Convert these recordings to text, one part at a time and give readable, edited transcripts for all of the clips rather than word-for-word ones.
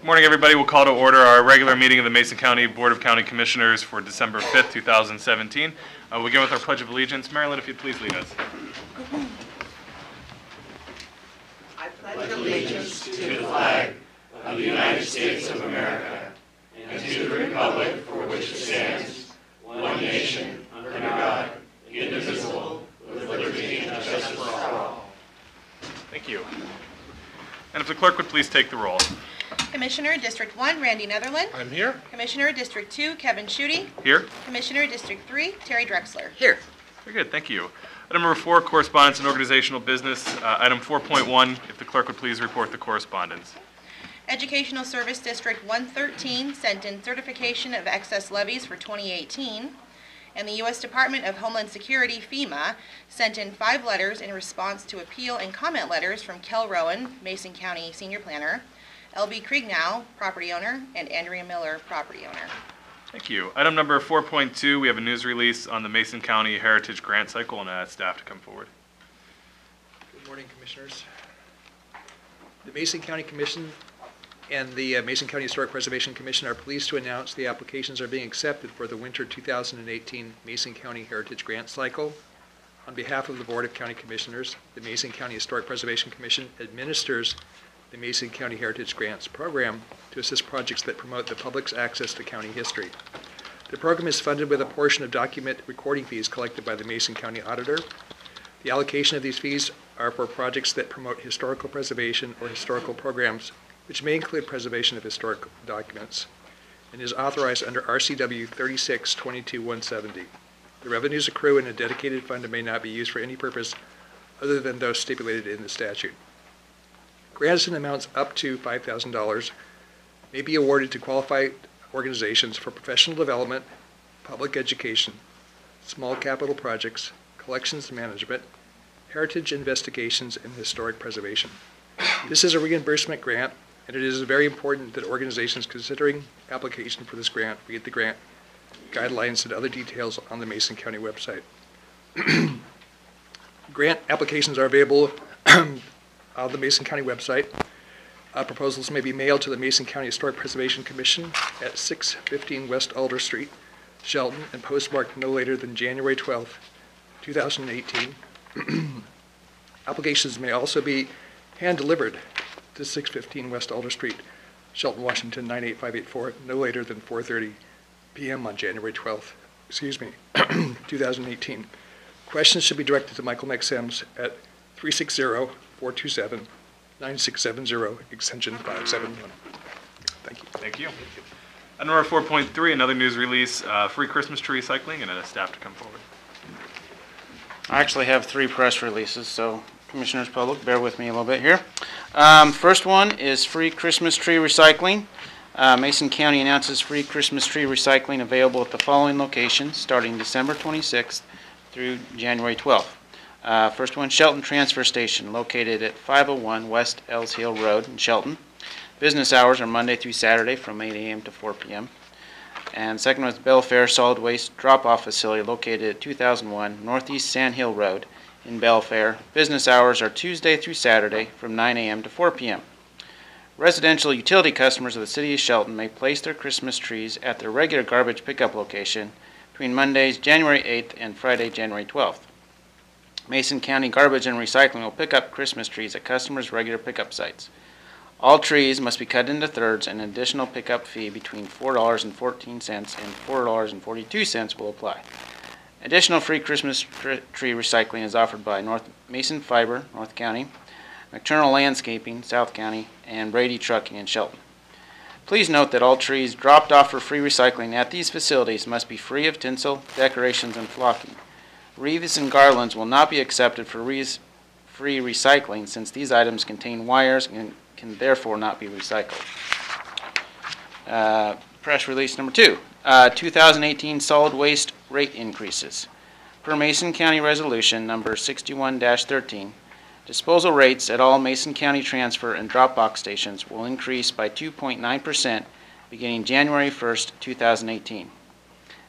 Good morning, everybody. We'll call to order our regular meeting of the Mason County Board of County Commissioners for December 5th, 2017. We'll begin with our Pledge of Allegiance. Marilyn, if you'd please lead us. I pledge allegiance to the flag of the United States of America and to the republic for which it stands, one nation, under God, indivisible, with liberty and justice for all. Thank you. And if the clerk would please take the roll. Commissioner District 1, Randy Netherland. I'm here. Commissioner District 2, Kevin Schutte. Here. Commissioner District 3, Terry Drexler. Here. Very good, thank you. Item number 4, correspondence and organizational business. Item 4.1, if the clerk would please report the correspondence. Educational Service District 113 sent in certification of excess levies for 2018. And the U.S. Department of Homeland Security, FEMA, sent in 5 letters in response to appeal and comment letters from Kel Rowan, Mason County Senior Planner, L.B. Kriegnow, property owner, and Andrea Miller, property owner. Thank you. Item number 4.2, we have a news release on the Mason County Heritage Grant Cycle, and I ask staff to come forward. Good morning, Commissioners. The Mason County Commission and the Mason County Historic Preservation Commission are pleased to announce the applications are being accepted for the winter 2018 Mason County Heritage Grant Cycle. On behalf of the Board of County Commissioners, the Mason County Historic Preservation Commission administers the Mason County Heritage Grants Program to assist projects that promote the public's access to county history. The program is funded with a portion of document recording fees collected by the Mason County Auditor. The allocation of these fees are for projects that promote historical preservation or historical programs, which may include preservation of historic documents, and is authorized under RCW 36-22-170. The revenues accrue in a dedicated fund and may not be used for any purpose other than those stipulated in the statute. Grants in amounts up to $5,000 may be awarded to qualified organizations for professional development, public education, small capital projects, collections management, heritage investigations, and historic preservation. This is a reimbursement grant, and it is very important that organizations considering application for this grant read the grant guidelines and other details on the Mason County website. Grant applications are available on the Mason County website. Proposals may be mailed to the Mason County Historic Preservation Commission at 615 West Alder Street, Shelton, and postmarked no later than January 12, 2018. Applications may also be hand-delivered to 615 West Alder Street, Shelton, Washington 98584, no later than 4:30 p.m. on January 12th, 2018. Questions should be directed to Michael McSims at 360-427-9670, extension 571. Thank you. Thank you. Item number 4.3, another news release, free Christmas tree recycling, and staff to come forward. I actually have 3 press releases, so Commissioners public, bear with me a little bit here. First one is free Christmas tree recycling. Mason County announces free Christmas tree recycling available at the following locations starting December 26th through January 12th. First one, Shelton Transfer Station, located at 501 West Ells Hill Road in Shelton. Business hours are Monday through Saturday from 8 a.m. to 4 p.m. And second one is Belfair Solid Waste Drop-Off Facility, located at 2001 Northeast Sand Hill Road in Belfair. Business hours are Tuesday through Saturday from 9 a.m. to 4 p.m. Residential utility customers of the City of Shelton may place their Christmas trees at their regular garbage pickup location between Mondays, January 8th and Friday, January 12th. Mason County Garbage and Recycling will pick up Christmas trees at customers' regular pickup sites. All trees must be cut into thirds, and an additional pickup fee between $4.14 and $4.42 will apply. Additional free Christmas tree recycling is offered by North Mason Fiber, North County, McTurnal Landscaping, South County, and Brady Trucking in Shelton. Please note that all trees dropped off for free recycling at these facilities must be free of tinsel, decorations, and flocking. Wreaths and garlands will not be accepted for free recycling since these items contain wires and can therefore not be recycled. Press release number 2, 2018 solid waste rate increases. Per Mason County Resolution number 61-13, disposal rates at all Mason County transfer and drop box stations will increase by 2.9% beginning January 1st, 2018.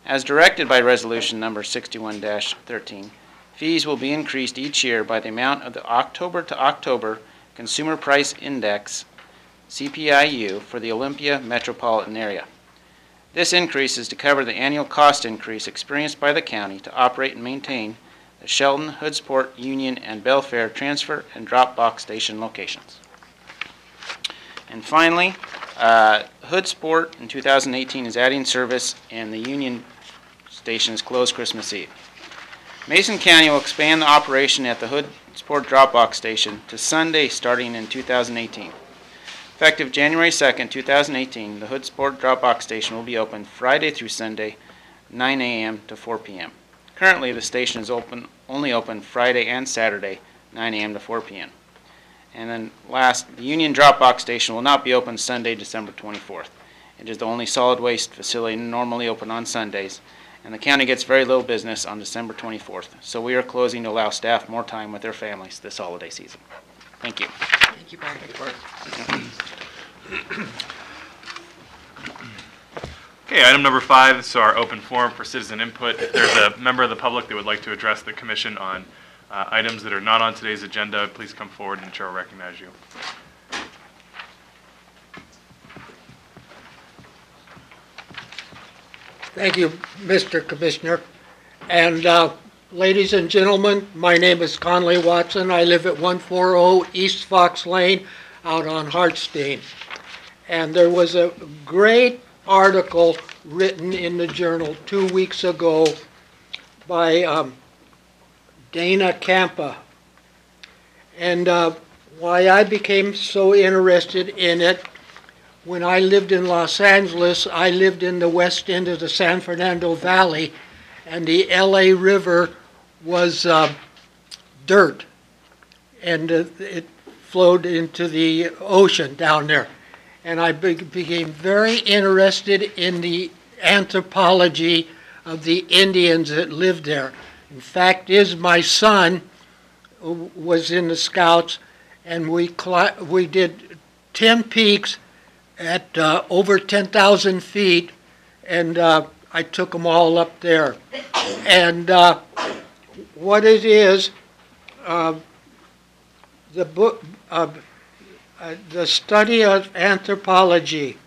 As directed by Resolution number 61-13, fees will be increased each year by the amount of the October to October Consumer Price Index CPIU for the Olympia metropolitan area. This increase is to cover the annual cost increase experienced by the county to operate and maintain the Shelton, Hoodsport, Union, and Belfair transfer and drop box station locations. And finally, Hoodsport in 2018 is adding service, and the Union station is closed Christmas Eve. Mason County will expand the operation at the Hoodsport drop box station to Sunday starting in 2018. Effective January 2nd, 2018, the Hoodsport drop box station will be open Friday through Sunday, 9 a.m. to 4 p.m. Currently, the station is only open Friday and Saturday, 9 a.m. to 4 p.m. And then last, the Union drop box station will not be open Sunday, December 24th. It is the only solid waste facility normally open on Sundays, and the county gets very little business on December 24th. So we are closing to allow staff more time with their families this holiday season. Thank you. Thank you, Bart. Okay, item number 5 is our open forum for citizen input. If there's a member of the public that would like to address the commission on items that are not on today's agenda, please come forward and the chair will recognize you. Thank you, Mr. Commissioner. And ladies and gentlemen, my name is Conley Watson. I live at 140 East Fox Lane out on Hartstein. And there was a great article written in the Journal 2 weeks ago by Dana Campa. And why I became so interested in it, when I lived in Los Angeles, I lived in the west end of the San Fernando Valley, and the LA River was dirt, and it flowed into the ocean down there. And I became very interested in the anthropology of the Indians that lived there. In fact, my son was in the Scouts, and we did 10 peaks at over 10,000 feet, and I took them all up there. And what it is, the book, the study of anthropology,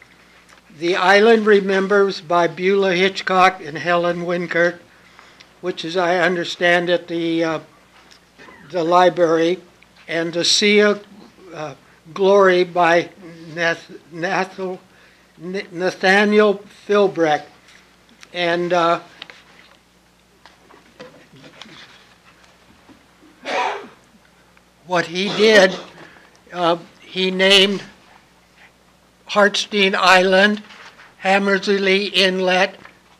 The Island Remembers by Beulah Hitchcock and Helen Winkert, which is, I understand, at the library, and The Sea of Glory by Nathaniel Philbreck. And what he did, he named Hartstein Island, Hammersley Inlet.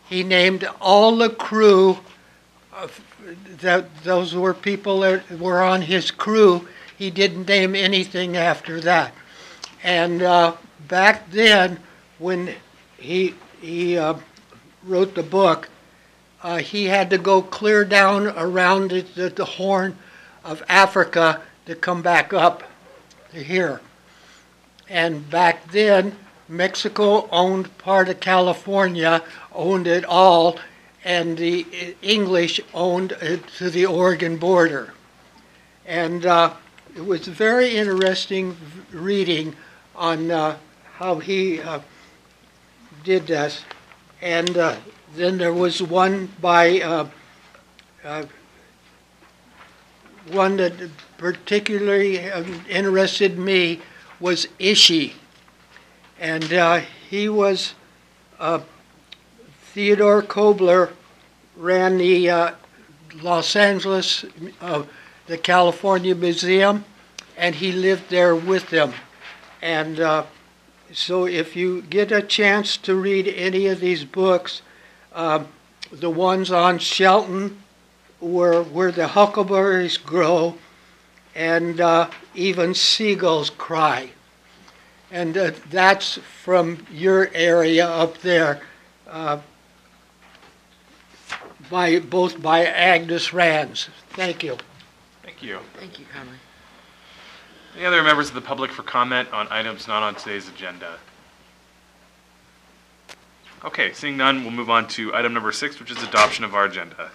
He named all the crew, those were people that were on his crew. He didn't name anything after that. And back then, when he wrote the book, he had to go clear down around the Horn of Africa to come back up to here. And back then, Mexico owned part of California, owned it all, and the English owned it to the Oregon border. And it was very interesting reading on how he did this. And then there was one by one that particularly interested me was Ishi. And he was, Theodore Kobler ran the Los Angeles, the California Museum, and he lived there with them. And so if you get a chance to read any of these books, the ones on Shelton, where the huckleberries grow, and even seagulls cry. And that's from your area up there, both by Agnes Rands. Thank you. Thank you. Thank you, Conley. Any other members of the public for comment on items not on today's agenda? Okay, seeing none, we'll move on to item number 6, which is adoption of our agenda.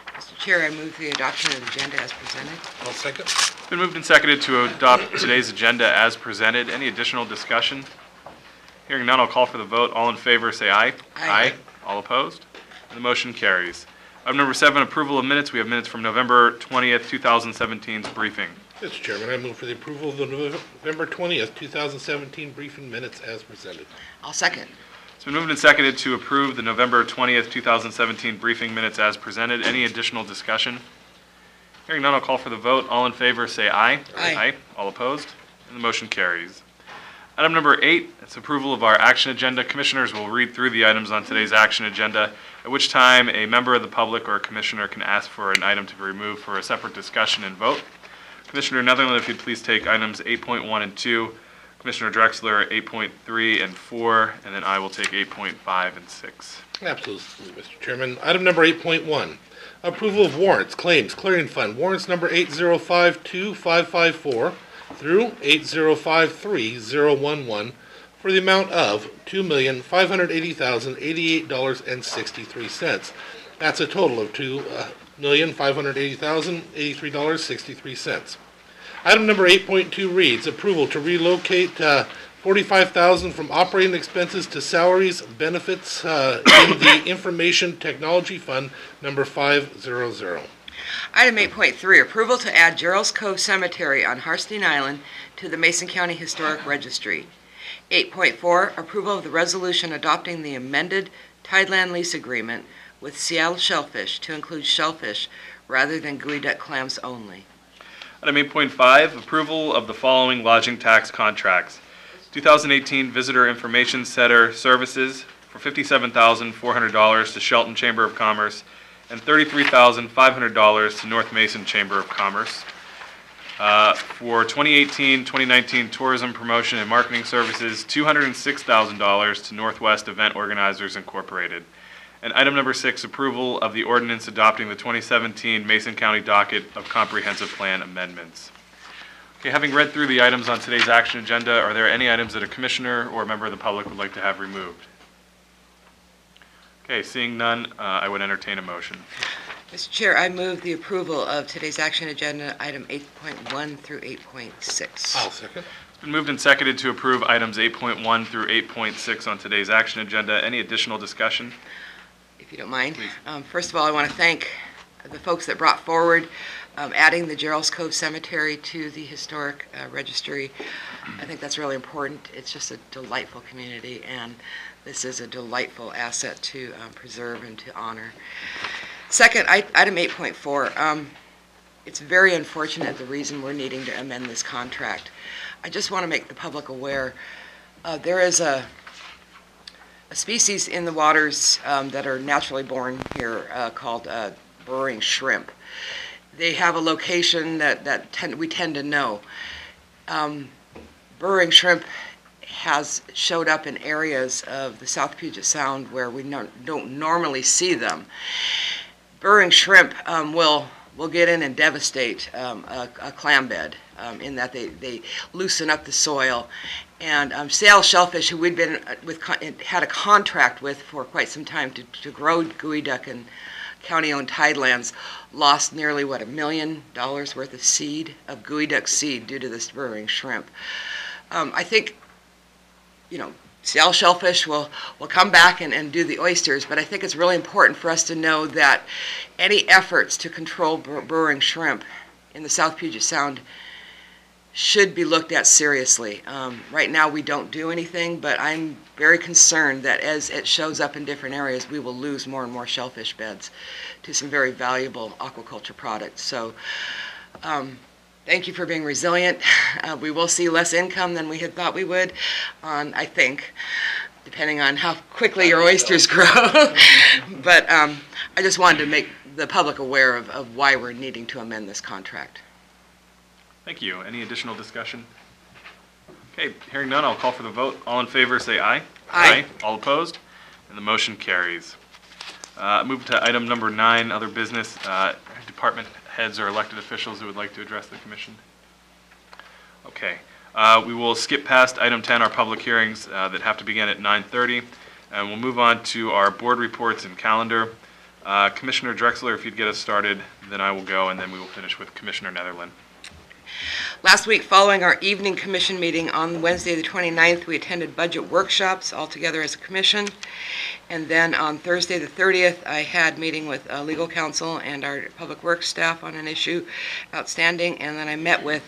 Mr. Chair, I move the adoption of the agenda as presented. I'll second. Been moved and seconded to adopt today's agenda as presented. Any additional discussion? Hearing none, I'll call for the vote. All in favor, say aye. Aye. All opposed? And the motion carries. Item number 7, approval of minutes. We have minutes from November 20th, 2017's briefing. Mr. Chairman, I move for the approval of the November 20th, 2017 briefing minutes as presented. I'll second. It's been moved and seconded to approve the November 20th, 2017 briefing minutes as presented. Any additional discussion? Hearing none, I'll call for the vote. All in favor, say aye. Aye. All opposed? And the motion carries. Item number 8, it's approval of our action agenda. Commissioners will read through the items on today's action agenda, at which time a member of the public or a commissioner can ask for an item to be removed for a separate discussion and vote. Commissioner Netherland, if you'd please take items 8.1 and 2, Commissioner Drexler 8.3 and 4, and then I will take 8.5 and 6. Absolutely, Mr. Chairman. Item number 8.1, approval of warrants, claims, clearing fund, warrants number 8052554 through 8053011 for the amount of $2,580,088.63. That's a total of $2,580,083.63. Item number 8.2 reads, approval to relocate $45,000 from operating expenses to salaries, benefits in the Information Technology Fund number 500. Item 8.3, approval to add Gerald's Cove Cemetery on Harstein Island to the Mason County Historic Registry. 8.4, approval of the resolution adopting the amended Tideland lease agreement with Seattle Shellfish to include shellfish rather than geoduck clams only. Item 8.5, approval of the following lodging tax contracts. 2018 Visitor Information Center Services for $57,400 to Shelton Chamber of Commerce and $33,500 to North Mason Chamber of Commerce. For 2018-2019 Tourism Promotion and Marketing Services, $206,000 to Northwest Event Organizers Incorporated. And item number 6, approval of the ordinance adopting the 2017 Mason County Docket of Comprehensive Plan Amendments. Okay, having read through the items on today's action agenda, are there any items that a commissioner or a member of the public would like to have removed? Okay, seeing none, I would entertain a motion. Mr. Chair, I move the approval of today's action agenda, item 8.1 through 8.6. I'll second. It's been moved and seconded to approve items 8.1 through 8.6 on today's action agenda. Any additional discussion? If you don't mind. Please. First of all, I want to thank the folks that brought forward adding the Gerald's Cove Cemetery to the Historic Registry. I think that's really important. It's just a delightful community, and this is a delightful asset to preserve and to honor. Second, item 8.4, it's very unfortunate the reason we're needing to amend this contract. I just want to make the public aware there is a species in the waters that are naturally born here called burrowing shrimp. They have a location that we tend to know. Burrowing shrimp has showed up in areas of the South Puget Sound where we don't normally see them. Burrowing shrimp will get in and devastate a clam bed in that they loosen up the soil. And Seattle Shellfish, who we'd been had a contract with for quite some time to grow geoduck and county-owned tidelands, lost nearly, $1 million worth of seed, of geoduck seed, due to this burrowing shrimp. I think, Seattle Shellfish will come back and do the oysters, but I think it's really important for us to know that any efforts to control burrowing shrimp in the South Puget Sound should be looked at seriously. Right now we don't do anything, but I'm very concerned that as it shows up in different areas, we will lose more and more shellfish beds to some very valuable aquaculture products. So thank you for being resilient. We will see less income than we had thought we would, I think, depending on how quickly your oysters grow. But I just wanted to make the public aware of why we're needing to amend this contract. Thank you. Any additional discussion? Okay, hearing none, I'll call for the vote. All in favor, say aye. Aye. All opposed? And the motion carries. Move to item number 9, other business. Department heads or elected officials who would like to address the commission. Okay. We will skip past item 10, our public hearings that have to begin at 9:30, and we'll move on to our board reports and calendar. Commissioner Drexler, if you'd get us started, then I will go, and then we will finish with Commissioner Netherland. Last week, following our evening commission meeting on Wednesday the 29th, we attended budget workshops all together as a commission. And then on Thursday the 30th, I had meeting with legal counsel and our public works staff on an issue outstanding. And then I met with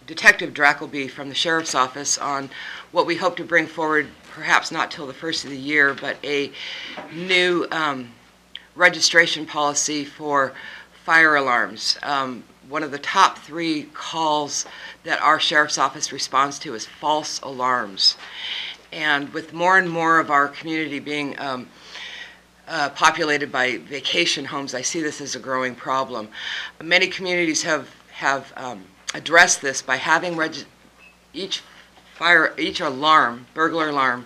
Detective Drackleby from the Sheriff's Office on what we hope to bring forward, perhaps not till the first of the year, but a new registration policy for fire alarms. One of the top 3 calls that our Sheriff's Office responds to is false alarms. And with more and more of our community being populated by vacation homes, I see this as a growing problem. Many communities have addressed this by having each alarm, burglar alarm,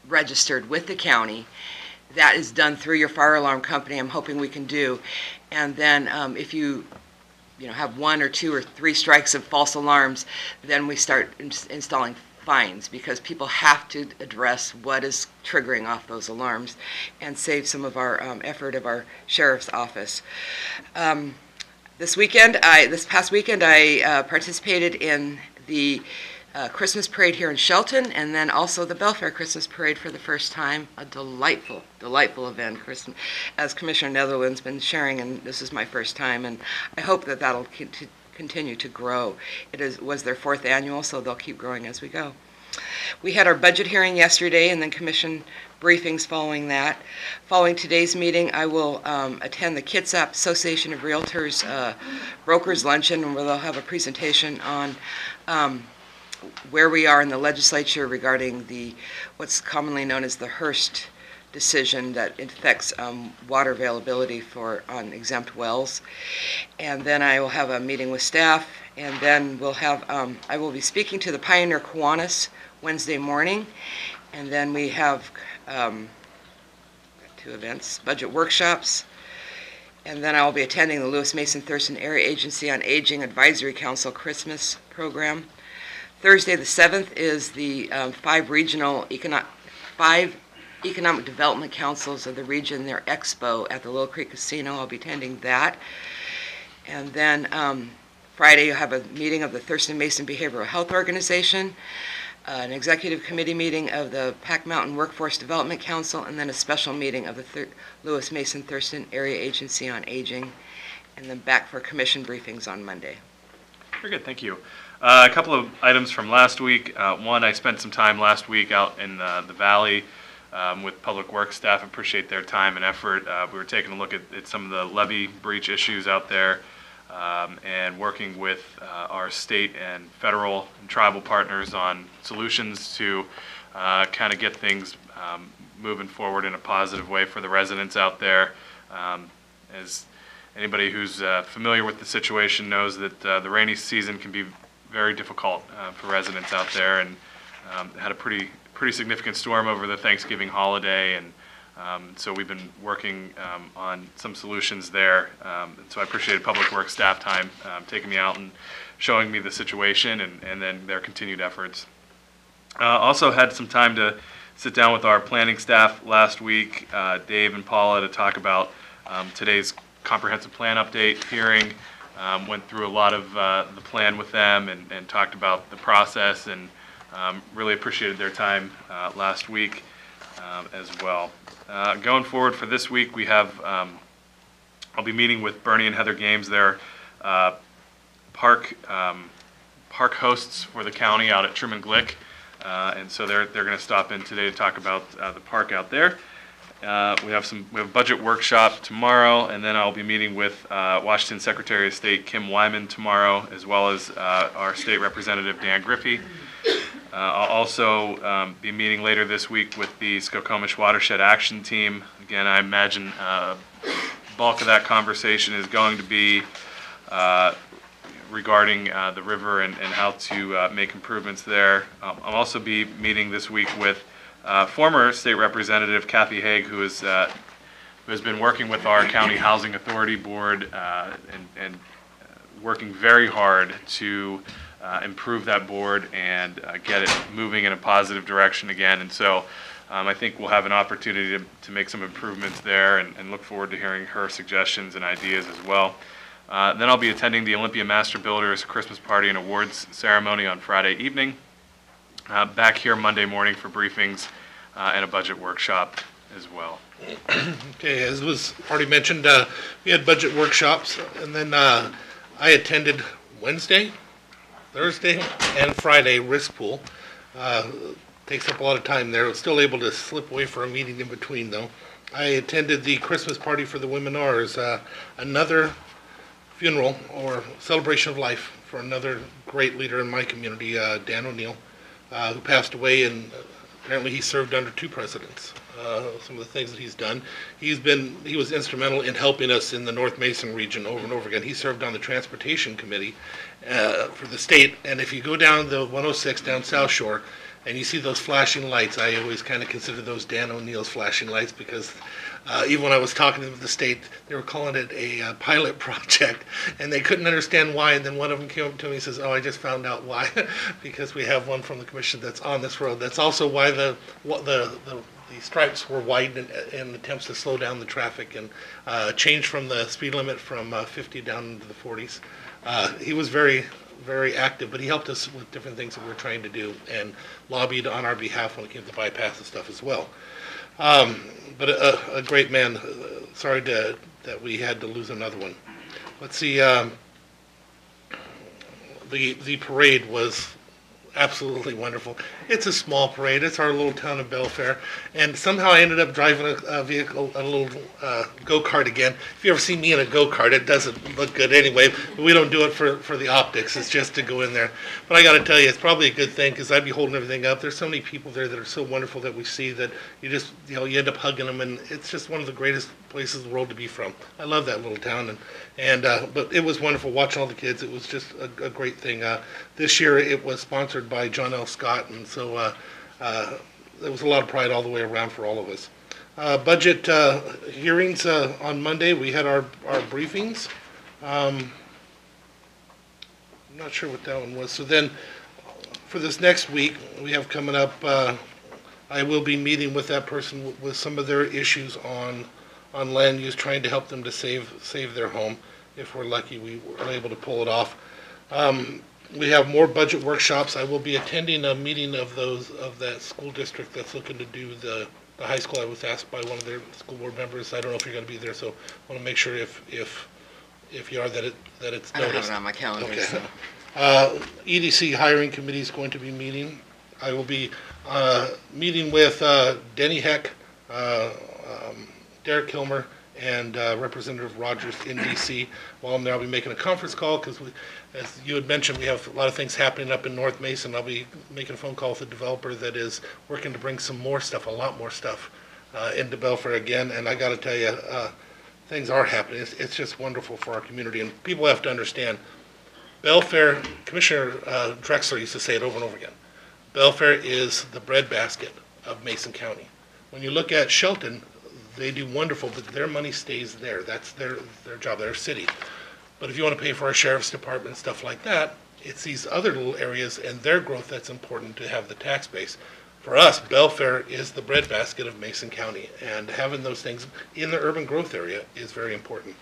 registered with the county. That is done through your fire alarm company. I'm hoping we can do. And then if you have 1 or 2 or 3 strikes of false alarms, then we start installing fines, because people have to address what is triggering off those alarms and save some of our effort of our sheriff's office. This past weekend, I participated in the Christmas parade here in Shelton, and then also the Belfair Christmas parade for the first time. A delightful, delightful event. As Commissioner Netherland's been sharing, and this is my first time, and I hope that that'll continue to grow. It was their 4th annual, so they'll keep growing as we go. We had our budget hearing yesterday, and then commission briefings following that. Following today's meeting, I will attend the Kitsap Association of Realtors Brokers Luncheon, where they'll have a presentation on where we are in the legislature regarding what's commonly known as the Hearst decision that affects water availability on exempt wells. And then I will have a meeting with staff, and then we'll have I will be speaking to the Pioneer Kiwanis Wednesday morning, and then we have 2 events, budget workshops, and then I will be attending the Lewis Mason Thurston Area Agency on Aging Advisory Council Christmas program. Thursday the 7th is the 5 economic development councils of the region, their expo at the Little Creek Casino. I'll be attending that. And then Friday you'll have a meeting of the Thurston Mason Behavioral Health Organization, an executive committee meeting of the Pack Mountain Workforce Development Council, and then a special meeting of the Lewis Mason Thurston Area Agency on Aging, and then back for commission briefings on Monday. Very good, thank you. A couple of items from last week. One, I spent some time last week out in the Valley with Public Works staff. Appreciate their time and effort. We were taking a look at some of the levee breach issues out there, and working with our state and federal and tribal partners on solutions to kind of get things moving forward in a positive way for the residents out there. As anybody who's familiar with the situation knows that the rainy season can be very difficult for residents out there, and had a pretty significant storm over the Thanksgiving holiday, and so we've been working on some solutions there. So I appreciated Public Works staff time taking me out and showing me the situation, and then their continued efforts. Also had some time to sit down with our planning staff last week, Dave and Paula, to talk about today's comprehensive plan update hearing. Went through a lot of the plan with them, and talked about the process, and really appreciated their time last week as well. Going forward for this week, we have I'll be meeting with Bernie and Heather Games, their park hosts for the county out at Truman Glick, and so they're going to stop in today to talk about the park out there. We have a budget workshop tomorrow, and then I'll be meeting with Washington Secretary of State Kim Wyman tomorrow, as well as our State Representative Dan Griffey. I'll also be meeting later this week with the Skokomish Watershed Action Team. Again, I imagine bulk of that conversation is going to be regarding the river and how to make improvements there. I'll also be meeting this week with former State Representative Kathy Haig, who has been working with our County Housing Authority Board and working very hard to improve that board and get it moving in a positive direction again. And so I think we'll have an opportunity to make some improvements there, and look forward to hearing her suggestions and ideas as well. Then I'll be attending the Olympia Master Builders Christmas Party and Awards Ceremony on Friday evening. Back here Monday morning for briefings and a budget workshop as well. Okay, as was already mentioned, we had budget workshops, and then I attended Wednesday, Thursday, and Friday risk pool. Takes up a lot of time there. I was still able to slip away for a meeting in between, though. I attended the Christmas party for the Women R's, another funeral or celebration of life for another great leader in my community, Dan O'Neill, who passed away, and apparently he served under 2 presidents. Some of the things that he's done. He was instrumental in helping us in the North Mason region over and over again. He served on the Transportation Committee for the state, and if you go down the 106 down South Shore, and you see those flashing lights, I always kind of consider those Dan O'Neill's flashing lights, because even when I was talking to the state, they were calling it a pilot project, and they couldn't understand why. And then one of them came up to me and says, "Oh, I just found out why," because we have one from the commission that's on this road. That's also why the stripes were widened in attempts to slow down the traffic and change from the speed limit from 50 down into the 40s. He was very, very active, but he helped us with different things that we were trying to do and lobbied on our behalf when it came to bypass and stuff as well. But a great man. Sorry that we had to lose another one. Let's see. The parade was absolutely wonderful. It's a small parade. It's our little town of Belfair, and somehow I ended up driving a vehicle, a little go-kart again. If you ever see me in a go-kart, it doesn't look good anyway. But we don't do it for the optics. It's just to go in there. But I got to tell you, it's probably a good thing, because I'd be holding everything up. There's so many people there that are so wonderful that we see that you just, you end up hugging them, and it's just one of the greatest places in the world to be from. I love that little town, but it was wonderful watching all the kids. It was just a great thing. This year it was sponsored by John L. Scott, and so there was a lot of pride all the way around for all of us. Budget hearings on Monday, we had our briefings. I'm not sure what that one was. So then for this next week, we have coming up, I will be meeting with that person with some of their issues on land use, trying to help them to save their home. If we're lucky, we are able to pull it off. We have more budget workshops. I will be attending a meeting of that school district that's looking to do the high school. I was asked by one of their school board members. I don't know if you're going to be there, so I want to make sure if you are that it's noticed. I don't have it on my calendar. Okay. So. EDC hiring committee is going to be meeting. I will be meeting with Denny Heck, Derek Kilmer, and Representative Rogers in D.C. While I'm there, I'll be making a conference call, because as you had mentioned, we have a lot of things happening up in North Mason. I'll be making a phone call with a developer that is working to bring some more stuff, a lot more stuff, into Belfair again. And I got to tell you, things are happening. It's just wonderful for our community. And people have to understand, Belfair, Commissioner Drexler used to say it over and over again, Belfair is the breadbasket of Mason County. When you look at Shelton, they do wonderful, but their money stays there. That's their job, their city. But if you want to pay for our sheriff's department and stuff like that, it's these other little areas and their growth that's important to have the tax base. For us, Belfair is the breadbasket of Mason County, and having those things in the urban growth area is very important.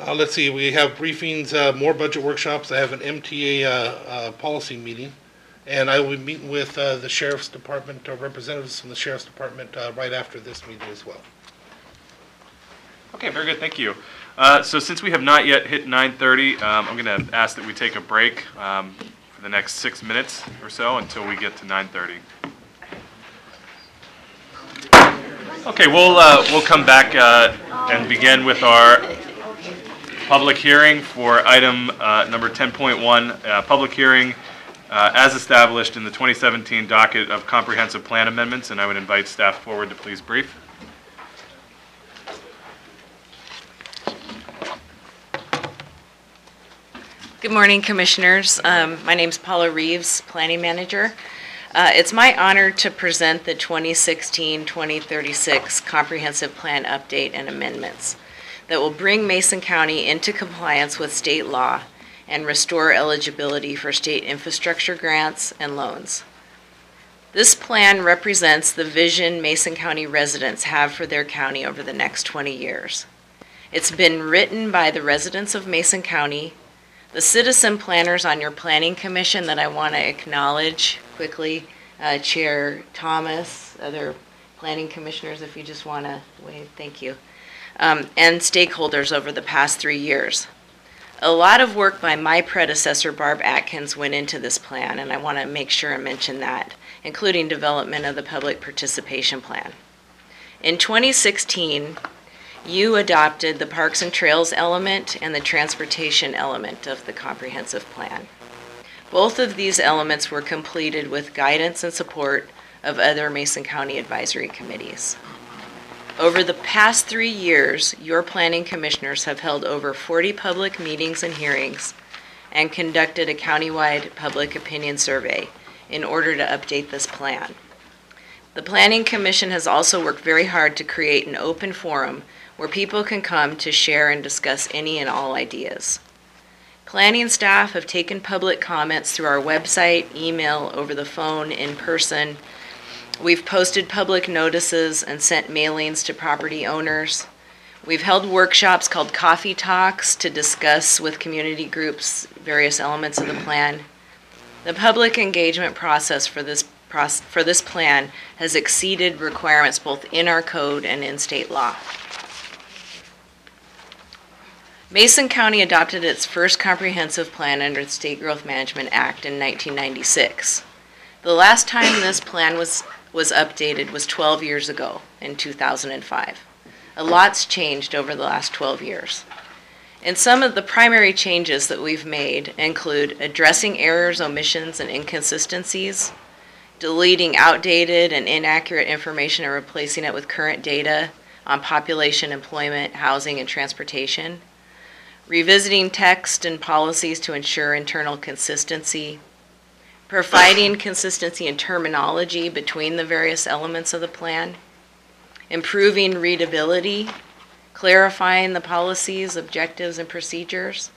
Let's see, we have briefings, more budget workshops. I have an MTA policy meeting. And I will be meeting with the Sheriff's Department, representatives from the Sheriff's Department right after this meeting as well. Okay, very good, thank you. So since we have not yet hit 9:30, I'm going to ask that we take a break for the next 6 minutes or so until we get to 9:30. Okay, we'll come back and begin with our public hearing for item number 10.1, public hearing as established in the 2017 docket of comprehensive plan amendments, and I would invite staff forward to please brief. Good morning, Commissioners. My name is Paula Reeves, Planning Manager. It's my honor to present the 2016-2036 Comprehensive Plan Update and Amendments that will bring Mason County into compliance with state law and restore eligibility for state infrastructure grants and loans. This plan represents the vision Mason County residents have for their county over the next 20 years. It's been written by the residents of Mason County, the citizen planners on your planning commission that I want to acknowledge quickly, Chair Thomas, other planning commissioners, if you just want to wave, thank you, and stakeholders over the past 3 years. A lot of work by my predecessor, Barb Atkins, went into this plan, and I want to make sure and mention that, including development of the public participation plan. In 2016, you adopted the Parks and Trails element and the transportation element of the comprehensive plan. Both of these elements were completed with guidance and support of other Mason County advisory committees. Over the past 3 years, your planning commissioners have held over 40 public meetings and hearings and conducted a countywide public opinion survey in order to update this plan. The Planning Commission has also worked very hard to create an open forum where people can come to share and discuss any and all ideas. Planning staff have taken public comments through our website, email, over the phone, in person. We've posted public notices and sent mailings to property owners. We've held workshops called coffee talks to discuss with community groups various elements of the plan. The public engagement process for this plan has exceeded requirements both in our code and in state law. Mason County adopted its first comprehensive plan under the State Growth Management Act in 1996. The last time this plan was updated was 12 years ago in 2005. A lot's changed over the last 12 years. And some of the primary changes that we've made include addressing errors, omissions, and inconsistencies, deleting outdated and inaccurate information and replacing it with current data on population, employment, housing, and transportation, revisiting text and policies to ensure internal consistency, providing consistency in terminology between the various elements of the plan, improving readability, clarifying the policies, objectives, and procedures,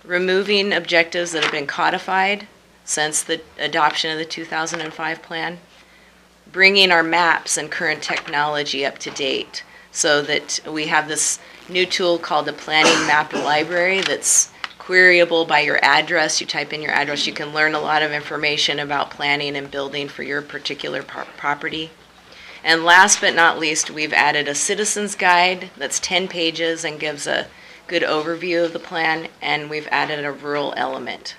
removing objectives that have been codified since the adoption of the 2005 plan, bringing our maps and current technology up to date so that we have this new tool called the Planning Map Library that's queryable by your address. You type in your address, you can learn a lot of information about planning and building for your particular property. And last but not least, we've added a citizen's guide that's 10 pages and gives a good overview of the plan, and we've added a rural element.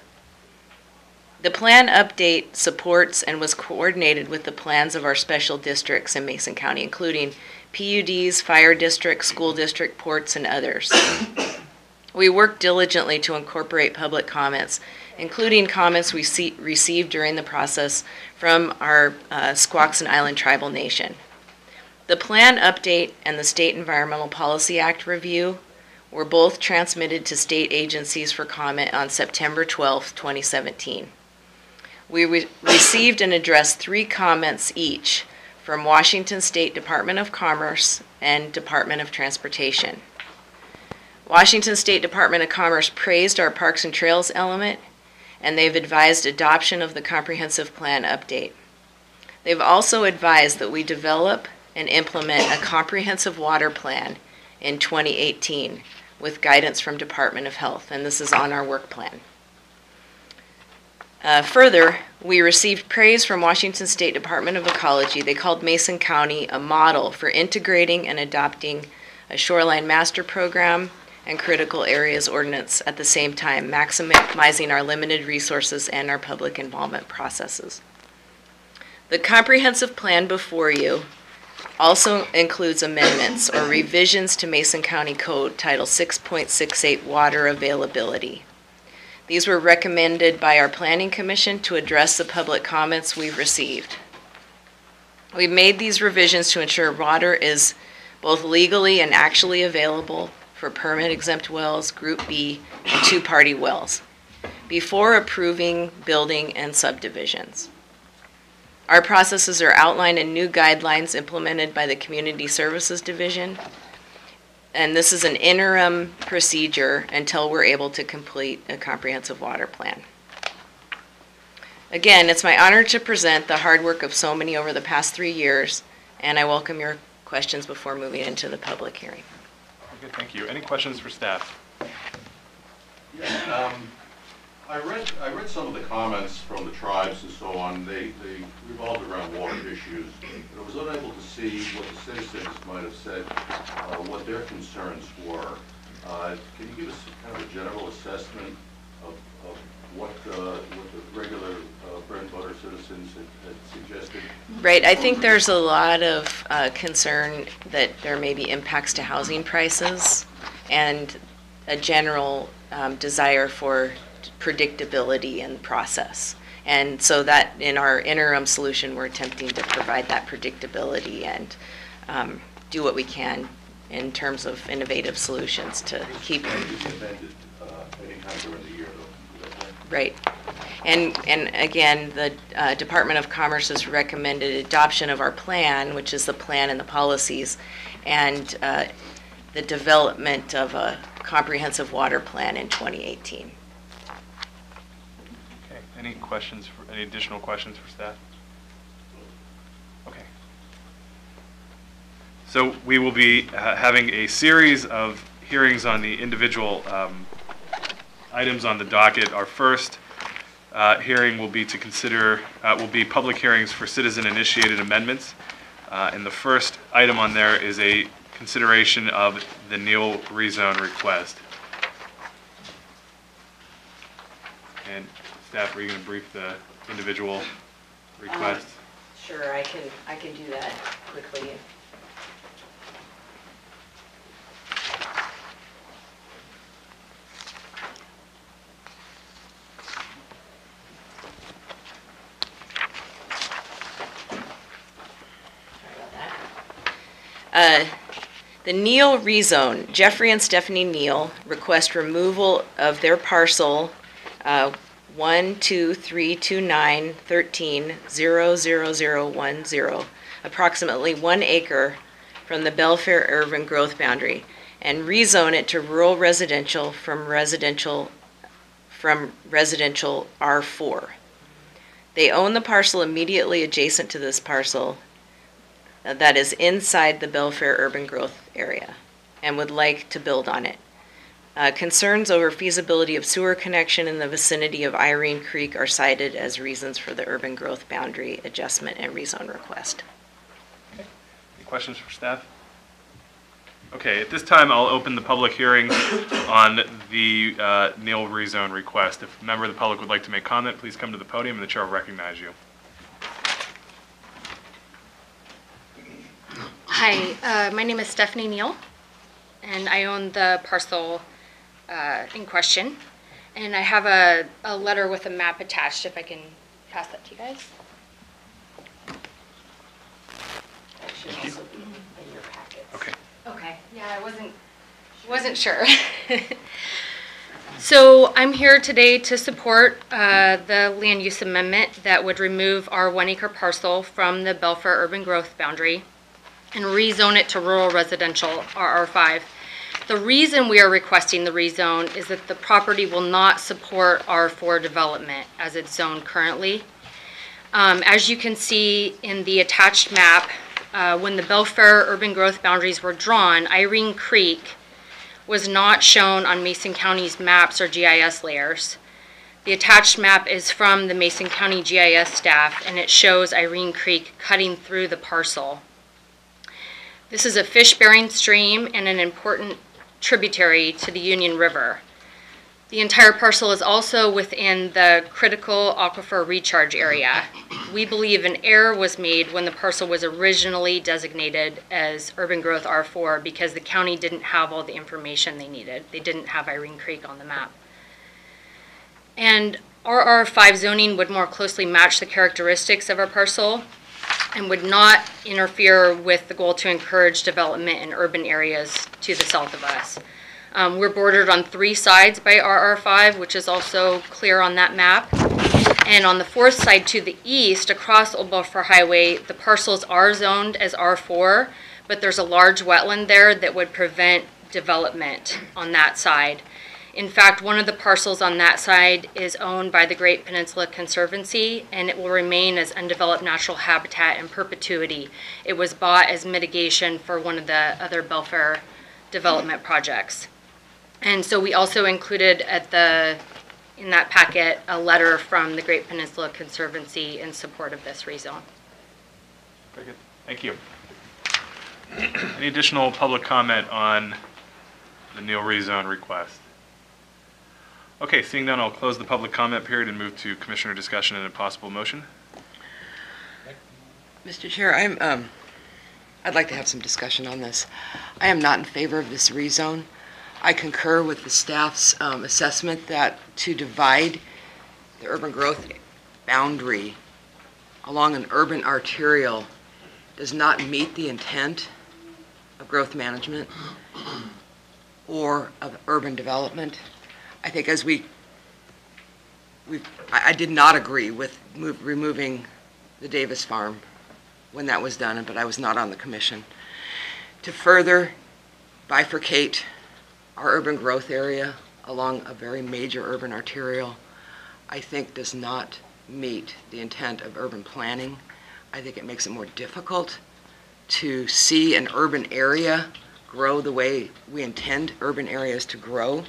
The plan update supports and was coordinated with the plans of our special districts in Mason County, including PUDs, fire districts, school district, ports, and others. We worked diligently to incorporate public comments, including comments we received during the process from our Squaxin Island Tribal Nation. The plan update and the State Environmental Policy Act review were both transmitted to state agencies for comment on September 12, 2017. We received and addressed 3 comments each from Washington State Department of Commerce and Department of Transportation. Washington State Department of Commerce praised our Parks and Trails element, and they've advised adoption of the comprehensive plan update. They've also advised that we develop and implement a comprehensive water plan in 2018 with guidance from Department of Health, and this is on our work plan. Further, we received praise from Washington State Department of Ecology. They called Mason County a model for integrating and adopting a shoreline master program and critical areas ordinance at the same time, maximizing our limited resources and our public involvement processes. The comprehensive plan before you also includes amendments or revisions to Mason County Code Title 6.68 Water Availability. These were recommended by our Planning Commission to address the public comments we've received. We made these revisions to ensure water is both legally and actually available for permit-exempt wells, Group B, and 2-party wells before approving building and subdivisions. Our processes are outlined in new guidelines implemented by the Community Services Division, and this is an interim procedure until we're able to complete a comprehensive water plan. Again, it's my honor to present the hard work of so many over the past 3 years, and I welcome your questions before moving into the public hearing. Okay, thank you. Any questions for staff? Yeah, I read some of the comments from the tribes and so on. They revolved around water issues, but I was unable to see what the citizens might have said, what their concerns were. Can you give us kind of a general assessment of what the regular bread and butter citizens had suggested? Right, I think there's a lot of concern that there may be impacts to housing prices and a general desire for predictability in the process. And so that in our interim solution, we're attempting to provide that predictability and do what we can in terms of innovative solutions to keep. It can be amended anytime during the year, though. Is that right? Right. And again, the Department of Commerce has recommended adoption of our plan, which is the plan and the policies, and the development of a comprehensive water plan in 2018. Okay, any additional questions for staff? Okay. So we will be having a series of hearings on the individual items on the docket. Our first hearing will be to consider, will be public hearings for citizen-initiated amendments. And the first item on there is a consideration of the Neal rezone request. And staff, are you going to brief the individual requests? Sure, I can do that quickly. The Neal rezone, Jeffrey and Stephanie Neal request removal of their parcel 1232913 approximately 1 acre from the Belfair urban growth boundary, and rezone it to rural residential from residential R4. They own the parcel immediately adjacent to this parcel that is inside the Belfair urban growth area and would like to build on it. Concerns over feasibility of sewer connection in the vicinity of Irene Creek are cited as reasons for the urban growth boundary adjustment and rezone request. Okay. Any questions for staff? Okay, at this time I'll open the public hearing on the Neal rezone request. If a member of the public would like to make comment, please come to the podium and the chair will recognize you. Hi, my name is Stephanie Neal, and I own the parcel in question. And I have a letter with a map attached, if I can pass that to you guys. That should also be in your packets. Okay. Okay, yeah, I wasn't sure. So I'm here today to support the land use amendment that would remove our 1 acre parcel from the Belfair urban growth boundary and rezone it to rural residential, RR5. The reason we are requesting the rezone is that the property will not support R4 development as it's zoned currently. As you can see in the attached map, when the Belfair urban growth boundaries were drawn, Irene Creek was not shown on Mason County's maps or GIS layers. The attached map is from the Mason County GIS staff, and it shows Irene Creek cutting through the parcel. This is a fish-bearing stream and an important tributary to the Union River. The entire parcel is also within the critical aquifer recharge area. We believe an error was made when the parcel was originally designated as urban growth R4 because the county didn't have all the information they needed. They didn't have Irene Creek on the map. And RR5 zoning would more closely match the characteristics of our parcel and would not interfere with the goal to encourage development in urban areas to the south of us. We're bordered on 3 sides by RR5, which is also clear on that map. And on the 4th side to the east, across Old Belfair Highway, the parcels are zoned as R4, but there's a large wetland there that would prevent development on that side. In fact, one of the parcels on that side is owned by the Great Peninsula Conservancy, and it will remain as undeveloped natural habitat in perpetuity. It was bought as mitigation for one of the other Belfair development projects. And so we also included in that packet, a letter from the Great Peninsula Conservancy in support of this rezone. Very good. Thank you. Any additional public comment on the Neal rezone request? Okay, seeing none, I'll close the public comment period and move to commissioner discussion and a possible motion. Mr. Chair, I'd like to have some discussion on this. I am not in favor of this rezone. I concur with the staff's assessment that to divide the urban growth boundary along an urban arterial does not meet the intent of growth management or of urban development. I think I did not agree with removing the Davis Farm when that was done, but I was not on the commission. To further bifurcate our urban growth area along a very major urban arterial, I think does not meet the intent of urban planning. I think it makes it more difficult to see an urban area grow the way we intend urban areas to grow.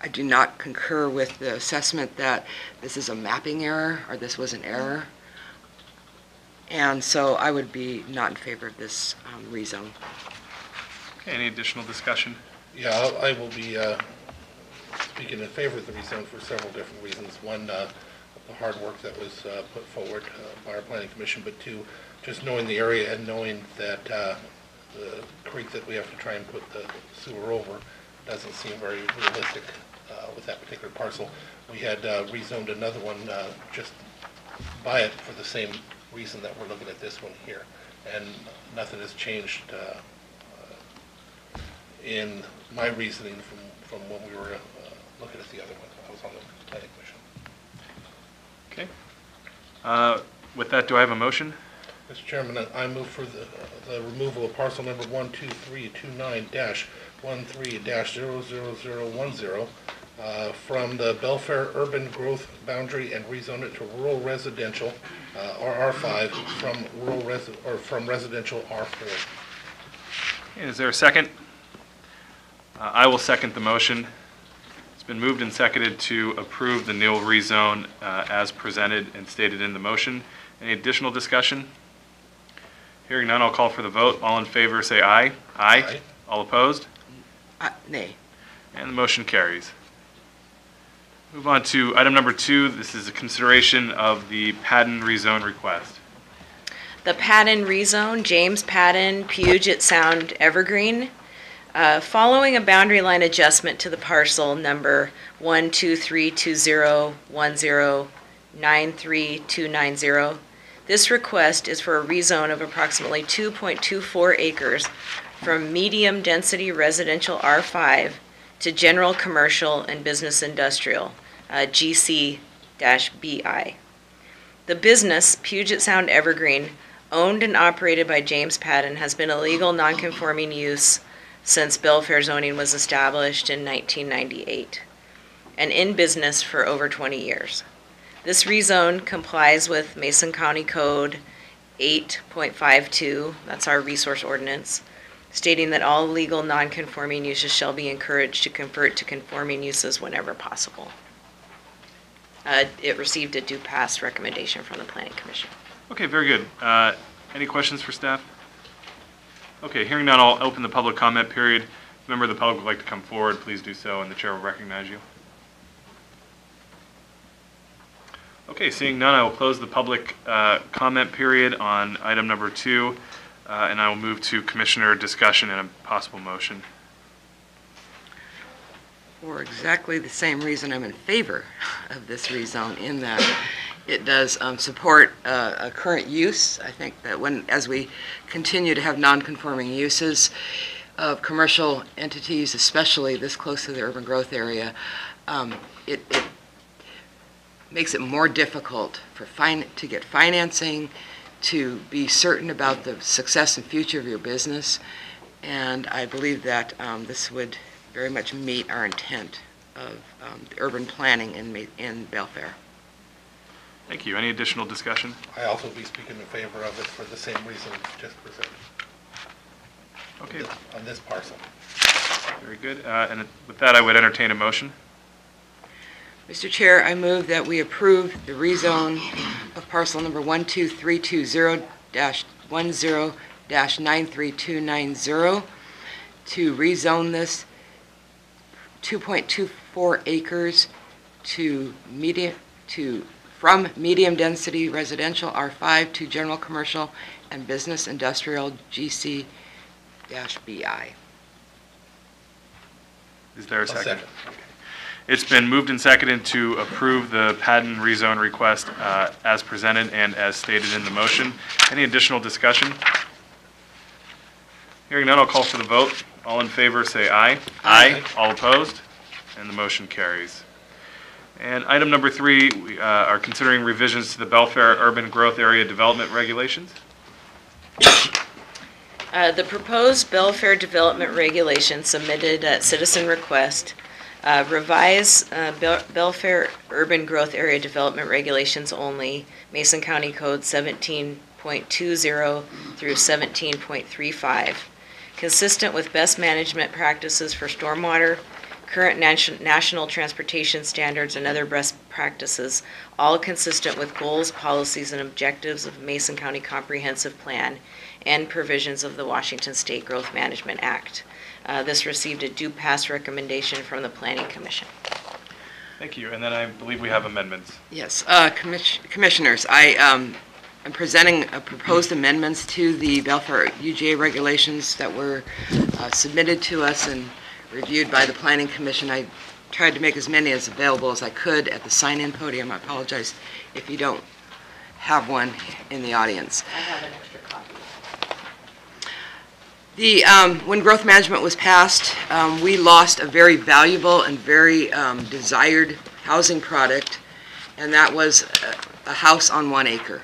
I do not concur with the assessment that this is a mapping error or this was an error. And so I would be not in favor of this rezone. Okay, any additional discussion? Yeah, I will be speaking in favor of the rezone for several different reasons. One, the hard work that was put forward by our planning commission, but two, just knowing the area and knowing that the creek that we have to try and put the sewer over doesn't seem very realistic with that particular parcel. We had rezoned another one just by it for the same reason that we're looking at this one here, and nothing has changed in my reasoning from when we were looking at the other one. I was on the planning commission. Okay. With that, do I have a motion? Mr. Chairman, I move for the removal of parcel number 12329-13-000010 from the Belfair urban growth boundary and rezone it to rural residential RR5 from residential R4. Is there a second? I will second the motion. It's been moved and seconded to approve the Neal rezone as presented and stated in the motion. Any additional discussion? Hearing none, I'll call for the vote. All in favor say aye. Aye. Aye. All opposed? Nay. And the motion carries. Move on to item number 2. This is a consideration of the Padden rezone request. The Padden rezone, James Padden, Puget Sound, Evergreen. Following a boundary line adjustment to the parcel number 1232010939290, this request is for a rezone of approximately 2.24 acres from medium-density residential R5 to general commercial and business industrial, GC-BI. The business, Puget Sound Evergreen, owned and operated by James Padden, has been a legal nonconforming use since Belfair zoning was established in 1998, and in business for over 20 years. This rezone complies with Mason County Code 8.52, that's our resource ordinance, stating that all legal nonconforming uses shall be encouraged to convert to conforming uses whenever possible. It received a due pass recommendation from the Planning Commission. Okay, very good. Any questions for staff? Okay, hearing none, I'll open the public comment period. If a member of the public would like to come forward, please do so, and the chair will recognize you. Okay, seeing none, I will close the public comment period on item number 2, and I will move to commissioner discussion and a possible motion. For exactly the same reason I'm in favor of this rezone, in that it does support a current use. I think that as we continue to have non-conforming uses of commercial entities, especially this close to the urban growth area, it makes it more difficult to get financing, to be certain about the success and future of your business. And I believe that this would very much meet our intent of urban planning in Belfair. Thank you. Any additional discussion? I also be speaking in favor of it for the same reason just presented. Okay, on this parcel. very good. And with that, I would entertain a motion. Mr. Chair, I move that we approve the rezone of parcel number 12320-10-93290 to rezone this 2.24 acres from medium density residential R5 to general commercial and business industrial GC-BI. Is there a I'll second? second. Okay. It's been moved and seconded to approve the Patton rezone request as presented and as stated in the motion. Any additional discussion? Hearing none, I'll call for the vote. All in favor, say aye. Aye. All opposed? And the motion carries. And item number 3, we are considering revisions to the Belfair Urban Growth Area Development Regulations. The proposed Belfair Development Regulations submitted at citizen request revise Belfair Urban Growth Area Development Regulations only, Mason County Code 17.20 through 17.35, consistent with best management practices for stormwater, current national transportation standards, and other best practices, all consistent with goals, policies, and objectives of Mason County Comprehensive Plan and provisions of the Washington State Growth Management Act. This received a due pass recommendation from the Planning Commission. Thank you. And then I believe we have amendments. Yes, Commissioners, I am presenting proposed amendments to the Belfair UGA regulations that were submitted to us and reviewed by the Planning Commission. I tried to make as many as available as I could at the sign-in podium. I apologize if you don't have one in the audience. I have an extra copy. When growth management was passed, we lost a very valuable and very desired housing product, and that was a house on 1 acre.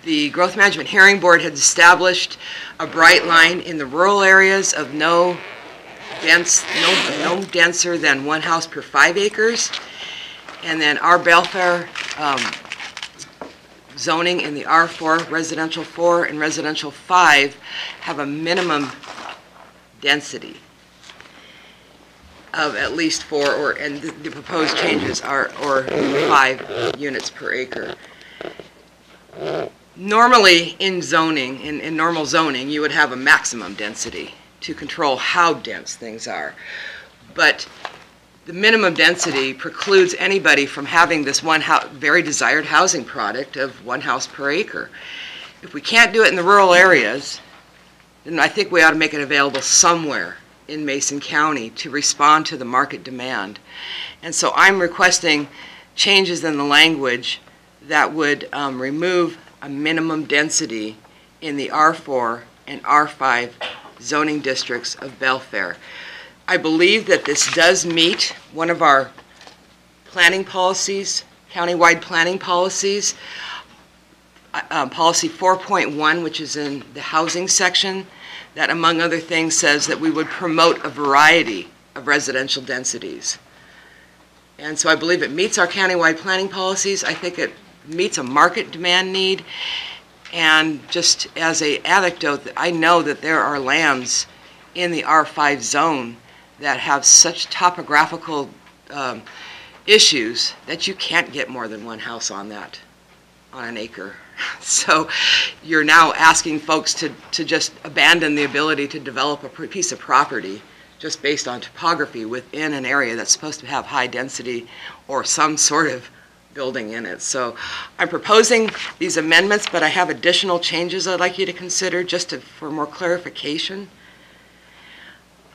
The Growth Management Hearing Board had established a bright line in the rural areas of no denser than 1 house per 5 acres, and then our Belfair zoning in the R4, residential 4, and residential 5 have a minimum density of at least 4, and the proposed changes are 5 units per acre. Normally in zoning, in normal zoning, you would have a maximum density to control how dense things are. But the minimum density precludes anybody from having this very desired housing product of 1 house per acre. If we can't do it in the rural areas, then I think we ought to make it available somewhere in Mason County to respond to the market demand. And so I'm requesting changes in the language that would remove a minimum density in the R4 and R5 zoning districts of Belfair. I believe that this does meet one of our planning policies, countywide planning policies, policy 4.1, which is in the housing section, that among other things says that we would promote a variety of residential densities. And so I believe it meets our countywide planning policies. I think it meets a market demand need. And just as an anecdote, I know that there are lands in the R5 zone that have such topographical issues that you can't get more than 1 house on an acre. So you're now asking folks to just abandon the ability to develop a piece of property just based on topography within an area that's supposed to have high density or some sort of building in it. So I'm proposing these amendments, but I have additional changes I'd like you to consider just for more clarification.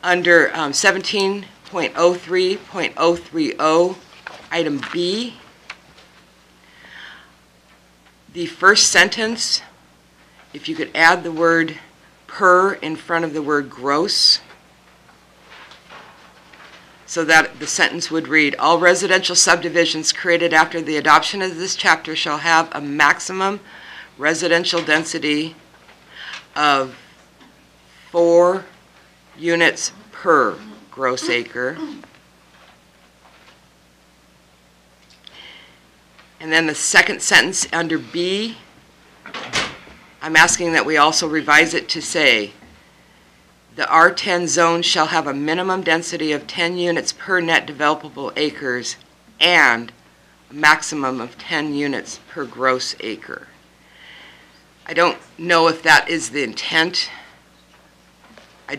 Under 17.03.030, item B, the first sentence, if you could add the word per in front of the word gross, so that the sentence would read, all residential subdivisions created after the adoption of this chapter shall have a maximum residential density of 4 units per gross acre. And then the second sentence under B, I'm asking that we also revise it to say, the R10 zone shall have a minimum density of 10 units per net developable acres and a maximum of 10 units per gross acre. I don't know if that is the intent. I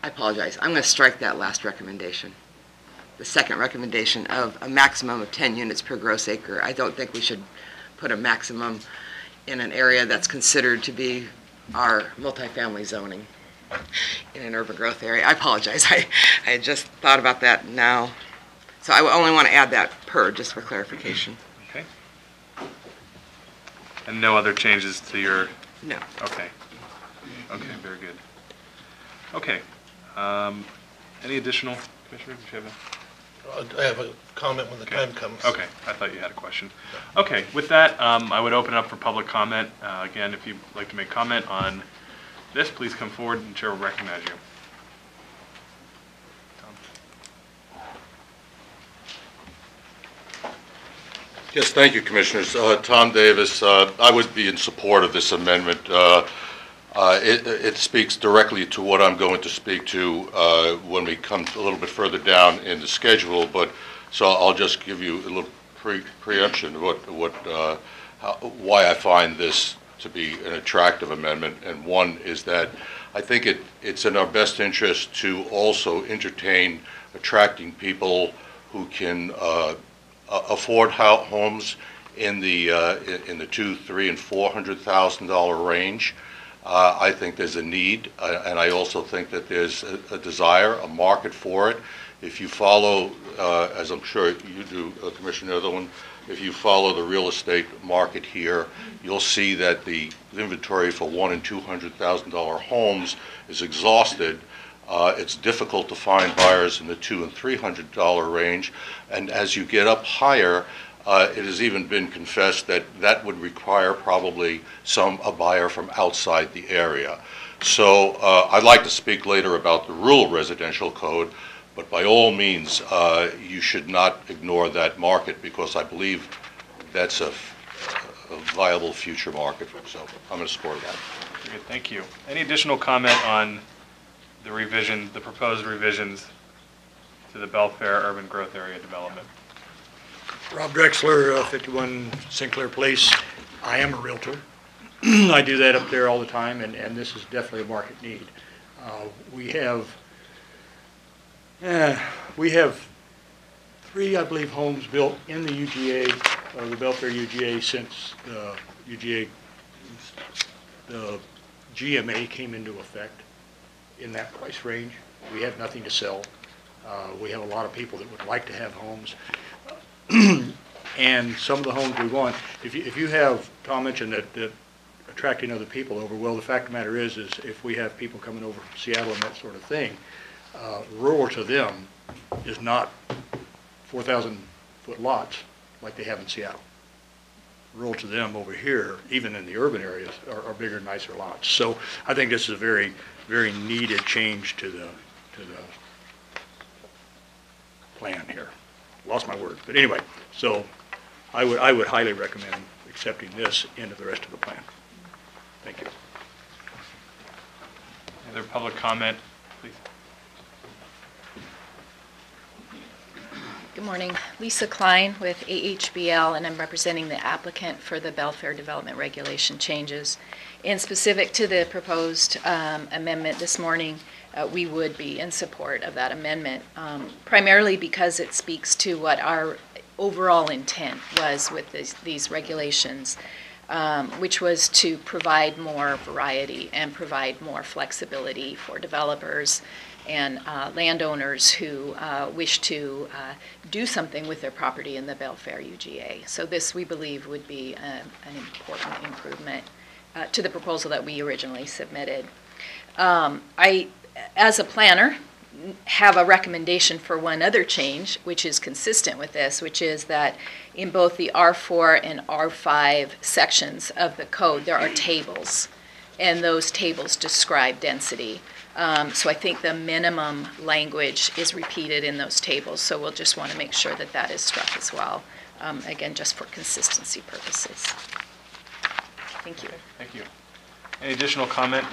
apologize. I'm going to strike that last recommendation. The second recommendation of a maximum of 10 units per gross acre. I don't think we should put a maximum in an area that's considered to be our multifamily zoning in an urban growth area. I apologize. I just thought about that now. So I only want to add that per, just for clarification. Okay. And no other changes to your, No. okay. Okay, very good. Okay. Any additional, Commissioner, did you have a? I have a comment when the time comes. Okay, I thought you had a question. Okay, with that, I would open up for public comment. Again, if you'd like to make comment on this, please come forward and Chair will recognize you. Yes, thank you, Commissioners. Tom Davis, I would be in support of this amendment. It speaks directly to what I'm going to speak to when we come a little bit further down in the schedule, but so I'll just give you a little preemption of why I find this to be an attractive amendment. And one is that I think it's in our best interest to also entertain attracting people who can afford homes in the $200,000, $300,000, and $400,000 range. I think there's a need, and I also think that there's a desire, a market for it. If you follow, as I'm sure you do, Commissioner Netherland, if you follow the real estate market here, you'll see that the inventory for $100,000 and $200,000 homes is exhausted. It's difficult to find buyers in the $200,000 and $300,000 range, and as you get up higher, it has even been confessed that that would require probably a buyer from outside the area. So I'd like to speak later about the rural residential code, but by all means, you should not ignore that market because I believe that's a viable future market. So I'm going to support that. Very good, thank you. Any additional comment on the proposed revisions to the Belfair Urban Growth Area development? Rob Drexler, 51 Sinclair Place. I am a realtor. I do that up there all the time, and this is definitely a market need. We have 3, I believe, homes built in the UGA, the Belfair UGA, since the GMA came into effect in that price range. We have nothing to sell. We have a lot of people that would like to have homes. And some of the homes we want, if you have, Tom mentioned that attracting other people over, well, the fact of the matter is if we have people coming over from Seattle and that sort of thing, rural to them is not 4,000-foot lots like they have in Seattle. Rural to them over here, even in the urban areas, are bigger, nicer lots. So I think this is a very, very needed change to the plan here. Lost my word, but anyway, so I would highly recommend accepting this into the rest of the plan. Thank you. Any other public comment, please? Good morning. Lisa Klein with AHBL, and I'm representing the applicant for the Belfair Development Regulation changes. And specific to the proposed amendment this morning, we would be in support of that amendment, primarily because it speaks to what our overall intent was with these regulations, which was to provide more variety and provide more flexibility for developers and landowners who wish to do something with their property in the Belfair UGA. So this, we believe, would be an important improvement to the proposal that we originally submitted. I, as a planner, have a recommendation for one other change, which is consistent with this, which is that in both the R4 and R5 sections of the code, there are tables, and those tables describe density. So I think the minimum language is repeated in those tables, so we'll just want to make sure that that is struck as well, again, just for consistency purposes. Thank you. Thank you. Any additional comment?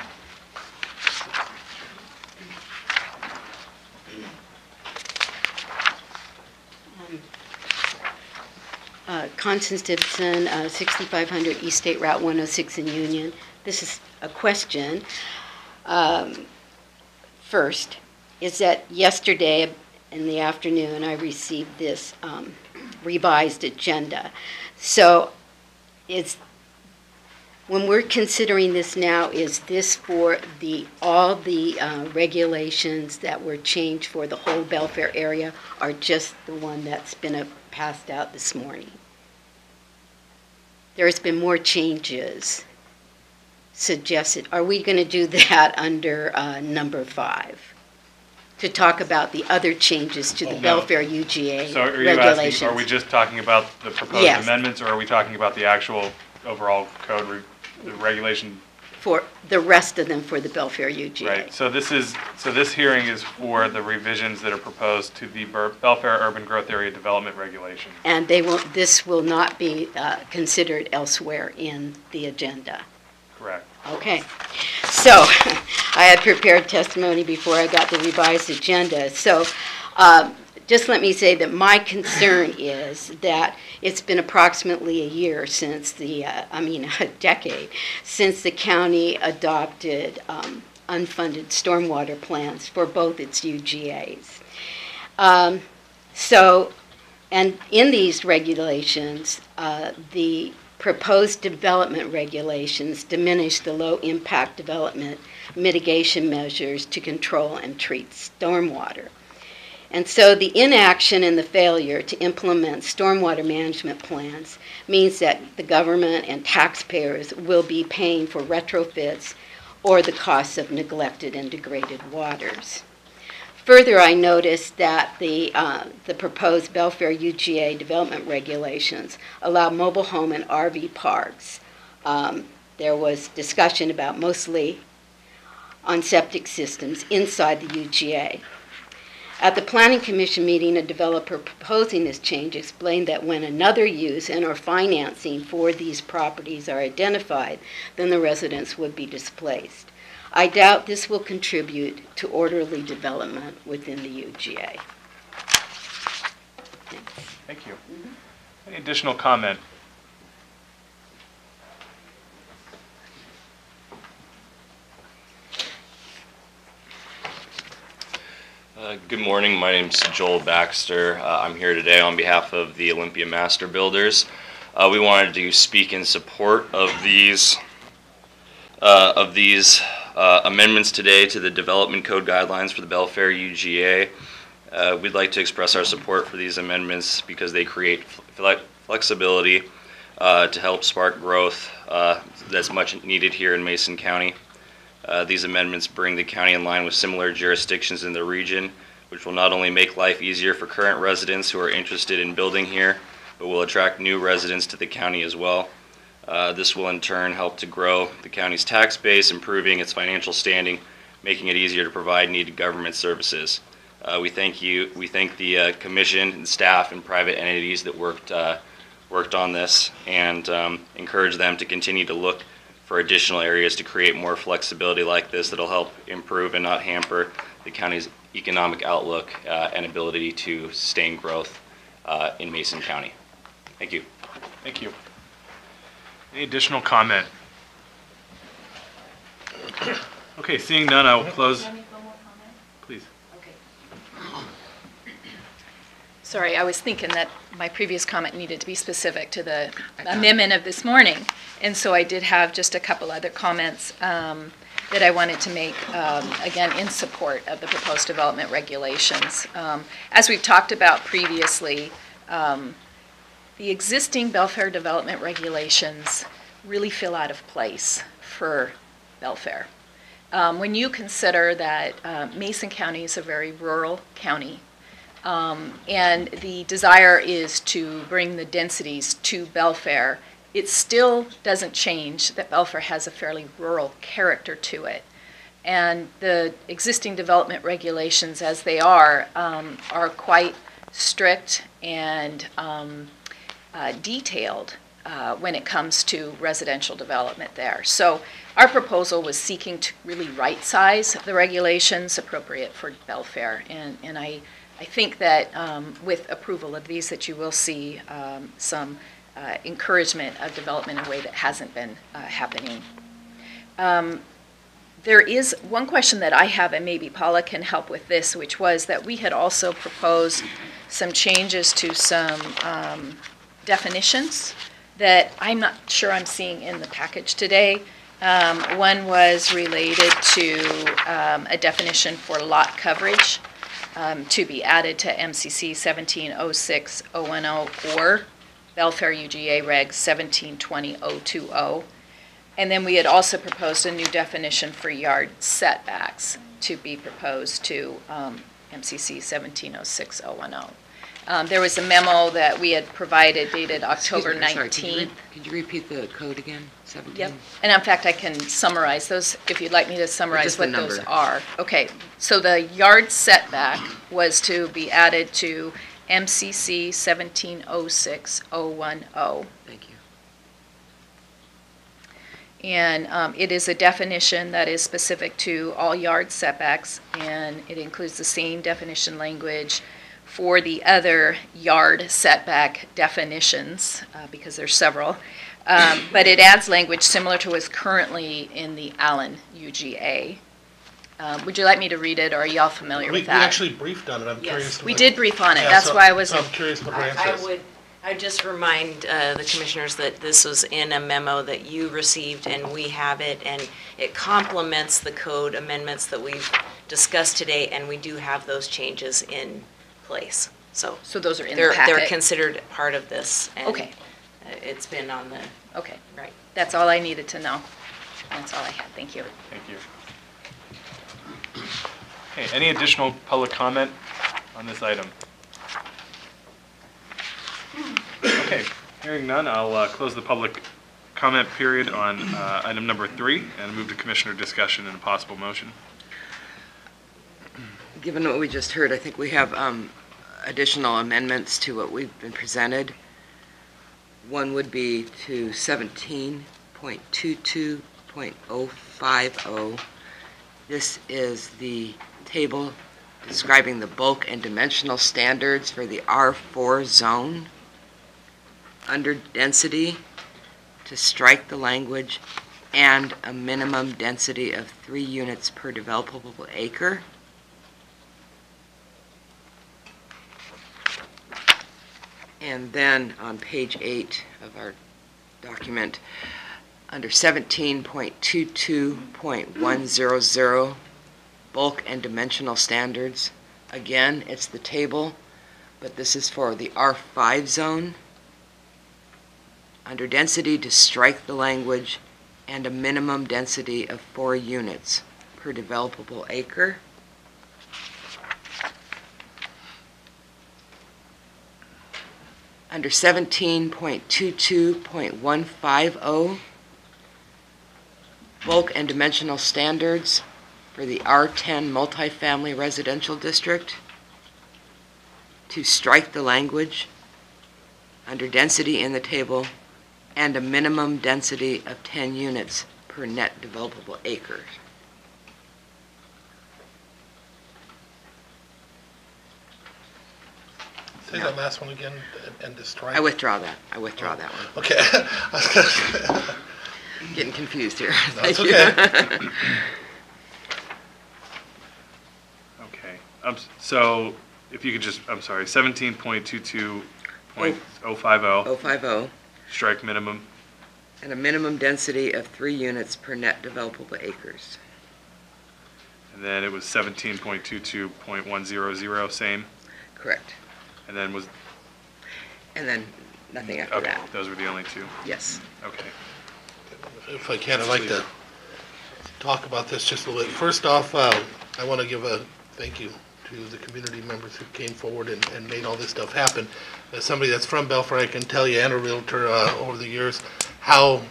Constance Dibson, 6500 East State Route 106 in Union. This is a question. First, is that yesterday in the afternoon I received this revised agenda. So when we're considering this now, is this for all the regulations that were changed for the whole Belfair area, or just the one that's been passed out this morning? There's been more changes suggested. Are we going to do that under number 5? To talk about the other changes to the No. Belfair UGA So are you regulations? asking, are we just talking about the proposed Yes. amendments, or are we talking about the actual overall code, the regulation? For the rest of them for the Belfair UGA. Right, so this hearing is for the revisions that are proposed to the Belfair Urban Growth Area Development Regulations. And this will not be considered elsewhere in the agenda. Correct. Okay. So I had prepared testimony before I got the revised agenda. So just let me say that my concern is that it's been approximately a year since a decade since the county adopted unfunded stormwater plans for both its UGAs. And in these regulations, the proposed development regulations diminish the low-impact development mitigation measures to control and treat stormwater. And so the inaction and the failure to implement stormwater management plans means that the government and taxpayers will be paying for retrofits or the costs of neglected and degraded waters. Further, I noticed that the proposed Belfair UGA development regulations allow mobile home and RV parks. There was discussion about mostly on septic systems inside the UGA. At the Planning Commission meeting, a developer proposing this change explained that when another use and or financing for these properties are identified, then the residents would be displaced. I doubt this will contribute to orderly development within the UGA. Thank you. Any additional comment? Good morning. My name is Joel Baxter. I'm here today on behalf of the Olympia Master Builders. We wanted to speak in support of these amendments today to the Development Code Guidelines for the Belfair UGA. We'd like to express our support for these amendments because they create flexibility to help spark growth that's much needed here in Mason County. These amendments bring the county in line with similar jurisdictions in the region, which will not only make life easier for current residents who are interested in building here, but will attract new residents to the county as well. This will in turn help to grow the county's tax base, improving its financial standing, making it easier to provide needed government services. We thank the commission and staff and private entities that worked on this, and encourage them to continue to look for additional areas to create more flexibility like this that'll help improve and not hamper the county's economic outlook and ability to sustain growth in Mason County. Thank you. Thank you. Any additional comment? Okay, seeing none, I will close. Please. Sorry, I was thinking that my previous comment needed to be specific to the amendment of this morning. And so I did have just a couple other comments that I wanted to make, again, in support of the proposed development regulations. As we've talked about previously, the existing Belfair development regulations really feel out of place for Belfair. When you consider that Mason County is a very rural county, and the desire is to bring the densities to Belfair, it still doesn't change that Belfair has a fairly rural character to it. And the existing development regulations as they are quite strict and detailed when it comes to residential development there. So our proposal was seeking to really right-size the regulations appropriate for Belfair, and I I think that with approval of these, that you will see some encouragement of development in a way that hasn't been happening. There is one question that I have, and maybe Paula can help with this, which was that we had also proposed some changes to some definitions that I'm not sure I'm seeing in the package today. One was related to a definition for lot coverage to be added to MCC 1706-010 or Belfair UGA Reg 1720-020. And then we had also proposed a new definition for yard setbacks to be proposed to MCC 1706-010. There was a memo that we had provided dated October 19th. Could you repeat the code again? 17? Yep. And in fact, I can summarize those if you'd like me to summarize what those are. Okay. So the yard setback was to be added to MCC 1706-010. Thank you. And it is a definition that is specific to all yard setbacks, and it includes the same definition language for the other yard setback definitions, because there's several. But it adds language similar to what's currently in the Allen UGA. Would you like me to read it, or are y'all familiar with that? We actually briefed on it. I'm curious. We did brief on it. That's why I was. So I'm curious what her answer is. I'd just remind the commissioners that this was in a memo that you received, and we have it, and it complements the code amendments that we've discussed today, and we do have those changes in place. So those are in the packet? They're considered part of this. And okay. It's been on the... Okay. Right. That's all I needed to know. That's all I had. Thank you. Thank you. Okay, any additional public comment on this item? Okay, hearing none, I'll close the public comment period on item number 3 and move to commissioner discussion and a possible motion. Given what we just heard, I think we have additional amendments to what we've been presented. One would be to 17.22.050. This is the table describing the bulk and dimensional standards for the R4 zone. Under density, to strike the language and a minimum density of 3 units per developable acre. And then on page 8 of our document, under 17.22.100, bulk and dimensional standards. Again, it's the table, but this is for the R5 zone. Under density, to strike the language and a minimum density of 4 units per developable acre. Under 17.22.150, bulk and dimensional standards for the R10 multifamily residential district, to strike the language under density in the table and a minimum density of 10 units per net developable acre. Say that last one again and destroy. I withdraw that. I withdraw that one. Okay. Getting confused here. That's Thank okay. you. Okay, so if you could just, I'm sorry, 17.22.050. 050. Strike minimum. And a minimum density of 3 units per net developable acres. And then it was 17.22.100, same. Correct. And then was. And then nothing after Okay, that. those were the only 2. Yes. Okay. If I can, I'd like to talk about this just a little bit. First off, I want to give a thank you to the community members who came forward and made all this stuff happen. As somebody that's from Belfair, I can tell you, and a realtor over the years, how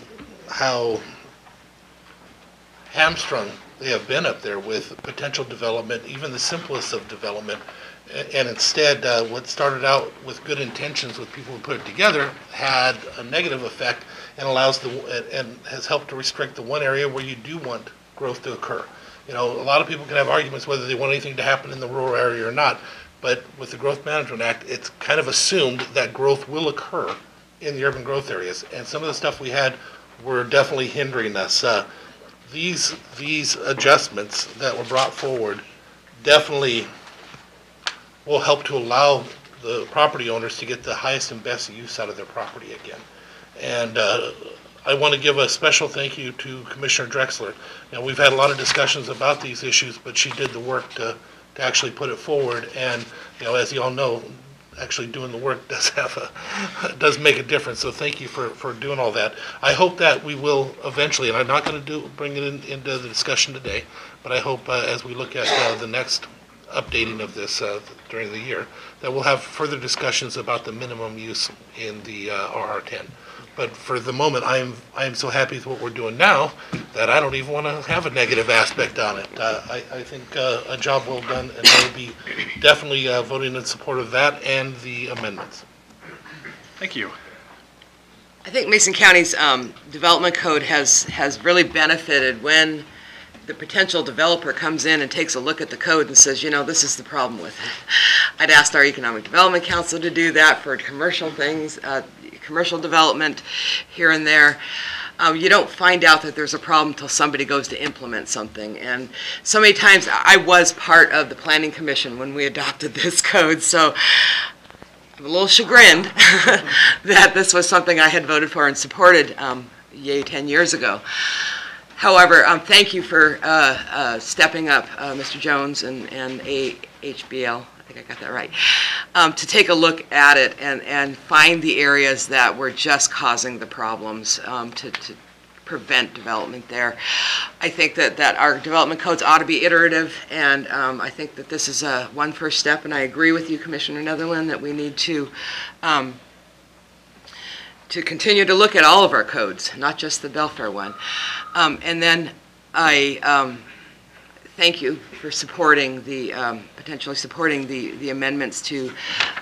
hamstrung they have been up there with potential development, even the simplest of development. And instead, what started out with good intentions with people who put it together had a negative effect and and has helped to restrict the one area where you do want growth to occur. You know, a lot of people can have arguments whether they want anything to happen in the rural area or not, but with the Growth Management Act, it's kind of assumed that growth will occur in the urban growth areas. And some of the stuff we had were definitely hindering us. These adjustments that were brought forward definitely will help to allow the property owners to get the highest and best use out of their property again. And I want to give a special thank you to Commissioner Drexler. You know, we've had a lot of discussions about these issues, but she did the work to actually put it forward. And you know, as you all know, actually doing the work does make a difference. So thank you for doing all that. I hope that we will eventually, and I'm not going to bring it into the discussion today, but I hope as we look at the next updating of this during the year, that we'll have further discussions about the minimum use in the RR10. But for the moment, I am so happy with what we're doing now that I don't even want to have a negative aspect on it. I think a job well done, and I will be definitely voting in support of that and the amendments. Thank you. I think Mason County's development code has really benefited when the potential developer comes in and takes a look at the code and says, you know, this is the problem with it. I'd asked our Economic Development Council to do that for commercial things, commercial development here and there. You don't find out that there's a problem until somebody goes to implement something. And so many times I was part of the Planning Commission when we adopted this code, so I'm a little chagrined that this was something I had voted for and supported 10 years ago. However, thank you for stepping up, Mr. Jones and HBL. I think I got that right, to take a look at it and find the areas that were just causing the problems to prevent development there. I think that our development codes ought to be iterative, and I think that this is one first step, and I agree with you, Commissioner Netherland, that we need to continue to look at all of our codes, not just the Belfair one. And then I thank you for supporting the, potentially supporting the amendments to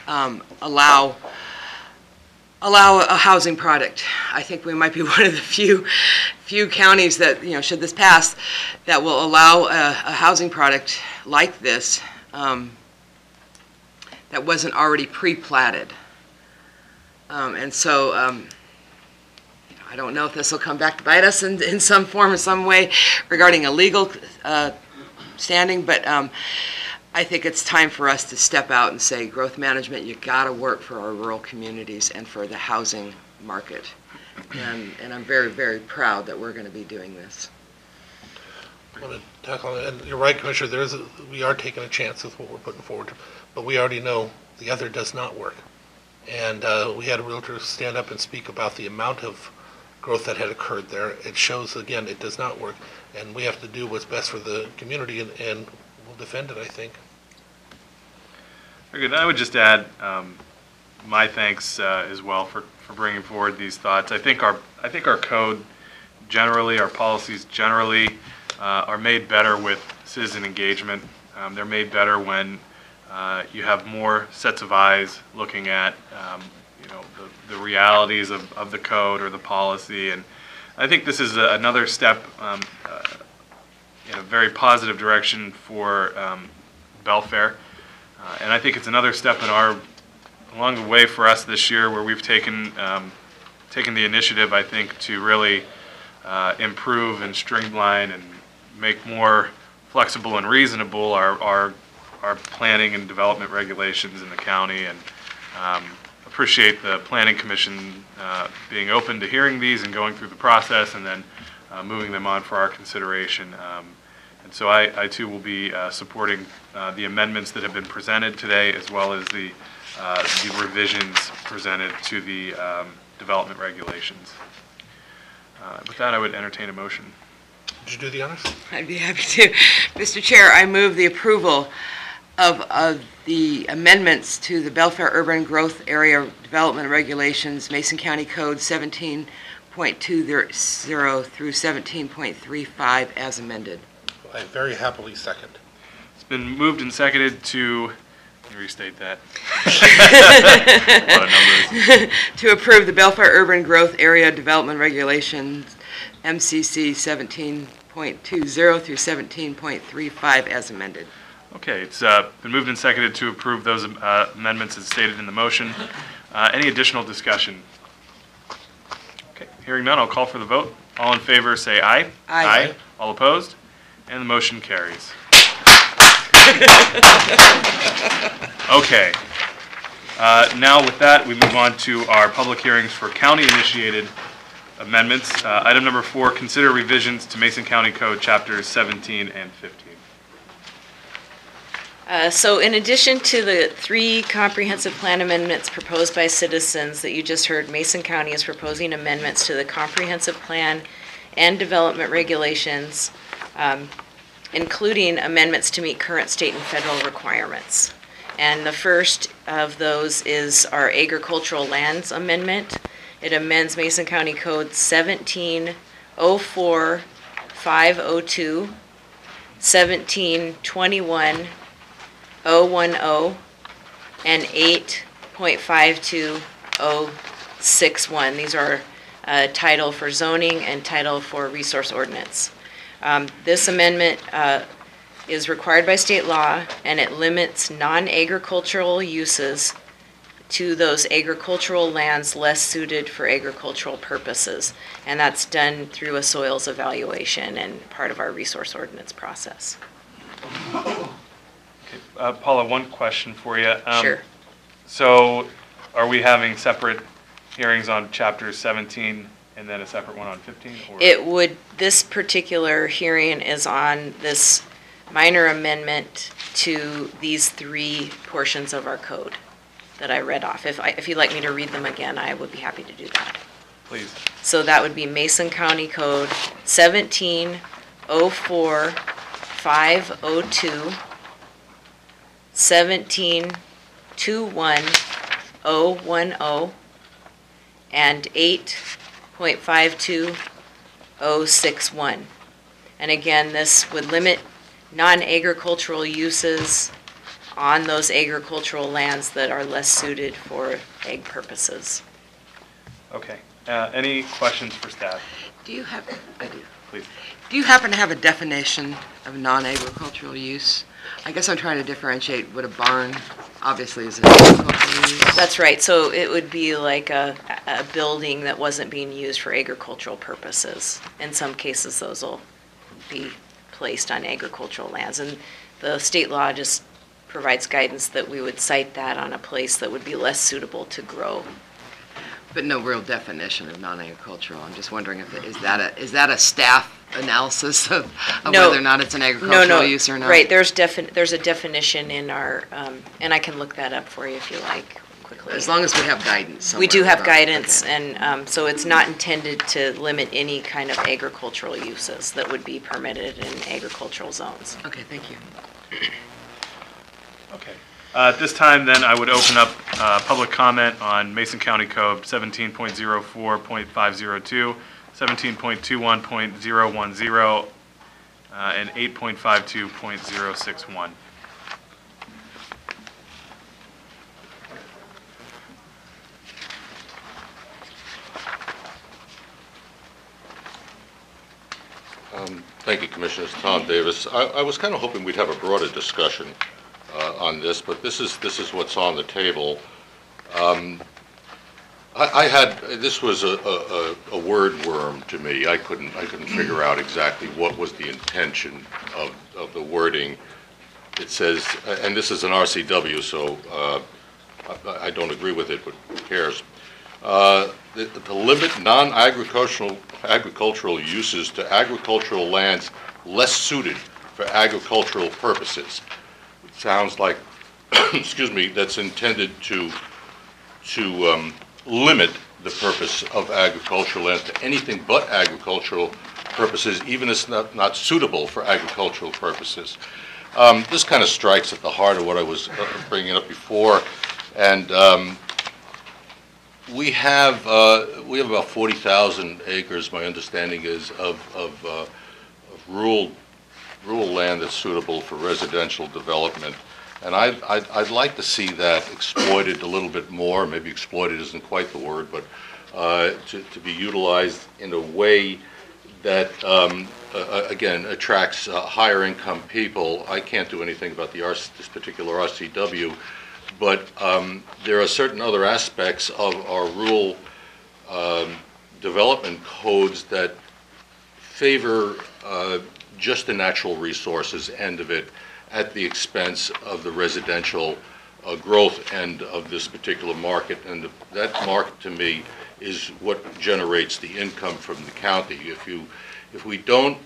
allow a housing product. I think we might be one of the few counties that, you know, should this pass, that will allow a housing product like this that wasn't already pre-platted. And so I don't know if this will come back to bite us in some form or some way regarding a legal standing, but I think it's time for us to step out and say, growth management, you got to work for our rural communities and for the housing market. And I'm very, very proud that we're going to be doing this. I want to tackle it, and you're right, Commissioner, we are taking a chance with what we're putting forward, but we already know the other does not work. And we had a realtor stand up and speak about the amount of growth that had occurred there. It shows, again, it does not work, and we have to do what's best for the community, and we'll defend it, I think. Very good. I would just add my thanks as well for bringing forward these thoughts. I think our code generally, our policies generally, are made better with citizen engagement. They're made better when you have more sets of eyes looking at you know, the realities of the code or the policy, and I think this is another step in a very positive direction for Belfair, and I think it's another step along the way for us this year where we've taken the initiative, I think, to really improve and streamline and make more flexible and reasonable our planning and development regulations in the county, and appreciate the Planning Commission being open to hearing these and going through the process and then moving them on for our consideration. And so I too will be supporting the amendments that have been presented today, as well as the revisions presented to the development regulations. With that, I would entertain a motion. Did you do the honors? I'd be happy to. Mr. Chair, I move the approval of the amendments to the Belfair Urban Growth Area Development Regulations, Mason County Code 17.20 through 17.35 as amended. I very happily second. It's been moved and seconded to, let me restate that. A lot of numbers. To approve the Belfair Urban Growth Area Development Regulations, MCC 17.20 through 17.35 as amended. Okay, it's been moved and seconded to approve those amendments as stated in the motion. Any additional discussion? Okay, hearing none, I'll call for the vote. All in favor, say aye. Aye. All opposed? And the motion carries. Okay. Now with that, we move on to our public hearings for county-initiated amendments. Item number 4, consider revisions to Mason County Code Chapters 17 and 15. So in addition to the 3 comprehensive plan amendments proposed by citizens that you just heard, Mason County is proposing amendments to the comprehensive plan and development regulations, including amendments to meet current state and federal requirements. And the first of those is our agricultural lands amendment. It amends Mason County Code 1704-502, 1721-010, and 8.52061. These are title for zoning and title for resource ordinance. This amendment is required by state law, and it limits non-agricultural uses to those agricultural lands less suited for agricultural purposes. And that's done through a soils evaluation and part of our resource ordinance process. Paula, one question for you. Sure. So are we having separate hearings on Chapter 17 and then a separate one on 15? Or? This particular hearing is on this minor amendment to these 3 portions of our code that I read off. If you'd like me to read them again, I would be happy to do that. Please. So that would be Mason County Code 1704-502, 1721-010, and 8.52061. And again, this would limit non-agricultural uses on those agricultural lands that are less suited for ag purposes. Okay. Any questions for staff? Do you have, I do. Please. Do you happen to have a definition of non-agricultural use? I guess I'm trying to differentiate what a barn obviously is an agricultural use. That's right. So it would be like a building that wasn't being used for agricultural purposes. In some cases, those will be placed on agricultural lands. And the state law just provides guidance that we would cite that on a place that would be less suitable to grow. But no real definition of non-agricultural. I'm just wondering if is that a staff analysis of No. whether or not it's an agricultural use or not? Right, there's a definition in our, and I can look that up for you if you like quickly. As long as we have guidance. We do have somewhere about it. guidance, Okay. and so it's not intended to limit any kind of agricultural uses that would be permitted in agricultural zones. Okay, thank you. Okay. At this time, then, I would open up public comment on Mason County Code 17.04.502, 17.21.010, and 8.52.061. Thank you, Commissioners. Tom Davis. I was kind of hoping we'd have a broader discussion on this, but this is what's on the table. This was a word worm to me. I couldn't figure out exactly what was the intention of the wording. It says, and this is an RCW, so I don't agree with it, but who cares? To limit non-agricultural uses to agricultural lands less suited for agricultural purposes. It sounds like, excuse me, that's intended to limit the purpose of agricultural lands to anything but agricultural purposes, even if it's not suitable for agricultural purposes. This kind of strikes at the heart of what I was bringing up before, and we have about 40,000 acres. My understanding is of rural land that's suitable for residential development, and I'd like to see that exploited a little bit more. Maybe exploited isn't quite the word, but to be utilized in a way that, again, attracts higher income people. I can't do anything about this particular RCW, but there are certain other aspects of our rural development codes that favor just the natural resources end of it at the expense of the residential growth end of this particular market. And that market, to me, is what generates the income from the county. If we don't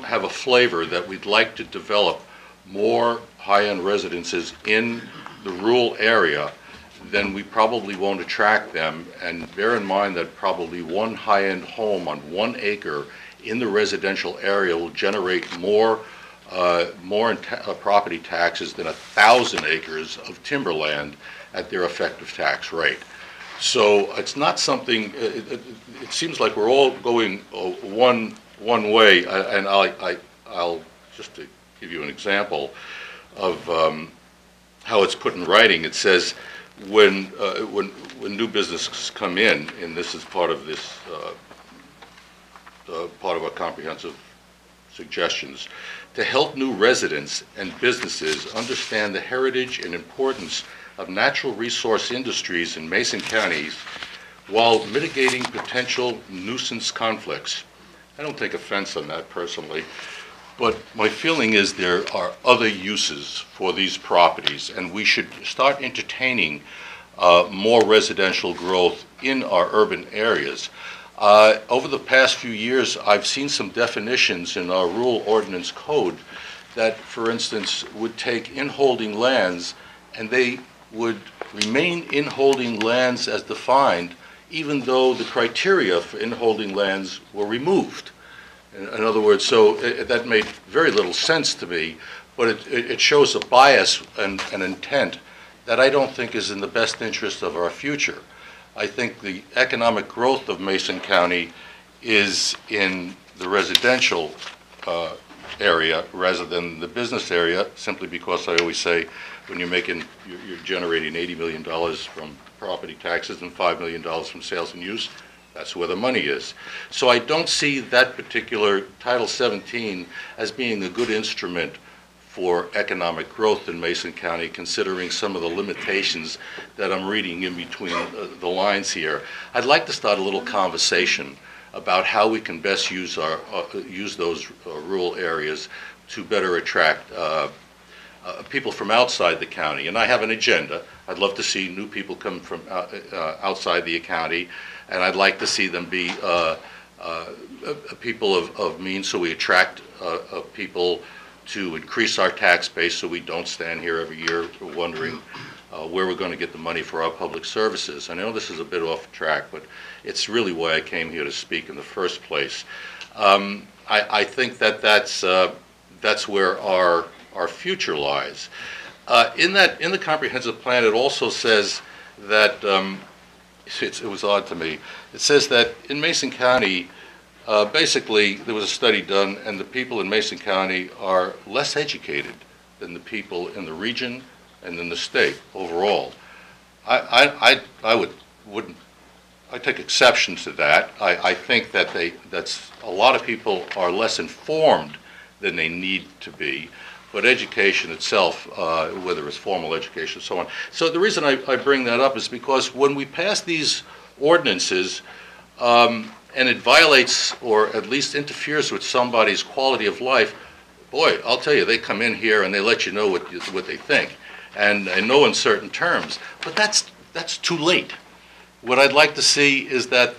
have a flavor that we'd like to develop more high-end residences in the rural area, then we probably won't attract them. And bear in mind that probably one high-end home on 1 acre in the residential area will generate more property taxes than 1,000 acres of timberland at their effective tax rate. So it's not something. It seems like we're all going one way, and I'll just to give you an example of how it's put in writing. It says when new businesses come in, and this is part of this part of our comprehensive suggestions, to help new residents and businesses understand the heritage and importance of natural resource industries in Mason counties while mitigating potential nuisance conflicts. I don't take offense on that personally, but my feeling is there are other uses for these properties, and we should start entertaining more residential growth in our urban areas. Over the past few years, I've seen some definitions in our rural ordinance code that, for instance, would take in-holding lands, and they would remain in-holding lands as defined, even though the criteria for in-holding lands were removed. In other words, so that made very little sense to me, but it shows a bias and an intent that I don't think is in the best interest of our future. I think the economic growth of Mason County is in the residential area rather than the business area, simply because I always say when you're generating $80 million from property taxes and $5 million from sales and use, that's where the money is. So I don't see that particular Title 17 as being a good instrument for economic growth in Mason County, considering some of the limitations that I'm reading in between the lines here. I'd like to start a little conversation about how we can best use those rural areas to better attract people from outside the county. And I have an agenda. I'd love to see new people come from outside the county, and I'd like to see them be people of means, so we attract people to increase our tax base, so we don't stand here every year wondering where we're going to get the money for our public services. I know this is a bit off track, but it's really why I came here to speak in the first place. I think that's where our future lies. In the comprehensive plan, it also says that it was odd to me. It says that in Mason County, basically, there was a study done, and the people in Mason County are less educated than the people in the region and in the state overall. I take exception to that. I think that that's a lot of people are less informed than they need to be, but education itself, whether it's formal education and so on. So the reason I bring that up is because when we pass these ordinances, and it violates or at least interferes with somebody's quality of life, boy, I'll tell you, they come in here and they let you know what they think, and no uncertain terms. But that's too late. What I'd like to see is that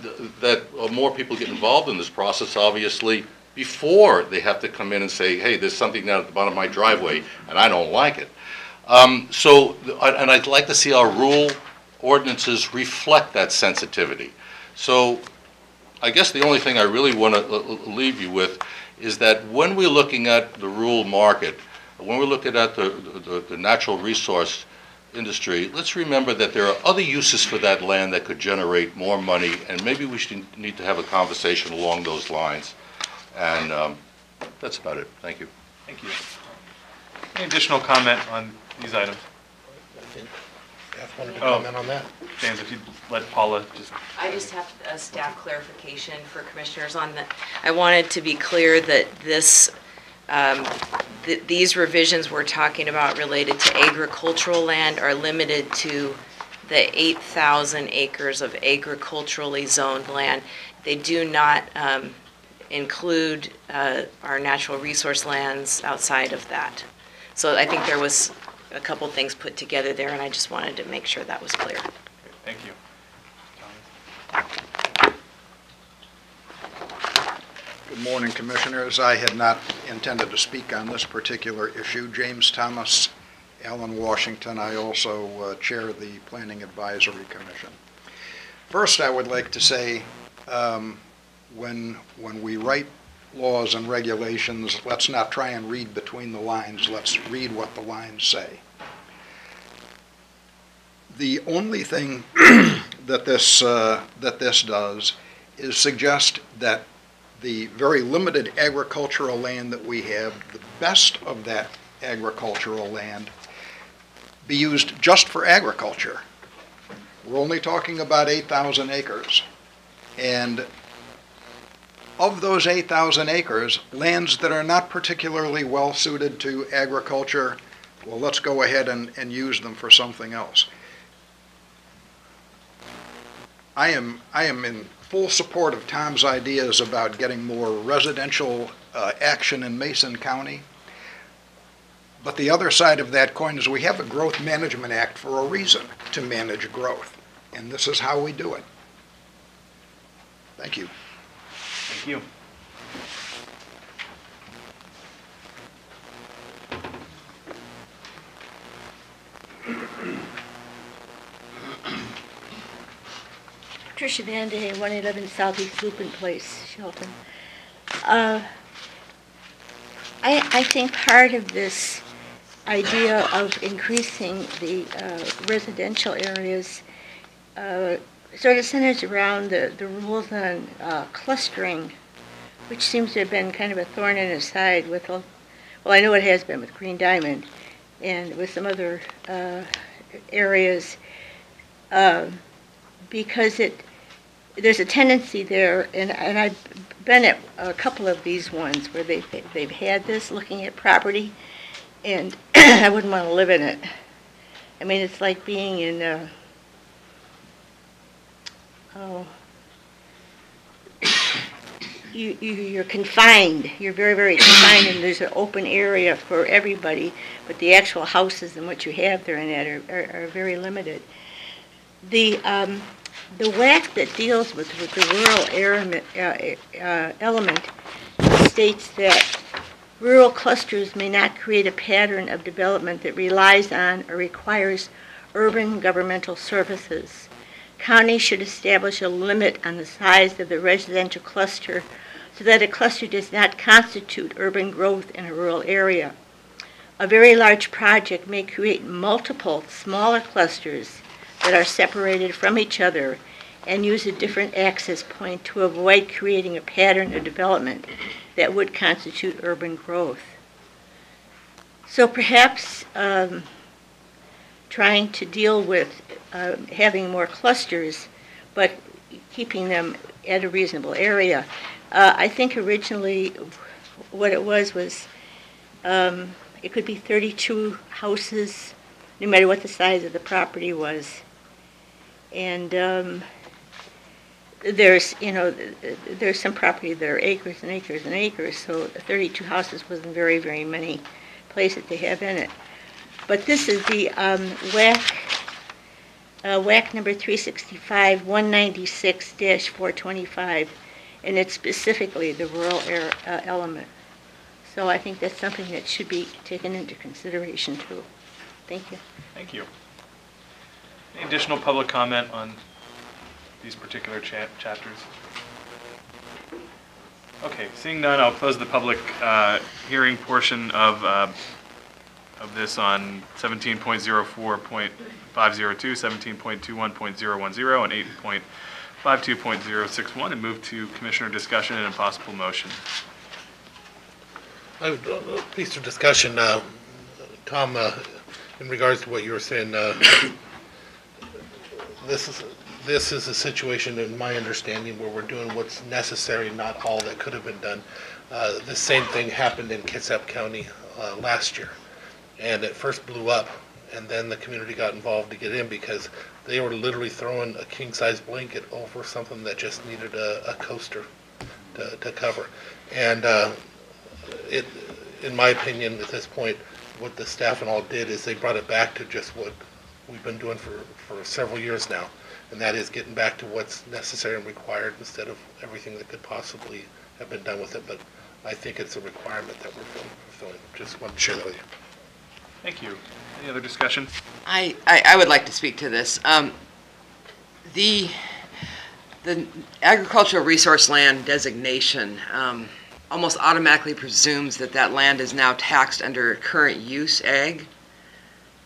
more people get involved in this process, obviously, before they have to come in and say, hey, there's something down at the bottom of my driveway, and I don't like it. And I'd like to see our rural ordinances reflect that sensitivity. So I guess the only thing I really want to leave you with is that when we're looking at the rural market, when we're looking at the natural resource industry, let's remember that there are other uses for that land that could generate more money, and maybe we need to have a conversation along those lines. And that's about it. Thank you. Thank you. Any additional comment on these items? Beth wanted to Oh. comment on that. James, if you'd let Paula just, I just have a staff clarification for commissioners on that. I wanted to be clear that these revisions we're talking about related to agricultural land are limited to the 8,000 acres of agriculturally zoned land. They do not include our natural resource lands outside of that. So I think there was a couple things put together there, and I just wanted to make sure that was clear. thank you. Good morning, Commissioners. I had not intended to speak on this particular issue. James Thomas, Alan Washington. I also chair the Planning Advisory Commission. First, I would like to say, when we write laws and regulations, let's not try and read between the lines. Let's read what the lines say. The only thing that this does is suggest that the very limited agricultural land that we have, the best of that agricultural land, be used just for agriculture. We're only talking about 8,000 acres. And of those 8,000 acres, lands that are not particularly well suited to agriculture, well, let's go ahead and use them for something else. I am in full support of Tom's ideas about getting more residential action in Mason County. But the other side of that coin is we have a Growth Management Act for a reason, to manage growth. And this is how we do it. Thank you. Thank you. Tricia Van Day, 111 Southeast Lupin Place, Shelton. I think part of this idea of increasing the residential areas sort of centers around the rules on clustering, which seems to have been kind of a thorn in his side with, well, I know it has been with Green Diamond and with some other areas, because there's a tendency there, and I've been at a couple of these ones where they've had this, looking at property, and I wouldn't want to live in it. I mean, it's like being in you're confined. You're very, very confined, and there's an open area for everybody, but the actual houses and what you have there in that are very limited. The WAC that deals with the rural element states that rural clusters may not create a pattern of development that relies on or requires urban governmental services. Counties should establish a limit on the size of the residential cluster so that a cluster does not constitute urban growth in a rural area. A very large project may create multiple smaller clusters that are separated from each other and use a different access point to avoid creating a pattern of development that would constitute urban growth. So perhaps trying to deal with having more clusters, but keeping them at a reasonable area. I think originally what it was it could be 32 houses, no matter what the size of the property was. And there's some property that are acres and acres and acres, so 32 houses wasn't very, very many places to have in it. But this is the WAC number 365, 196-425, and it's specifically the rural element. So I think that's something that should be taken into consideration too. Thank you. Thank you. Any additional public comment on these particular chapters? Okay, seeing none, I'll close the public hearing portion of this on 17.04.502, 17.21.010, and 8.52.061, and move to commissioner discussion and a possible motion. Please for discussion, Tom, in regards to what you were saying, this is a situation, in my understanding, where we're doing what's necessary, not all that could have been done. The same thing happened in Kitsap County last year, and it first blew up, and then the community got involved to get in because they were literally throwing a king-size blanket over something that just needed a coaster to cover. And in my opinion, at this point, what the staff and all did is they brought it back to just what we've been doing for several years now, and that is getting back to what's necessary and required instead of everything that could possibly have been done with it. But I think it's a requirement that we're fulfilling. Just wanted to share that with you. Thank you. Any other discussion? I would like to speak to this. The agricultural resource land designation almost automatically presumes that that land is now taxed under current use ag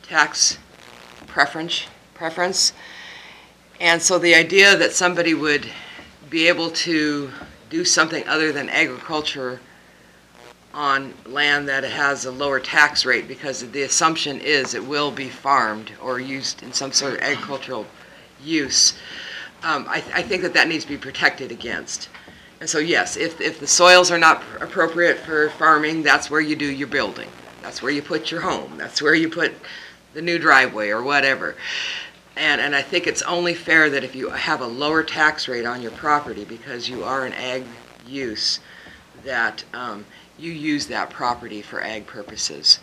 tax preference. And so the idea that somebody would be able to do something other than agriculture on land that has a lower tax rate, because the assumption is it will be farmed or used in some sort of agricultural use, I think that needs to be protected against. And so yes, if the soils are not appropriate for farming, that's where you do your building. That's where you put your home. That's where you put the new driveway or whatever. And I think it's only fair that if you have a lower tax rate on your property because you are an ag use, that you use that property for ag purposes.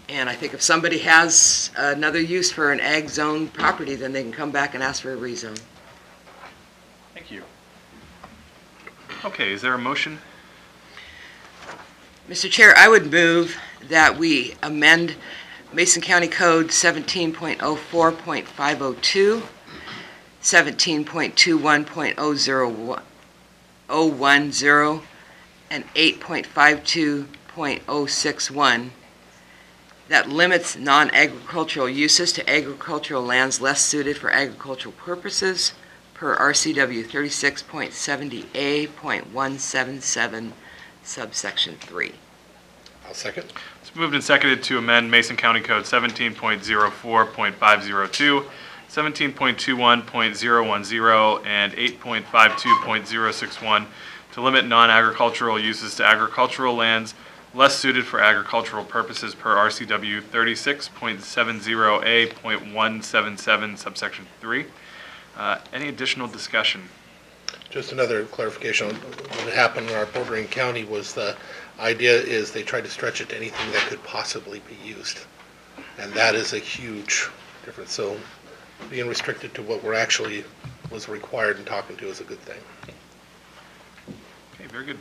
And I think if somebody has another use for an ag zone property, then they can come back and ask for a rezone. Thank you. Okay, is there a motion? Mr. Chair, I would move that we amend Mason County Code 17.04.502, 17.21.010, and 8.52.061 that limits non-agricultural uses to agricultural lands less suited for agricultural purposes per RCW 36.70A.177 subsection 3. I'll second. It's moved and seconded to amend Mason County Code 17.04.502, 17.21.010, and 8.52.061 to limit non-agricultural uses to agricultural lands less suited for agricultural purposes per RCW 36.70A.177 subsection 3. Any additional discussion? Just another clarification. What happened in our bordering county was the idea is they tried to stretch it to anything that could possibly be used. And that is a huge difference. So being restricted to what we're actually was required and talking to is a good thing. Okay, very good.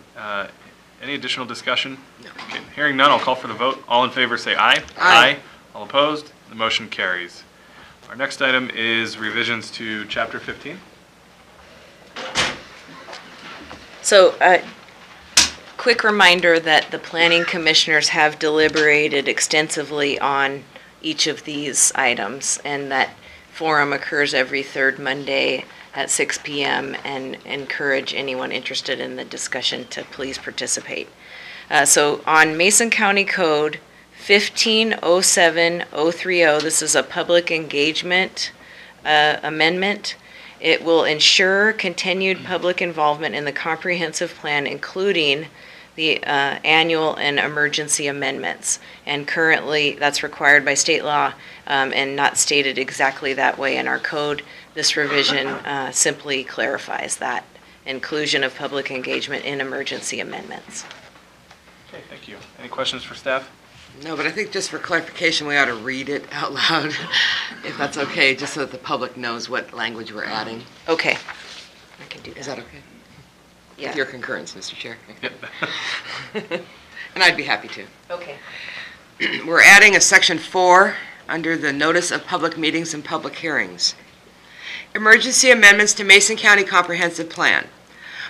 Any additional discussion? No. Okay, hearing none, I'll call for the vote. All in favor say aye. Aye. All opposed? The motion carries. Our next item is revisions to Chapter 15. So, quick reminder that the planning commissioners have deliberated extensively on each of these items, and that forum occurs every third Monday at 6 p.m. and encourage anyone interested in the discussion to please participate. So on Mason County Code 1507030, this is a public engagement amendment. It will ensure continued public involvement in the comprehensive plan, including the annual and emergency amendments. And currently, that's required by state law and not stated exactly that way in our code. This revision simply clarifies that inclusion of public engagement in emergency amendments. Okay, thank you. Any questions for staff? No, but I think just for clarification, we ought to read it out loud, if that's okay, just so that the public knows what language we're adding. Okay, I can do that. Is that okay? Yeah. With your concurrence, Mr. Chair. Yep. And I'd be happy to. Okay. We're adding a section 4 under the Notice of Public Meetings and Public Hearings. Emergency amendments to Mason County Comprehensive Plan.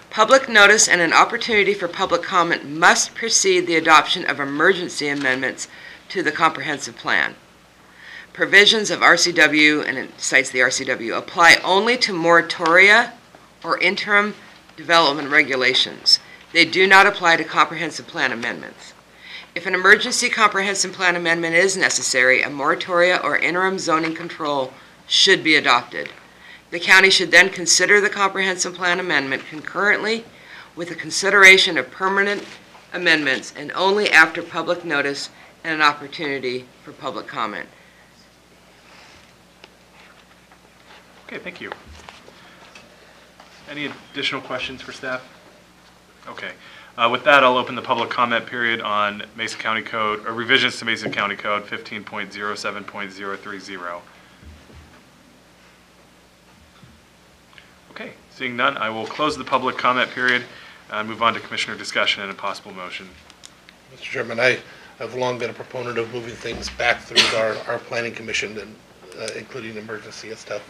Public notice and an opportunity for public comment must precede the adoption of emergency amendments to the comprehensive plan. Provisions of RCW, and it cites the RCW, apply only to moratoria or interim development regulations. They do not apply to comprehensive plan amendments. If an emergency comprehensive plan amendment is necessary, a moratoria or interim zoning control should be adopted. The county should then consider the comprehensive plan amendment concurrently with the consideration of permanent amendments and only after public notice and an opportunity for public comment. Okay, thank you. Any additional questions for staff? Okay. With that, I'll open the public comment period on Mason County Code, or revisions to Mason County Code 15.07.030. Okay, seeing none, I will close the public comment period and move on to commissioner discussion and a possible motion. Mr. Chairman, I have long been a proponent of moving things back through our planning commission, and including emergency and stuff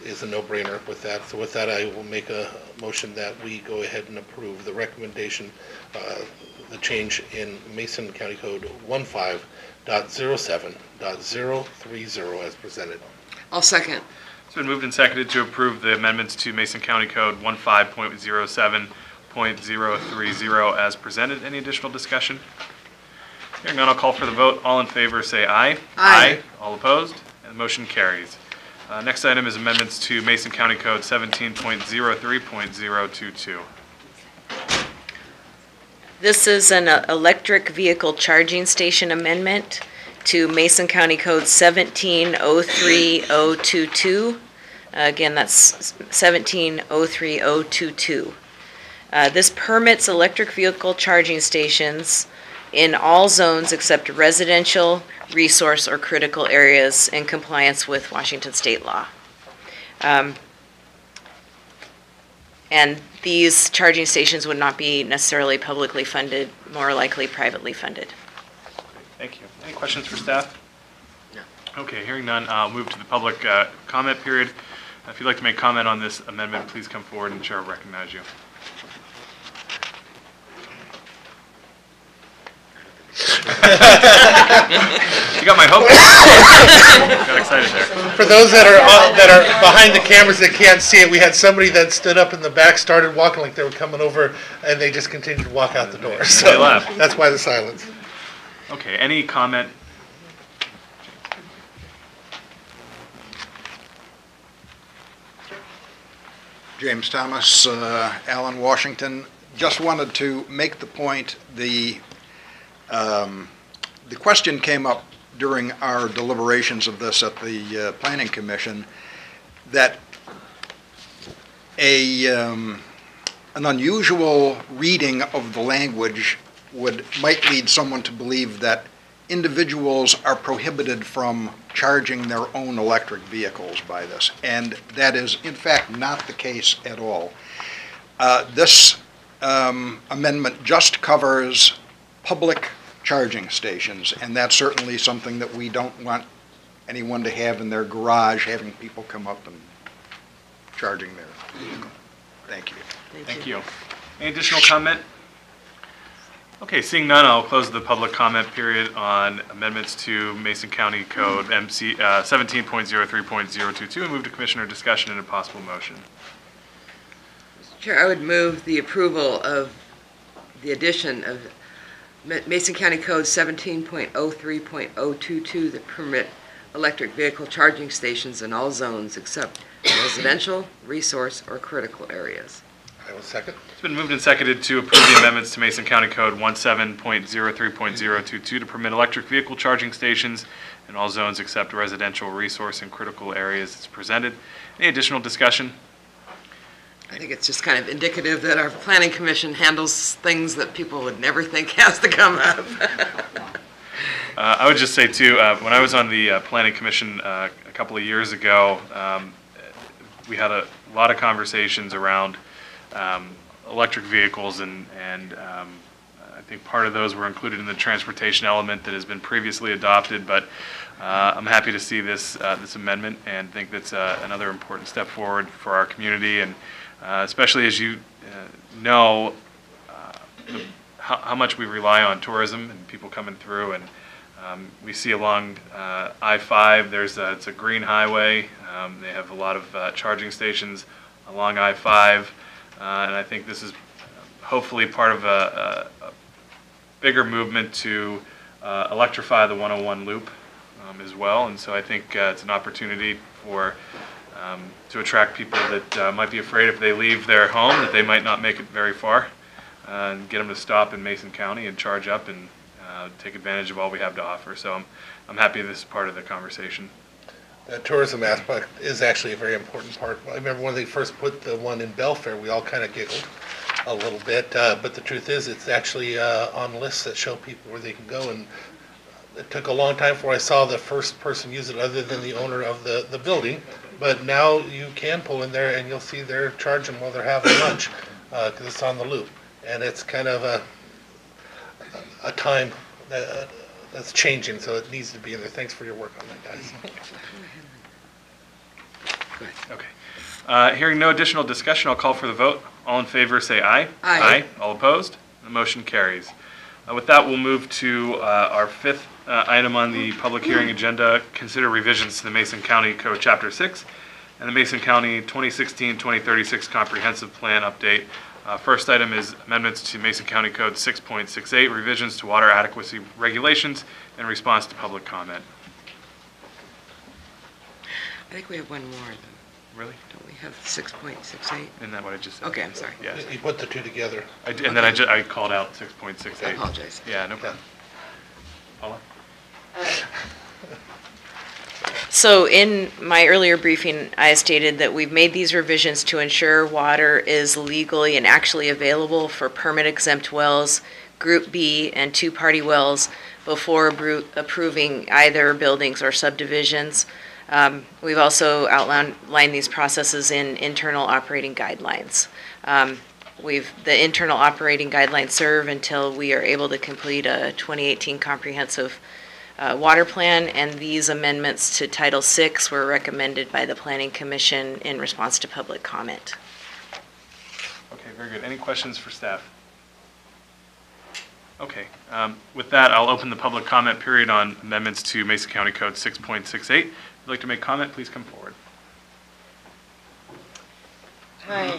is a no-brainer with that. So with that, I will make a motion that we go ahead and approve the recommendation, the change in Mason County Code 15.07.030 as presented. I'll second. It's been moved and seconded to approve the amendments to Mason County Code 15.07.030 as presented. Any additional discussion? Hearing none, I'll call for the vote. All in favor say aye. Aye. All opposed? And the motion carries. Next item is amendments to Mason County Code 17.03.022. This is an electric vehicle charging station amendment to Mason County Code 17.03.022. Again, that's 17.03.022. This permits electric vehicle charging stations in all zones except residential, resource, or critical areas in compliance with Washington state law. And these charging stations would not be necessarily publicly funded, more likely privately funded. Thank you. Any questions for staff? No. Okay, hearing none, I'll move to the public comment period. If you'd like to make comment on this amendment, please come forward and the chair will recognize you. You got my hope. Got excited there. For those that are behind the cameras that can't see it, we had somebody that stood up in the back, started walking like they were coming over, and they just continued to walk out the door. So they left. That's why the silence. Okay, any comment? James Thomas, Allen, Washington. Just wanted to make the point, the question came up during our deliberations of this at the Planning Commission that an unusual reading of the language might lead someone to believe that individuals are prohibited from charging their own electric vehicles by this, and that is in fact not the case at all. This amendment just covers public charging stations, and that's certainly something that we don't want anyone to have in their garage, having people come up and charging their vehicle. Thank you. Thank you. Any additional comment? Okay, seeing none, I'll close the public comment period on amendments to Mason County Code 17.03.022 and move to commissioner discussion and a possible motion. Chair, I would move the approval of the addition of Mason County Code 17.03.022 that permit electric vehicle charging stations in all zones except residential, resource, or critical areas. I will second. It's been moved and seconded to approve the amendments to Mason County Code 17.03.022 to permit electric vehicle charging stations in all zones except residential, resource, and critical areas as presented. Any additional discussion? I think it's just kind of indicative that our planning commission handles things that people would never think has to come up. I would just say too, when I was on the planning commission a couple of years ago, we had a lot of conversations around electric vehicles, and I think part of those were included in the transportation element that has been previously adopted, but I'm happy to see this amendment and think that's another important step forward for our community, and especially as you know how much we rely on tourism and people coming through, and we see along I-5 it's a green highway. They have a lot of charging stations along I-5, and I think this is hopefully part of a bigger movement to electrify the 101 loop as well, and so I think it's an opportunity for to attract people that might be afraid if they leave their home that they might not make it very far, and get them to stop in Mason County and charge up and take advantage of all we have to offer. So I'm happy this is part of the conversation. The tourism aspect is actually a very important part. I remember when they first put the one in Belfair, we all kind of giggled a little bit, but the truth is it's actually on lists that show people where they can go, and it took a long time before I saw the first person use it other than the owner of the building, but now you can pull in there and you'll see they're charging while they're having lunch, because it's on the loop, and it's kind of a time that's changing, so it needs to be in there. Thanks for your work on that, guys. Okay. Hearing no additional discussion, I'll call for the vote. All in favor say aye. Aye. All opposed? The motion carries. With that, we'll move to our fifth item on the public hearing agenda, consider revisions to the Mason County Code Chapter 6 and the Mason County 2016-2036 Comprehensive Plan Update. First item is amendments to Mason County Code 6.68, revisions to water adequacy regulations in response to public comment. I think we have one more, though. Really? Don't we have 6.68? Isn't that what I just said? Okay, I'm sorry. Yeah. You put the two together. I did, and then I called out 6.68. I apologize. Yeah, no problem. Paula? So in my earlier briefing, I stated that we've made these revisions to ensure water is legally and actually available for permit-exempt wells, Group B, and two-party wells before approving either buildings or subdivisions. We've also outlined these processes in internal operating guidelines. The internal operating guidelines serve until we are able to complete a 2018 comprehensive water plan, and these amendments to Title VI were recommended by the Planning Commission in response to public comment. Okay, very good. Any questions for staff? Okay, with that, I'll open the public comment period on amendments to Mason County Code 6.68. If you'd like to make comment, please come forward. Hi,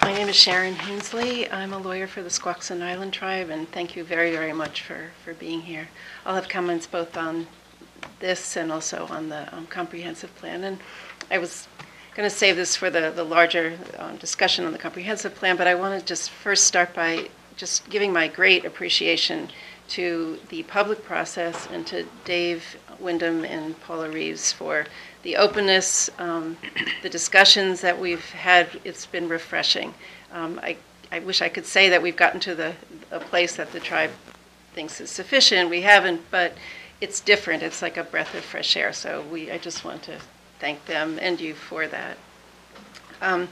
my name is Sharon Hensley. I'm a lawyer for the Squaxin Island Tribe, and thank you very, very much for being here. I'll have comments both on this and also on the comprehensive plan. And I was going to save this for the larger discussion on the comprehensive plan, but I want to just first start by just giving my great appreciation to the public process and to Dave Wyndham and Paula Reeves for the openness, the discussions that we've had. It's been refreshing. I wish I could say that we've gotten to a place that the tribe thinks is sufficient. We haven't, but it's different. It's like a breath of fresh air. So I just want to thank them and you for that. I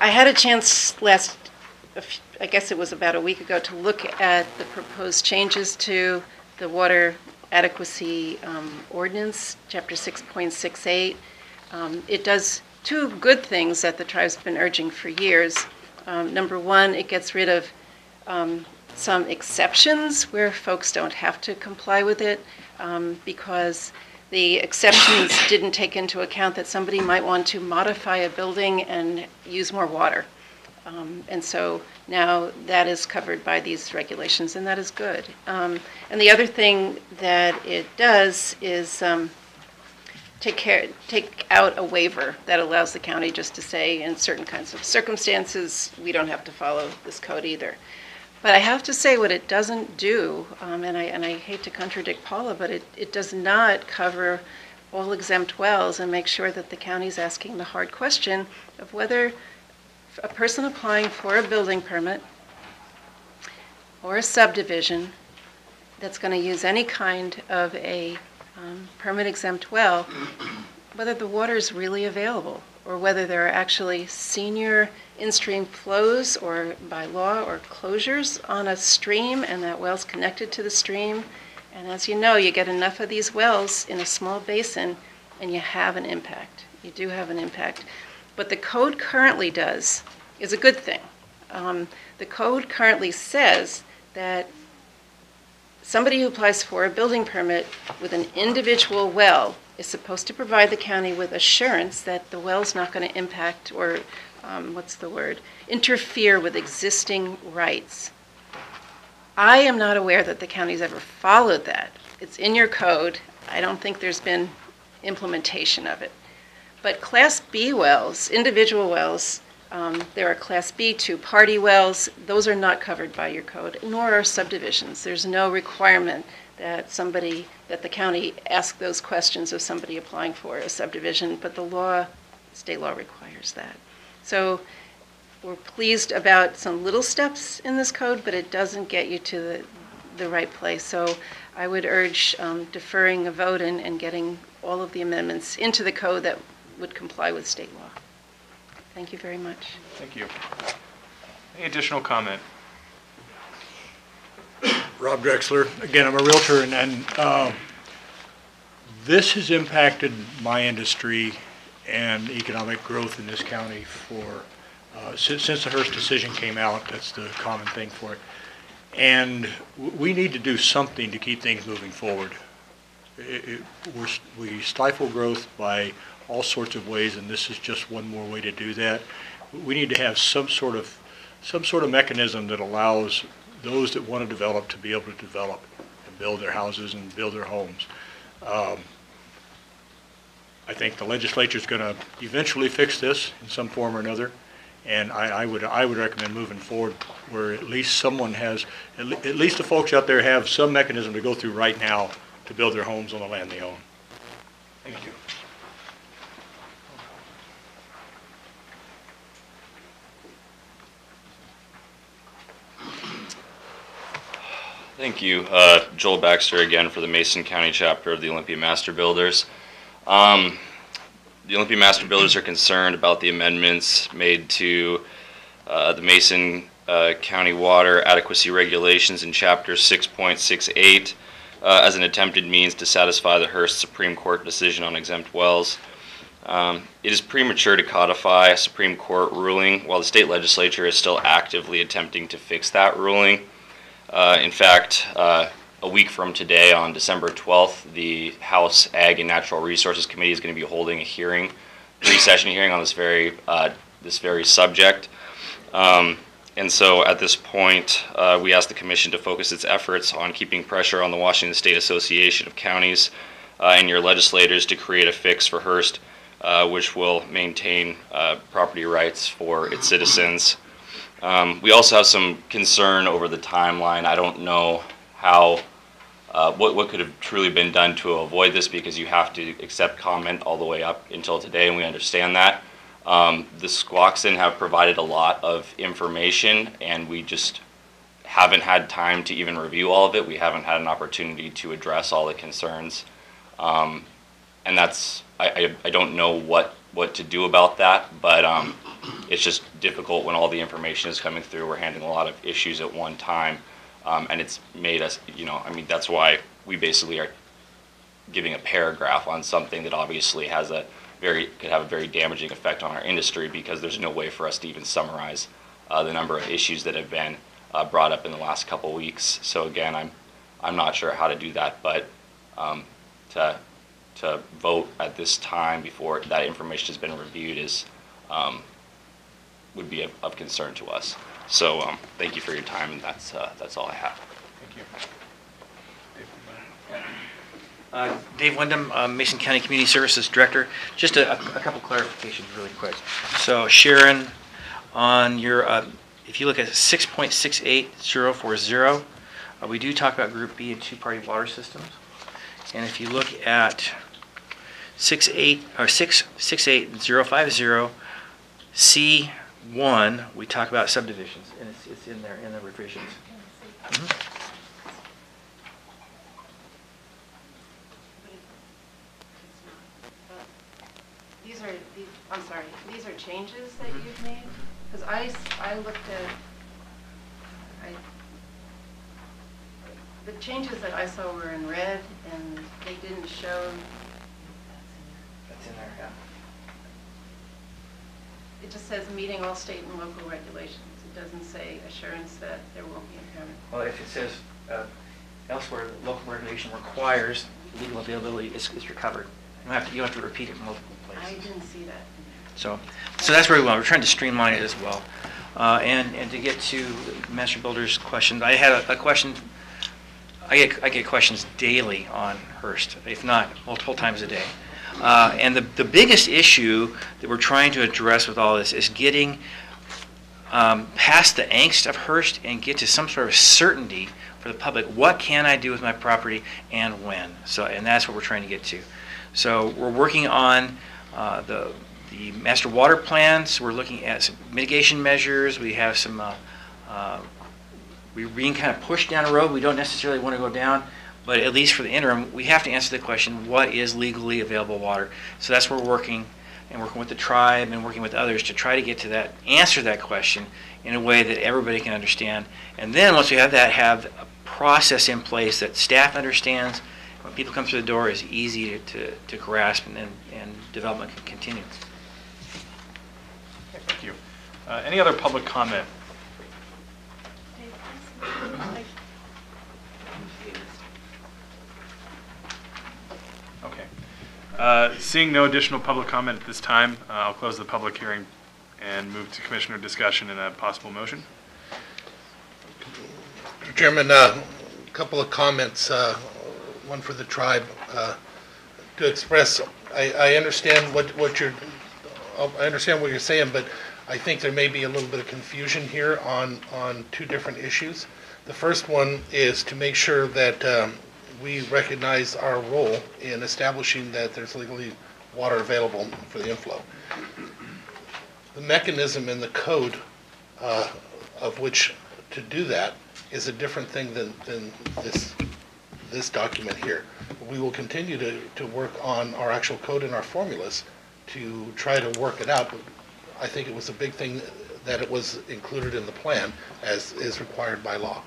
had a chance I guess it was about a week ago, to look at the proposed changes to the water adequacy ordinance, Chapter 6.68. It does two good things that the tribe's been urging for years. Number one, it gets rid of some exceptions where folks don't have to comply with it, because the exceptions didn't take into account that somebody might want to modify a building and use more water. And so now that is covered by these regulations, and that is good. And the other thing that it does is take out a waiver that allows the county just to say, in certain kinds of circumstances, we don't have to follow this code either. But I have to say what it doesn't do, and I hate to contradict Paula, but it does not cover all exempt wells and make sure that the county's asking the hard question of whether a person applying for a building permit or a subdivision that's going to use any kind of a permit-exempt well, whether the water is really available or whether there are actually senior in-stream flows or by law or closures on a stream and that well's connected to the stream. And as you know, you get enough of these wells in a small basin and you have an impact. You do have an impact. What the code currently does is a good thing. The code currently says that somebody who applies for a building permit with an individual well is supposed to provide the county with assurance that the well's not going to impact or, interfere with existing rights. I am not aware that the county's ever followed that. It's in your code. I don't think there's been implementation of it. But Class B wells, individual wells, there are Class B to party wells. Those are not covered by your code, nor are subdivisions. There's no requirement that the county ask those questions of somebody applying for a subdivision, but the law, state law requires that. So we're pleased about some little steps in this code, but it doesn't get you to the right place. So I would urge deferring a vote and getting all of the amendments into the code that would comply with state law. Thank you very much. Thank you. Any additional comment? Rob Drexler, again, I'm a realtor, and this has impacted my industry and economic growth in this county for since the Hearst decision came out. That's the common thing for it. And we need to do something to keep things moving forward. We stifle growth by all sorts of ways, and this is just one more way to do that. We need to have some sort of mechanism that allows those that want to develop to be able to develop and build their houses and build their homes. I think the legislature is going to eventually fix this in some form or another, and I would recommend moving forward where at least someone has, at least the folks out there have some mechanism to go through right now to build their homes on the land they own. Thank you. Thank you. Joel Baxter again for the Mason County chapter of the Olympia Master Builders. The Olympia Master Builders are concerned about the amendments made to the Mason County Water Adequacy Regulations in Chapter 6.68 as an attempted means to satisfy the Hearst Supreme Court decision on exempt wells. It is premature to codify a Supreme Court ruling while the state legislature is still actively attempting to fix that ruling. In fact, a week from today, on December 12th, the House Ag and Natural Resources Committee is going to be holding a hearing, pre-session hearing on this very subject. And so at this point, we ask the Commission to focus its efforts on keeping pressure on the Washington State Association of Counties and your legislators to create a fix for Hearst, which will maintain property rights for its citizens. We also have some concern over the timeline. I don't know how what could have truly been done to avoid this, because you have to accept comment all the way up until today, and we understand that. The Squaxin have provided a lot of information, and we just haven't had time to even review all of it. We haven't had an opportunity to address all the concerns, and that's I don't know what to do about that, but it's just difficult when all the information is coming through. We're handling a lot of issues at one time. And it's made us, that's why we basically are giving a paragraph on something that obviously could have a very damaging effect on our industry, because there's no way for us to even summarize the number of issues that have been brought up in the last couple weeks. So again, I'm not sure how to do that, but to vote at this time before that information has been reviewed would be of concern to us. So thank you for your time, and that's all I have. Thank you. Dave Wyndham, Mason County Community Services Director. Just a couple clarifications really quick. So Sharon, on your, if you look at 6.68040, we do talk about Group B and two-party water systems. And if you look at 68050, C1, we talk about subdivisions, and it's in there in the revisions. These are changes that you've made? Because I looked at, the changes that I saw were in red, and they didn't show. That's in there, yeah. It just says meeting all state and local regulations. It doesn't say assurance that there won't be impairment. Well, if it says elsewhere, local regulation requires legal availability is recovered. You don't have to repeat it in multiple places. I didn't see that. So that's where we want. We're trying to streamline it as well. And to get to Master Builder's question, I had a question. I get questions daily on Hearst, if not multiple times a day. And the biggest issue that we're trying to address with all this is getting past the angst of Hearst and get to some sort of certainty for the public. What can I do with my property and when? And that's what we're trying to get to. So we're working on the master water plans. We're looking at some mitigation measures. We have some, we're being kind of pushed down a road we don't necessarily want to go down, but at least for the interim, we have to answer the question, what is legally available water? So that's where we're working, and working with the tribe and working with others to try to get to that, answer that question in a way that everybody can understand. And then once we have that, have a process in place that staff understands. When people come through the door, is easy to grasp, and development can continue. Thank you. Any other public comment? Okay. Seeing no additional public comment at this time, I'll close the public hearing and move to commissioner discussion and a possible motion. Mr. Chairman, a couple of comments, one for the tribe, to express. I understand what you're saying, but I think there may be a little bit of confusion here on two different issues. The first one is to make sure that we recognize our role in establishing that there's legally water available for the inflow. The mechanism in the code of which to do that is a different thing than this document here. We will continue to work on our actual code and our formulas to try to work it out. But I think it was a big thing that it was included in the plan as is required by law.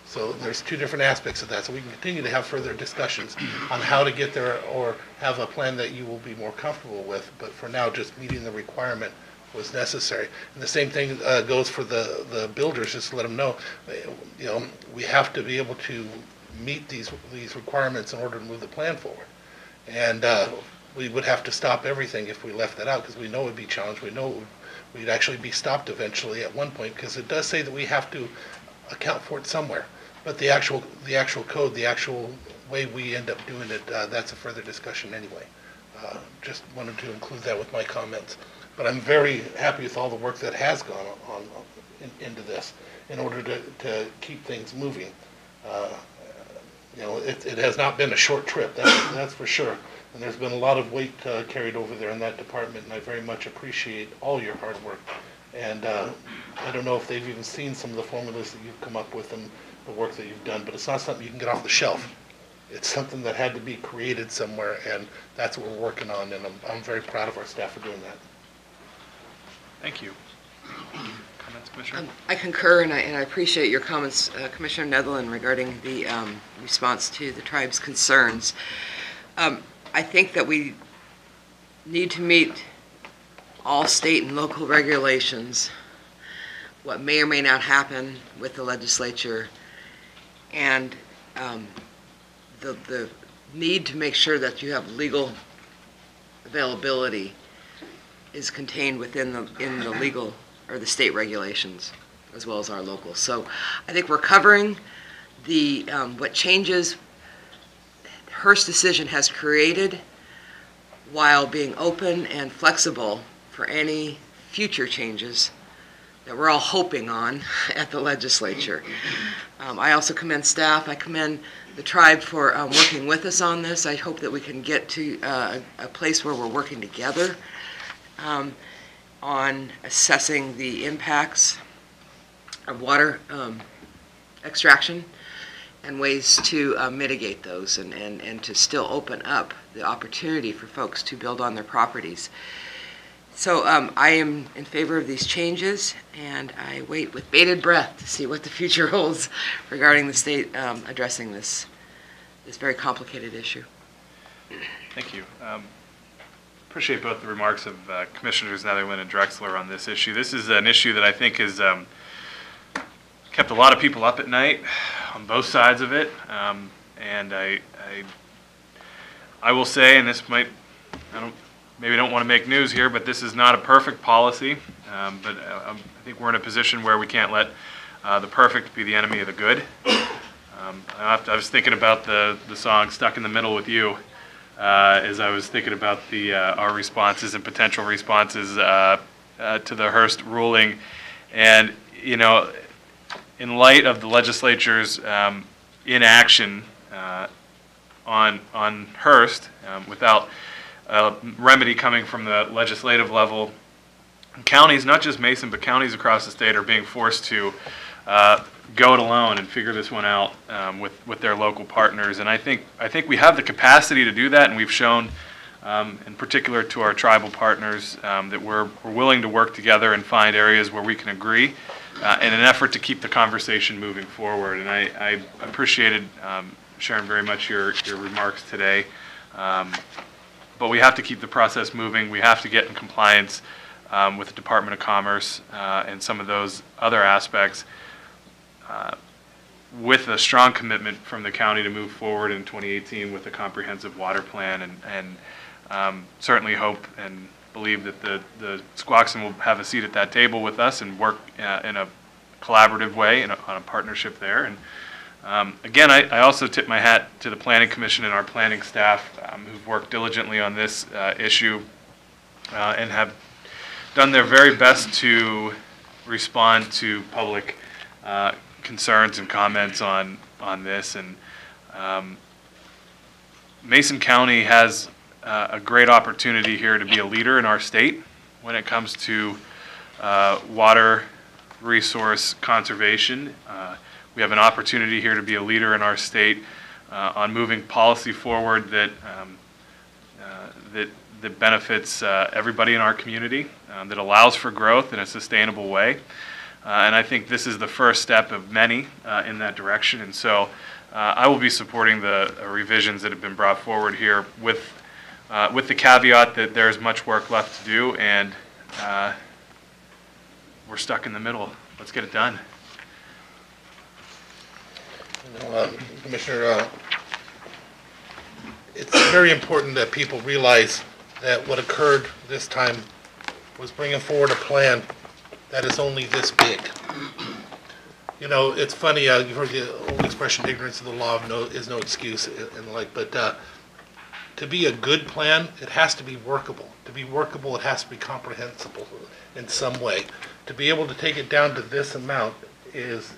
So there's two different aspects of that. So we can continue to have further discussions on how to get there or have a plan that you will be more comfortable with. But for now, just meeting the requirement was necessary. And the same thing goes for the builders, just to let them know, we have to be able to meet these requirements in order to move the plan forward. And we would have to stop everything if we left that out, because we know it would be challenged. We know we'd actually be stopped eventually at one point, because it does say that we have to account for it somewhere. But the actual code, the actual way we end up doing it, that's a further discussion anyway. Just wanted to include that with my comments. But I'm very happy with all the work that has gone on into this in order to keep things moving. It has not been a short trip, that's for sure. And there's been a lot of weight carried over there in that department, and I very much appreciate all your hard work. And I don't know if they've even seen some of the formulas that you've come up with and the work that you've done, but it's not something you can get off the shelf. It's something that had to be created somewhere, and that's what we're working on, and I'm very proud of our staff for doing that. Thank you. Comments, Commissioner? I concur, and I appreciate your comments, Commissioner Netherland, regarding the response to the tribe's concerns. I think that we need to meet all state and local regulations, what may or may not happen with the legislature, and the need to make sure that you have legal availability is contained within the legal or the state regulations as well as our local. So I think we're covering the what changes Hearst decision has created while being open and flexible for any future changes that we're all hoping on at the legislature. I also commend staff. I commend the tribe for working with us on this. I hope that we can get to a place where we're working together on assessing the impacts of water extraction and ways to mitigate those and to still open up the opportunity for folks to build on their properties. So I am in favor of these changes, and I wait with bated breath to see what the future holds regarding the state addressing this very complicated issue. Thank you. Appreciate both the remarks of Commissioners Netherland and Drexler on this issue. This is an issue that I think has kept a lot of people up at night on both sides of it, and I will say, and this might, maybe don't want to make news here, but this is not a perfect policy, but I think we're in a position where we can't let the perfect be the enemy of the good. I was thinking about the song "Stuck in the Middle with You," as I was thinking about our responses and potential responses to the Hearst ruling. And, you know, in light of the legislature's inaction on Hearst, without remedy coming from the legislative level, counties, not just Mason, but counties across the state are being forced to go it alone and figure this one out with their local partners. And I think we have the capacity to do that, and we've shown, in particular to our tribal partners, that we're willing to work together and find areas where we can agree in an effort to keep the conversation moving forward. And I appreciated, Sharon, very much your remarks today. But we have to keep the process moving. We have to get in compliance with the Department of Commerce and some of those other aspects, with a strong commitment from the county to move forward in 2018 with a comprehensive water plan, and certainly hope and believe that the Squaxin will have a seat at that table with us and work in a collaborative way on a partnership there. And again, I also tip my hat to the Planning Commission and our planning staff who've worked diligently on this issue and have done their very best to respond to public concerns and comments on this. And Mason County has a great opportunity here to be a leader in our state when it comes to water resource conservation. We have an opportunity here to be a leader in our state on moving policy forward that benefits everybody in our community, that allows for growth in a sustainable way. And I think this is the first step of many in that direction. And so I will be supporting the revisions that have been brought forward here with the caveat that there's much work left to do, and we're stuck in the middle. Let's get it done. Commissioner, it's very important that people realize that what occurred this time was bringing forward a plan that is only this big. You know, it's funny, you've heard the old expression, ignorance of the law is no excuse, and the like, but to be a good plan, it has to be workable. To be workable, it has to be comprehensible in some way. To be able to take it down to this amount is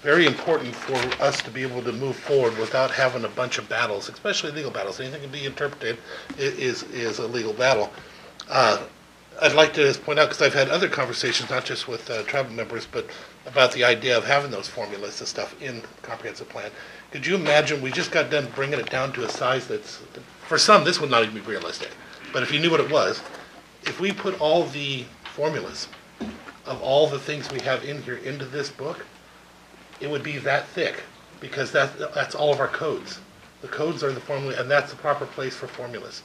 very important for us to be able to move forward without having a bunch of battles, especially legal battles. Anything can be interpreted is a legal battle. I'd like to just point out, because I've had other conversations, not just with tribal members, but about the idea of having those formulas and stuff in the comprehensive plan. Could you imagine, we just got done bringing it down to a size that's, for some, this would not even be realistic, but if you knew what it was, if we put all the formulas of all the things we have in here into this book, it would be that thick, because that's all of our codes. The codes are the formula, and that's the proper place for formulas.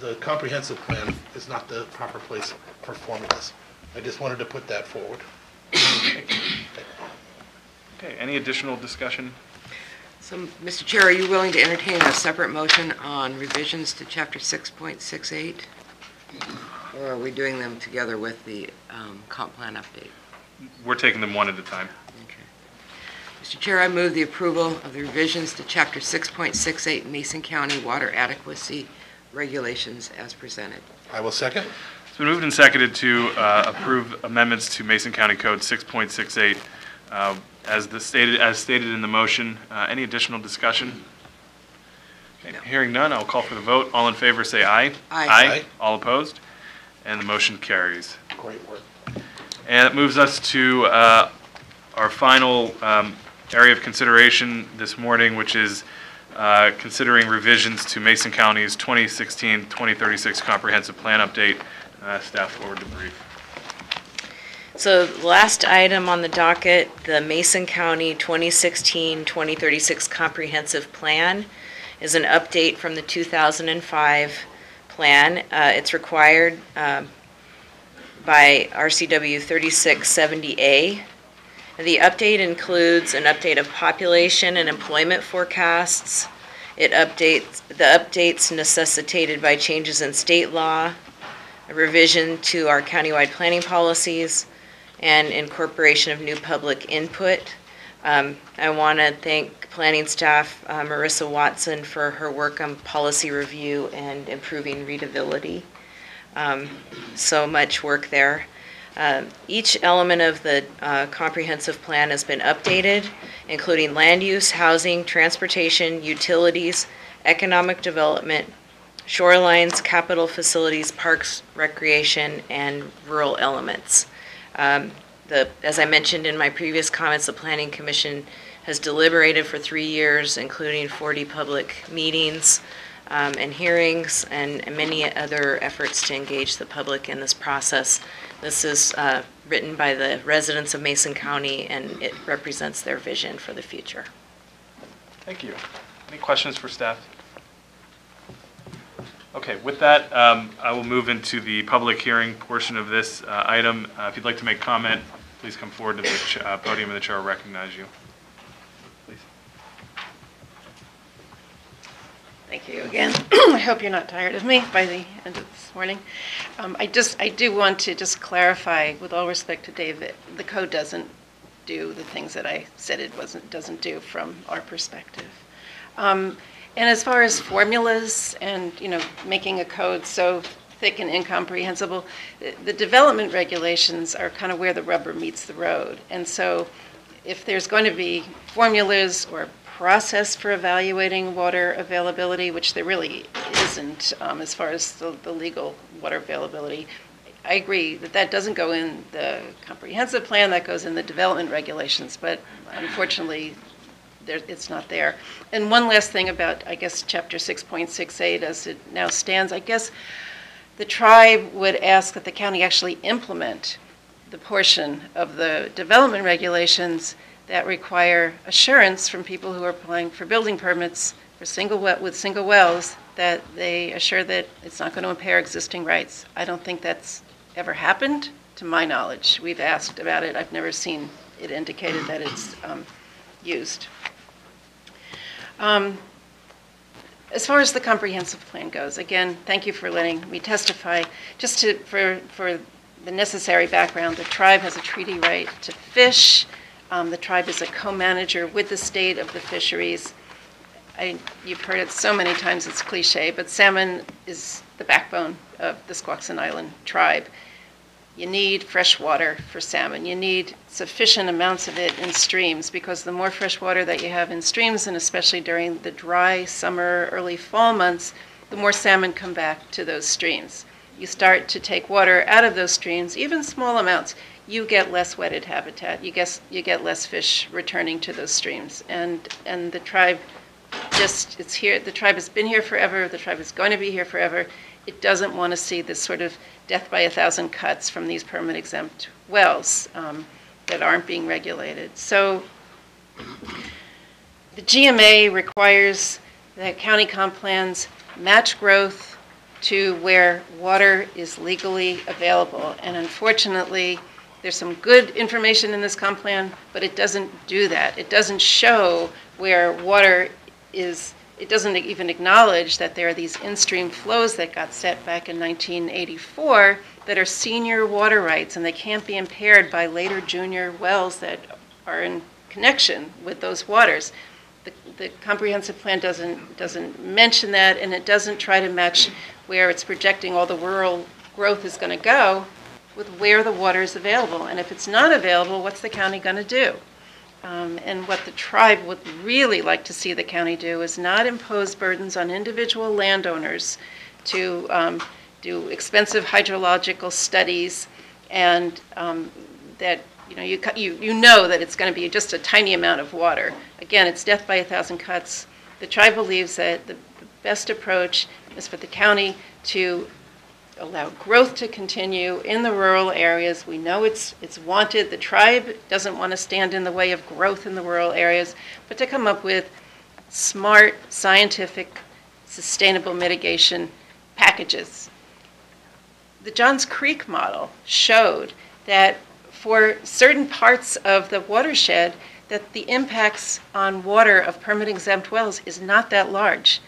The comprehensive plan is not the proper place for formulas. I just wanted to put that forward. Okay, any additional discussion? So, Mr. Chair, are you willing to entertain a separate motion on revisions to Chapter 6.68? Or are we doing them together with the comp plan update? We're taking them one at a time. Mr. Chair, I move the approval of the revisions to Chapter 6.68 Mason County Water Adequacy Regulations as presented. I will second. It's been moved and seconded to approve amendments to Mason County Code 6.68 as stated in the motion. Any additional discussion? Okay, no. Hearing none, I'll call for the vote. All in favor say aye. Aye. Aye. All opposed? And the motion carries. Great work. And it moves us to our final area of consideration this morning, which is considering revisions to Mason County's 2016-2036 Comprehensive Plan Update. Staff forward to brief. So the last item on the docket, the Mason County 2016-2036 Comprehensive Plan, is an update from the 2005 plan. It's required by RCW 3670A. The update includes an update of population and employment forecasts. The updates necessitated by changes in state law, a revision to our countywide planning policies, and incorporation of new public input. I want to thank planning staff, Marissa Watson, for her work on policy review and improving readability. So much work there. Each element of the comprehensive plan has been updated, including land use, housing, transportation, utilities, economic development, shorelines, capital facilities, parks, recreation, and rural elements. As I mentioned in my previous comments, the Planning Commission has deliberated for 3 years, including 40 public meetings and hearings, and many other efforts to engage the public in this process. This is written by the residents of Mason County, and it represents their vision for the future. Thank you. Any questions for staff? Okay, with that, I will move into the public hearing portion of this item. If you'd like to make comment, please come forward to the podium, and the chair will recognize you. Please. Thank you again. I hope you're not tired of me by the end of this morning. I do want to just clarify, with all respect to David, the code doesn't do the things that I said it doesn't do from our perspective. And as far as formulas and, making a code so thick and incomprehensible, the development regulations are kind of where the rubber meets the road. And so if there's going to be formulas or process for evaluating water availability, which there really isn't as far as the legal water availability, I agree that that doesn't go in the comprehensive plan, that goes in the development regulations, but unfortunately, it's not there. And one last thing about, I guess, Chapter 6.68 as it now stands, I guess the tribe would ask that the county actually implement the portion of the development regulations that require assurance from people who are applying for building permits for single wells, that they assure that it's not going to impair existing rights. I don't think that's ever happened, to my knowledge. We've asked about it. I've never seen it indicated that it's used. As far as the comprehensive plan goes, again, thank you for letting me testify. Just for the necessary background, the tribe has a treaty right to fish. The tribe is a co-manager with the state of the fisheries. You've heard it so many times, it's cliche, but salmon is the backbone of the Squaxin Island tribe. You need fresh water for salmon. You need sufficient amounts of it in streams, because the more fresh water that you have in streams, and especially during the dry summer, early fall months, the more salmon come back to those streams. You start to take water out of those streams, even small amounts, you get less wetted habitat. You get less fish returning to those streams. And the tribe it's here. The tribe has been here forever. The tribe is going to be here forever. It doesn't want to see this sort of death by 1,000 cuts from these permit exempt wells that aren't being regulated. So the GMA requires that county comp plans match growth to where water is legally available. And unfortunately, there's some good information in this comp plan, but it doesn't do that. It doesn't show where water is. It doesn't even acknowledge that there are these in-stream flows that got set back in 1984 that are senior water rights, and they can't be impaired by later junior wells that are in connection with those waters. The comprehensive plan doesn't mention that, and it doesn't try to match where it's projecting all the rural growth is going to go with where the water is available. And if it's not available, what's the county going to do? And what the tribe would really like to see the county do is not impose burdens on individual landowners to do expensive hydrological studies, and that you know that it's going to be just a tiny amount of water. Again, it's death by 1,000 cuts. The tribe believes that the best approach is for the county to allow growth to continue in the rural areas. We know it's wanted. The tribe doesn't want to stand in the way of growth in the rural areas, but to come up with smart, scientific, sustainable mitigation packages. The Johns Creek model showed that for certain parts of the watershed, that the impacts on water of permit-exempt wells is not that large.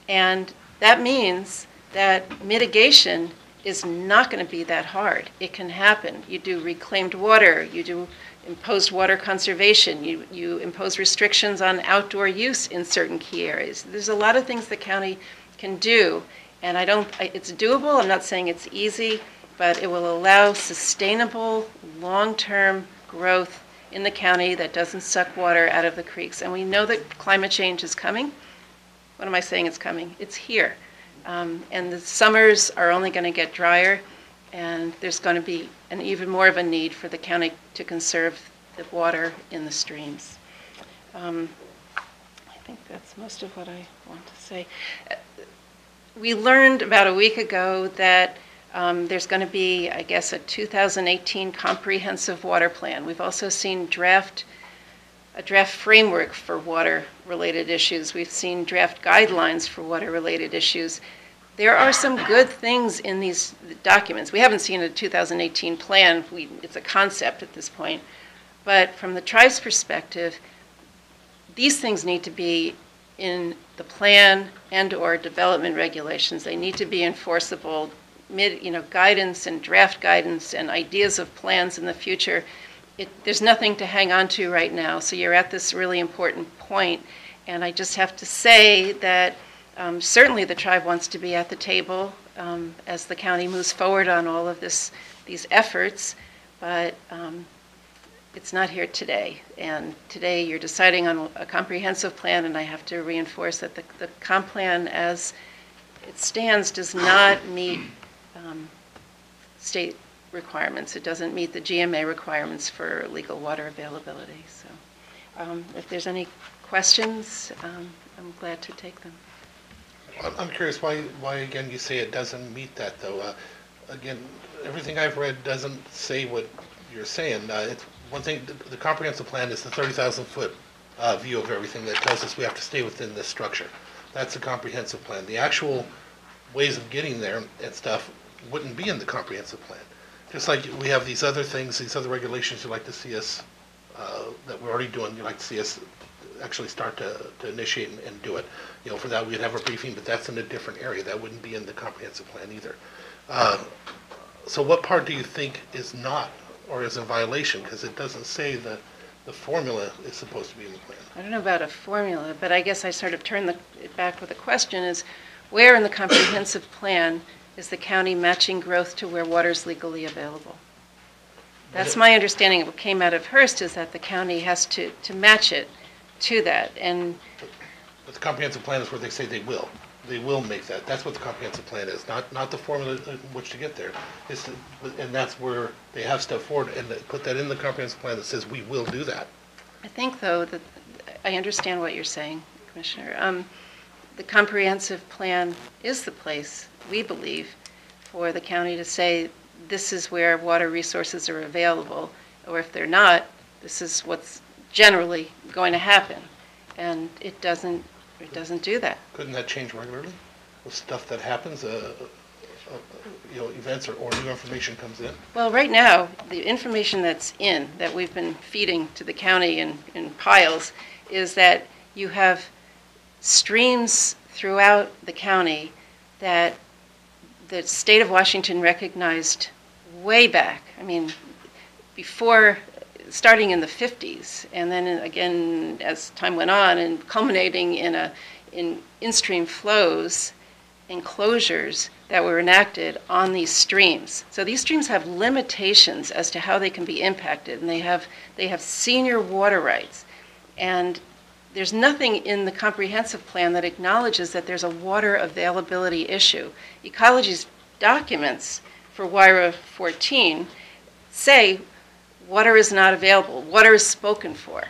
And that means that mitigation is not going to be that hard. It can happen. You do reclaimed water, you do imposed water conservation, you impose restrictions on outdoor use in certain key areas. There's a lot of things the county can do, and it's doable. I'm not saying it's easy, but it will allow sustainable, long-term growth in the county that doesn't suck water out of the creeks. And we know that climate change is coming. What am I saying it's coming? It's here. And the summers are only going to get drier, and there's going to be an even more of a need for the county to conserve the water in the streams. I think that's most of what I want to say. We learned about a week ago that there's going to be, I guess, a 2018 comprehensive water plan. We've also seen a draft framework for water-related issues. We've seen draft guidelines for water-related issues. There are some good things in these documents. We haven't seen a 2018 plan. It's a concept at this point. But from the tribe's perspective, these things need to be in the plan and/or development regulations. They need to be enforceable. Guidance and draft guidance and ideas of plans in the future. There's nothing to hang on to right now, so you're at this really important point. And I just have to say that certainly the tribe wants to be at the table as the county moves forward on all of these efforts, but it's not here today. And today you're deciding on a comprehensive plan, and I have to reinforce that the comp plan as it stands does not meet state requirements. It doesn't meet the GMA requirements for legal water availability. So if there's any questions, I'm glad to take them. I'm curious why again you say it doesn't meet that though. Again, everything I've read doesn't say what you're saying. It's one thing, the comprehensive plan is the 30,000 foot view of everything that tells us we have to stay within this structure. That's the comprehensive plan. The actual ways of getting there and stuff wouldn't be in the comprehensive plan. Just like we have these other things, these other regulations you'd like to see us, that we're already doing, you'd like to see us actually start to initiate and do it. For that we'd have a briefing, but that's in a different area. That wouldn't be in the comprehensive plan either. So what part do you think is not, or is in violation? Because it doesn't say that the formula is supposed to be in the plan. I don't know about a formula, but I guess I sort of turn it back with a question is, where in the comprehensive plan is the county matching growth to where water is legally available? That's my understanding of what came out of Hearst, is that the county has to match it to that. But the comprehensive plan is where they say they will. They will make that. That's what the comprehensive plan is, not the formula in which to get there. And that's where they have stepped forward and they put that in the comprehensive plan that says we will do that. I think, though, that I understand what you're saying, Commissioner. The comprehensive plan is the place, we believe, for the county to say this is where water resources are available, or if they're not, this is what's generally going to happen. And it doesn't do that. Couldn't that change regularly with stuff that happens, events or new information comes in? Well, right now, the information that we've been feeding to the county in piles, is that you have streams throughout the county that the state of Washington recognized way back. I mean, before, starting in the 50s, and then again as time went on, and culminating in in-stream flows and closures that were enacted on these streams. So these streams have limitations as to how they can be impacted, and they have senior water rights. And there's nothing in the comprehensive plan that acknowledges that there's a water availability issue. Ecology's documents for WIRA 14 say water is not available, water is spoken for.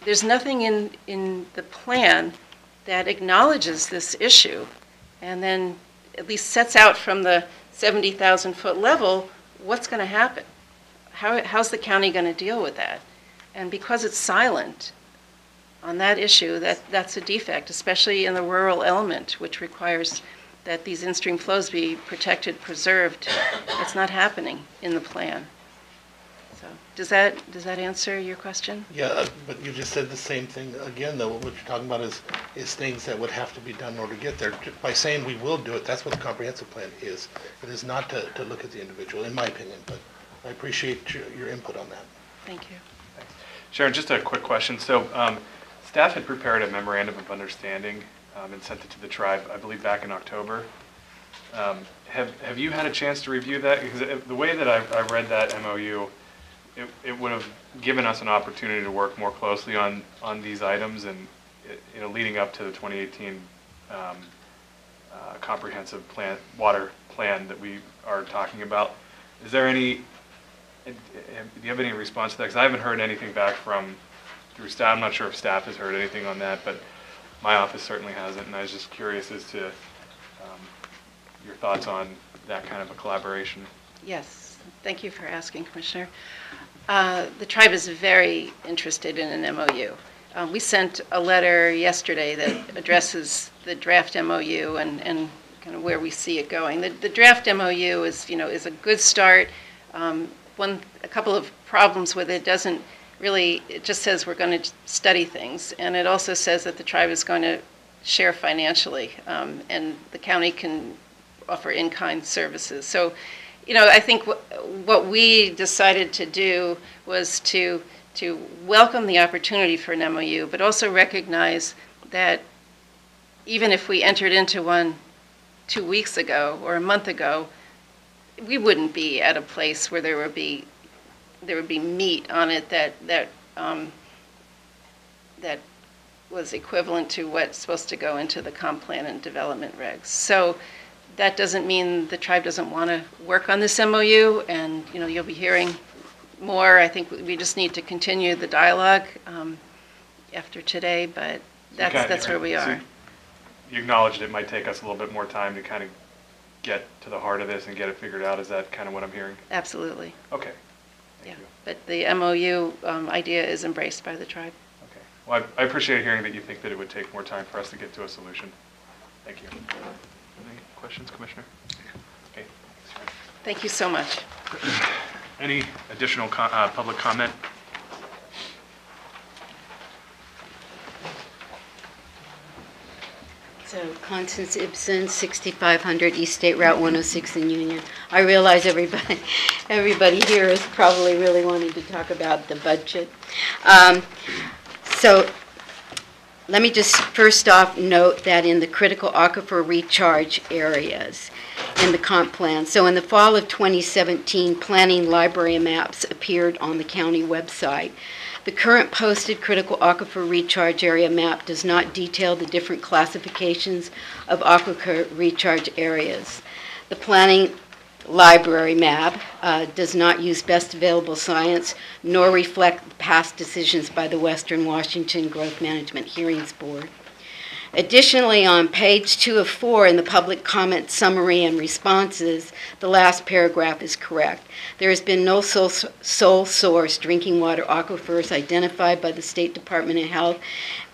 There's nothing in the plan that acknowledges this issue and then at least sets out from the 70,000 foot level what's going to happen. How's the county going to deal with that? And because it's silent on that issue, that's a defect, especially in the rural element, which requires that these in-stream flows be protected, preserved. It's not happening in the plan. So does that answer your question? Yeah, but you just said the same thing again, though. What you're talking about is things that would have to be done in order to get there. By saying we will do it, that's what the comprehensive plan is. It is not to look at the individual, in my opinion, but I appreciate your input on that. Thank you. Sharon, just a quick question. So staff had prepared a memorandum of understanding and sent it to the tribe, I believe, back in October. Have you had a chance to review that? Because the way that I read that MOU, it would have given us an opportunity to work more closely on these items and, leading up to the 2018 comprehensive water plan that we are talking about. Is there any, do you have any response to that? Because I haven't heard anything back through staff. I'm not sure if staff has heard anything on that, but my office certainly hasn't, and I was just curious as to your thoughts on that kind of a collaboration. Yes, thank you for asking, Commissioner. The tribe is very interested in an MOU. We sent a letter yesterday that addresses the draft MOU and kind of where we see it going. The draft MOU is a good start. A couple of problems with it doesn't really, it just says we're going to study things, and it also says that the tribe is going to share financially, and the county can offer in-kind services. So, I think what we decided to do was to welcome the opportunity for an MOU, but also recognize that even if we entered into one 2 weeks ago or a month ago, we wouldn't be at a place where there would be meat on it that was equivalent to what's supposed to go into the comp plan and development regs. So that doesn't mean the tribe doesn't want to work on this MOU, and you'll be hearing more. I think we just need to continue the dialogue after today, but that's where we are. So you acknowledged it might take us a little bit more time to kind of get to the heart of this and get it figured out. Is that kind of what I'm hearing? Absolutely. Okay. Yeah, but the MOU idea is embraced by the tribe. Okay. Well, I appreciate hearing that you think that it would take more time for us to get to a solution. Thank you. Any questions, Commissioner? Okay. Thank you so much. Any additional public comment? So Constance Ibsen, 6500 East State Route 106 in Union. I realize everybody here is probably really wanting to talk about the budget. So let me just first off note that in the critical aquifer recharge areas in the comp plan, so in the fall of 2017, planning library maps appeared on the county website. The current posted critical aquifer recharge area map does not detail the different classifications of aquifer recharge areas. The planning library map does not use best available science nor reflect past decisions by the Western Washington Growth Management Hearings Board. Additionally, on page 2 of 4 in the public comment summary and responses, the last paragraph is correct. There has been no sole source drinking water aquifers identified by the State Department of Health,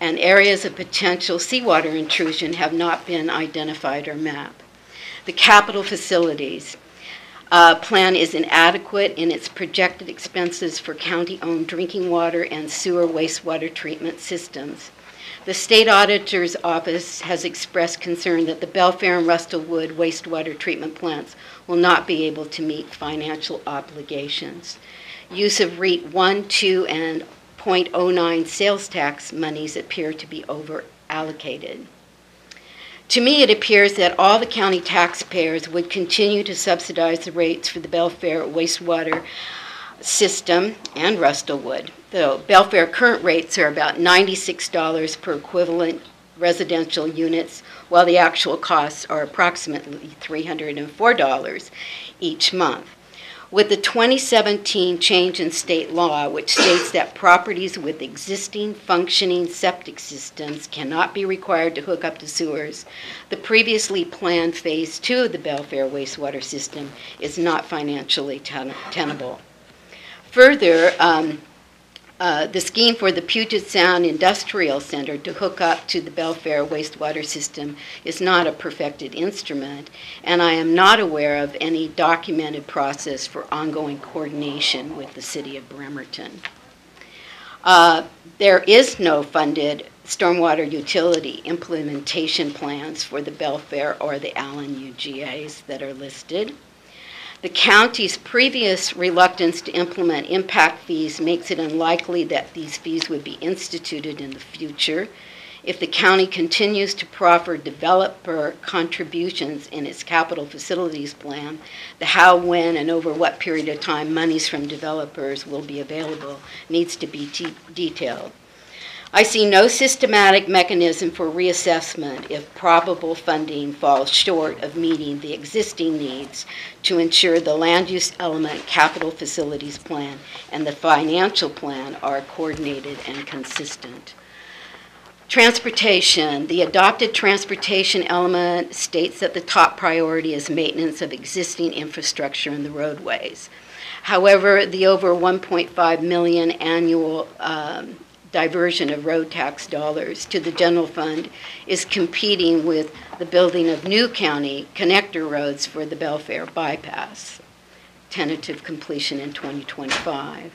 and areas of potential seawater intrusion have not been identified or mapped. The capital facilities plan is inadequate in its projected expenses for county-owned drinking water and sewer wastewater treatment systems. The State Auditor's Office has expressed concern that the Belfair and Rustlewood wastewater treatment plants will not be able to meet financial obligations. Use of REIT 1, 2, and .09 sales tax monies appear to be over-allocated. To me, it appears that all the county taxpayers would continue to subsidize the rates for the Belfair wastewater system and Rustlewood. The Belfair current rates are about $96 per equivalent residential units, while the actual costs are approximately $304 each month. With the 2017 change in state law, which states that properties with existing functioning septic systems cannot be required to hook up to sewers, the previously planned Phase 2 of the Belfair wastewater system is not financially tenable. Further, the scheme for the Puget Sound Industrial Center to hook up to the Belfair wastewater system is not a perfected instrument, and I am not aware of any documented process for ongoing coordination with the city of Bremerton. There is no funded stormwater utility implementation plans for the Belfair or the Allen UGAs that are listed. The county's previous reluctance to implement impact fees makes it unlikely that these fees would be instituted in the future. If the county continues to proffer developer contributions in its capital facilities plan, the how, when, and over what period of time monies from developers will be available needs to be detailed. I see no systematic mechanism for reassessment if probable funding falls short of meeting the existing needs to ensure the land use element capital facilities plan and the financial plan are coordinated and consistent. Transportation. The adopted transportation element states that the top priority is maintenance of existing infrastructure in the roadways. However, the over $1.5 million annual diversion of road tax dollars to the general fund is competing with the building of new county connector roads for the Belfair bypass, tentative completion in 2025.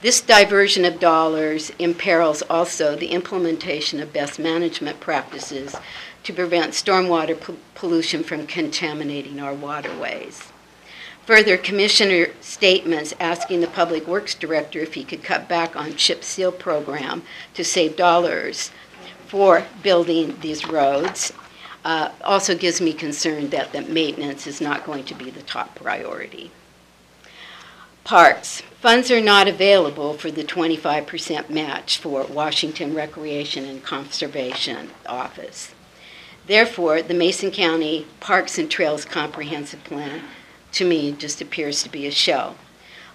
This diversion of dollars imperils also the implementation of best management practices to prevent stormwater pollution from contaminating our waterways. Further, Commissioner statements asking the Public Works Director if he could cut back on chip seal program to save dollars for building these roads also gives me concern that maintenance is not going to be the top priority. Parks. Funds are not available for the 25% match for Washington Recreation and Conservation Office. Therefore, the Mason County Parks and Trails Comprehensive Plan to me just appears to be a show.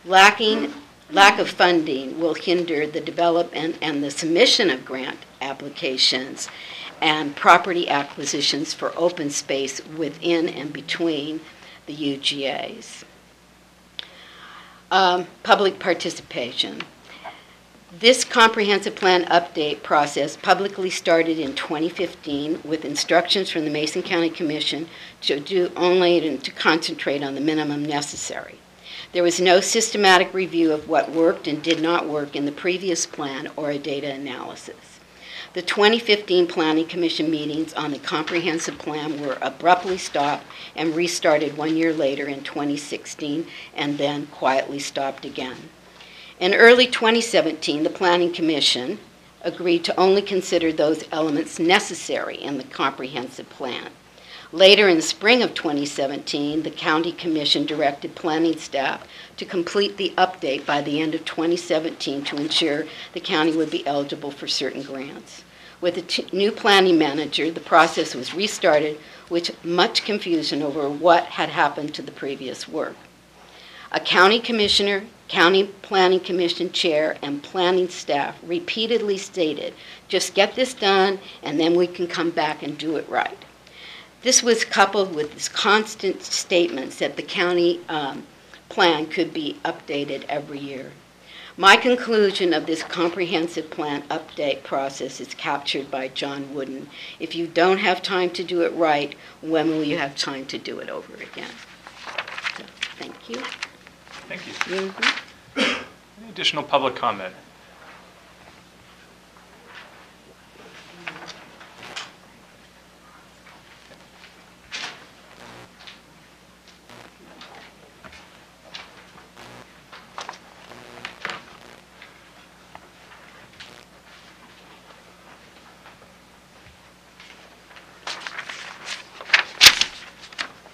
Lack of funding will hinder the development and the submission of grant applications and property acquisitions for open space within and between the UGAs. Public participation. This comprehensive plan update process publicly started in 2015 with instructions from the Mason County Commission to do only and to concentrate on the minimum necessary. There was no systematic review of what worked and did not work in the previous plan or a data analysis. The 2015 Planning Commission meetings on the comprehensive plan were abruptly stopped and restarted 1 year later in 2016 and then quietly stopped again. In early 2017, the Planning Commission agreed to only consider those elements necessary in the comprehensive plan. Later in the spring of 2017, the County Commission directed planning staff to complete the update by the end of 2017 to ensure the county would be eligible for certain grants. With the new planning manager, the process was restarted with much confusion over what had happened to the previous work. A county commissioner, county planning commission chair, and planning staff repeatedly stated, just get this done and then we can come back and do it right. This was coupled with this constant statements that the county plan could be updated every year. My conclusion of this comprehensive plan update process is captured by John Wooden. If you don't have time to do it right, when will you have time to do it over again? So, thank you. Thank you. Any additional public comment?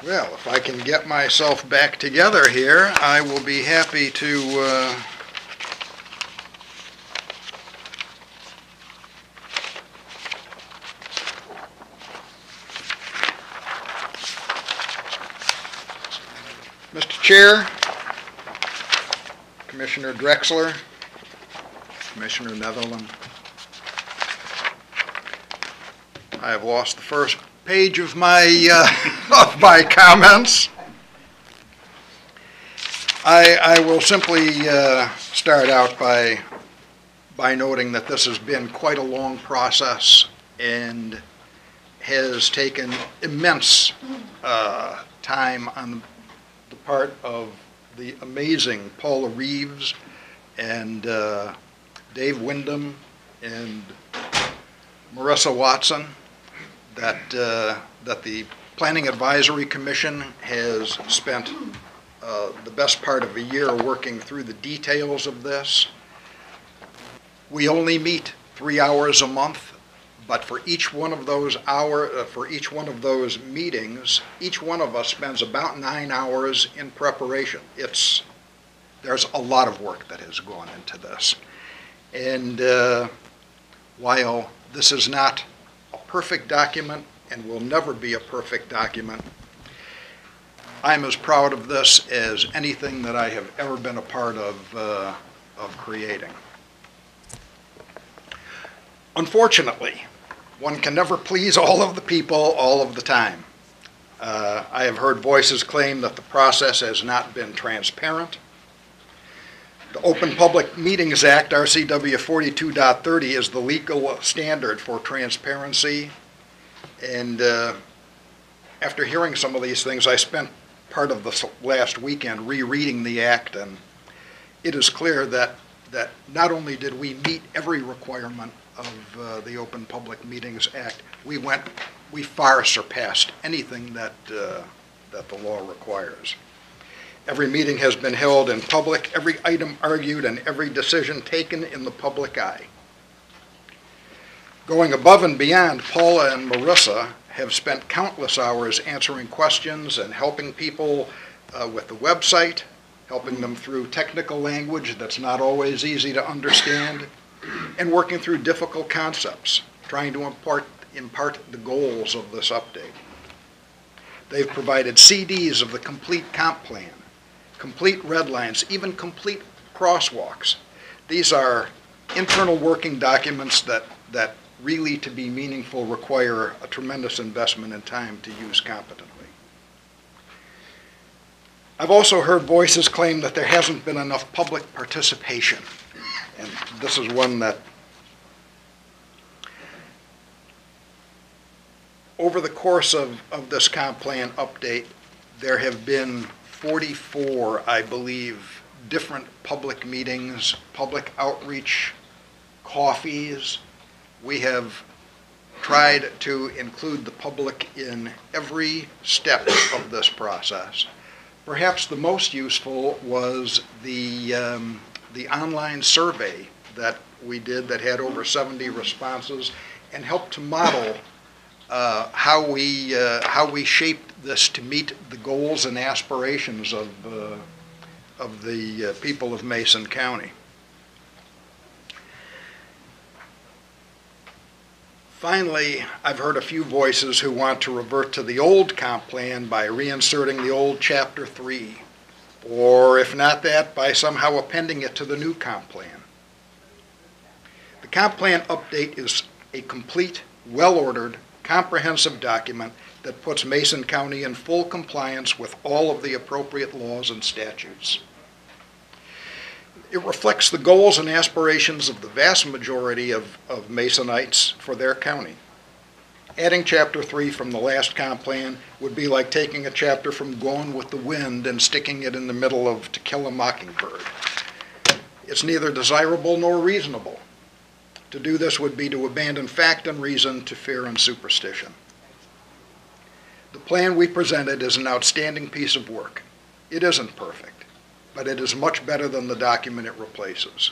Well, if I can get myself back together here, I will be happy to Mr. Chair, Commissioner Drexler, Commissioner Netherland, I have lost the first page of my my comments. I will simply start out by by noting that this has been quite a long process and has taken immense time on the part of the amazing Paula Reeves and Dave Wyndham and Marissa Watson, that the Planning Advisory Commission has spent the best part of a year working through the details of this. We only meet 3 hours a month, but for each one of those meetings, each one of us spends about 9 hours in preparation. There's a lot of work that has gone into this. And while this is not a perfect document and will never be a perfect document, I'm as proud of this as anything that I have ever been a part of creating. Unfortunately, one can never please all of the people all of the time. I have heard voices claim that the process has not been transparent. The Open Public Meetings Act, RCW 42.30, is the legal standard for transparency. And after hearing some of these things, I spent part of the last weekend rereading the act, and it is clear that not only did we meet every requirement of the Open Public Meetings Act, we far surpassed anything that the law requires. Every meeting has been held in public, every item argued, and every decision taken in the public eye. Going above and beyond, Paula and Marissa have spent countless hours answering questions and helping people with the website, helping them through technical language that's not always easy to understand, and working through difficult concepts, trying to impart the goals of this update. They've provided CDs of the complete comp plan, complete red lines, even complete crosswalks. These are internal working documents that really, to be meaningful, require a tremendous investment in time to use competently. I've also heard voices claim that there hasn't been enough public participation, and this is one that over the course of this comp plan update, there have been 44, I believe, different public meetings, public outreach, coffees. We have tried to include the public in every step of this process. Perhaps the most useful was the online survey that we did that had over 70 responses and helped to model how we shaped this to meet the goals and aspirations of the people of Mason County. Finally, I've heard a few voices who want to revert to the old comp plan by reinserting the old Chapter 3, or if not that, by somehow appending it to the new comp plan. The comp plan update is a complete, well-ordered, comprehensive document that puts Mason County in full compliance with all of the appropriate laws and statutes. It reflects the goals and aspirations of the vast majority of Masonites for their county. Adding Chapter 3 from the last comp plan would be like taking a chapter from Gone with the Wind and sticking it in the middle of To Kill a Mockingbird. It's neither desirable nor reasonable. To do this would be to abandon fact and reason to fear and superstition. The plan we presented is an outstanding piece of work. It isn't perfect, but it is much better than the document it replaces.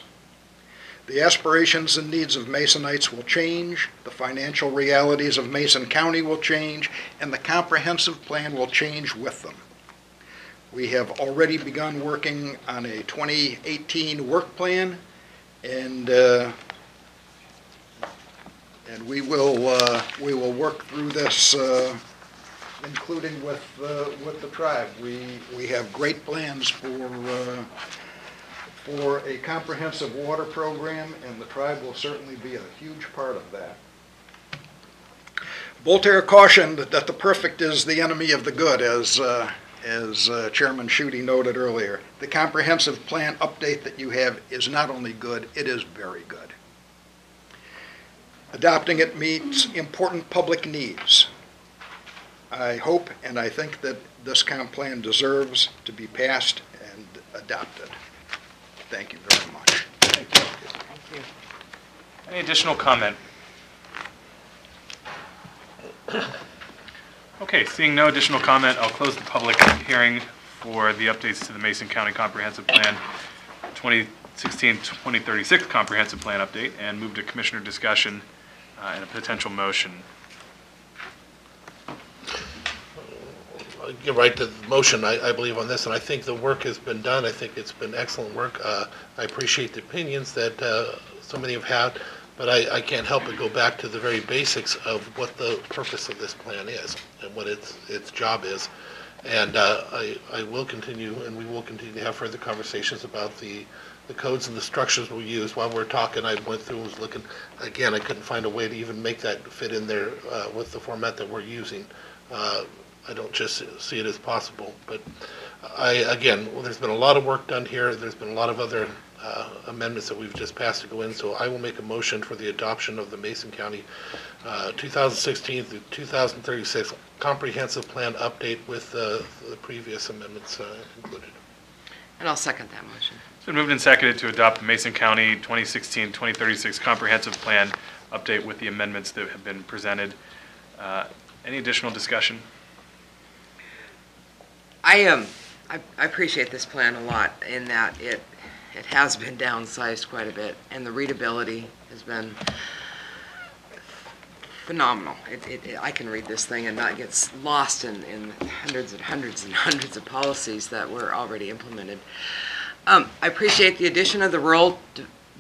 The aspirations and needs of Masonites will change, the financial realities of Mason County will change, and the comprehensive plan will change with them. We have already begun working on a 2018 work plan, and we will work through this, including with the tribe. We have great plans for a comprehensive water program, and the tribe will certainly be a huge part of that. Voltaire cautioned that the perfect is the enemy of the good, as as Chairman Schuette noted earlier, the comprehensive plan update that you have is not only good, it is very good. Adopting it meets important public needs. I hope and I think that this comp plan deserves to be passed and adopted. Thank you very much. Thank you. Any additional comment? Okay, seeing no additional comment, I'll close the public hearing for the updates to the Mason County Comprehensive Plan 2016-2036 Comprehensive Plan Update and move to Commissioner discussion and a potential motion. I'll get right to the motion, I believe, on this, and I think the work has been done. I think it's been excellent work. I appreciate the opinions that so many have had, but I can't help but go back to the very basics of what the purpose of this plan is and what its job is. And I will continue, and we will continue to have further conversations about the codes and the structures we use. While we're talking, I went through and was looking. Again, I couldn't find a way to even make that fit in there with the format that we're using. I don't just see it as possible. But there's been a lot of work done here. There's been a lot of other amendments that we've just passed to go in. So I will make a motion for the adoption of the Mason County 2016 through 2036 Comprehensive Plan Update with the previous amendments included. And I'll second that motion. It's been moved and seconded to adopt the Mason County 2016-2036 Comprehensive Plan Update with the amendments that have been presented. Any additional discussion? I appreciate this plan a lot in that it has been downsized quite a bit, and the readability has been phenomenal. I can read this thing and not get lost in hundreds and hundreds and hundreds of policies that were already implemented. I appreciate the addition of the rural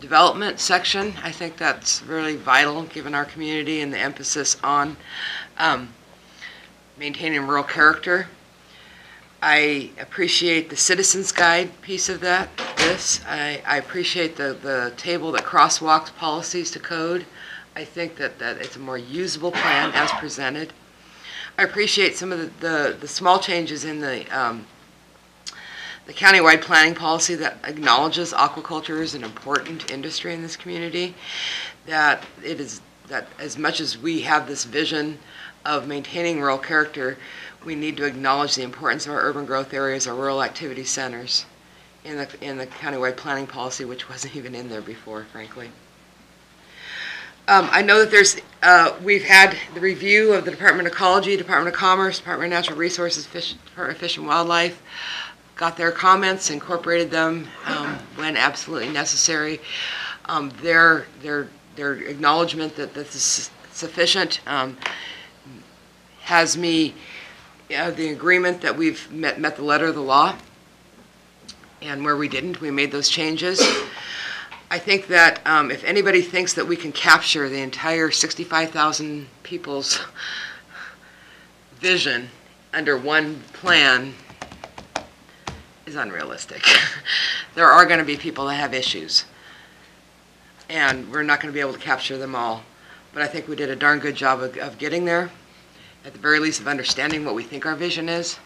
development section. I think that's really vital given our community and the emphasis on maintaining rural character. I appreciate the citizens guide piece of this. I appreciate the table that crosswalks policies to code. I think that it's a more usable plan as presented. I appreciate some of the small changes in the countywide planning policy that acknowledges aquaculture as an important industry in this community. That as much as we have this vision of maintaining rural character, we need to acknowledge the importance of our urban growth areas, our rural activity centers in the countywide planning policy, which wasn't even in there before, frankly. I know that we've had the review of the Department of Ecology, Department of Commerce, Department of Natural Resources, Department of Fish and Wildlife, got their comments, incorporated them when absolutely necessary. Their acknowledgement that this is sufficient has me the agreement that we've met the letter of the law, and where we didn't, we made those changes. I think that if anybody thinks that we can capture the entire 65,000 people's vision under one plan is unrealistic. There are going to be people that have issues, and we're not going to be able to capture them all. But I think we did a darn good job of getting there, at the very least of understanding what we think our vision is.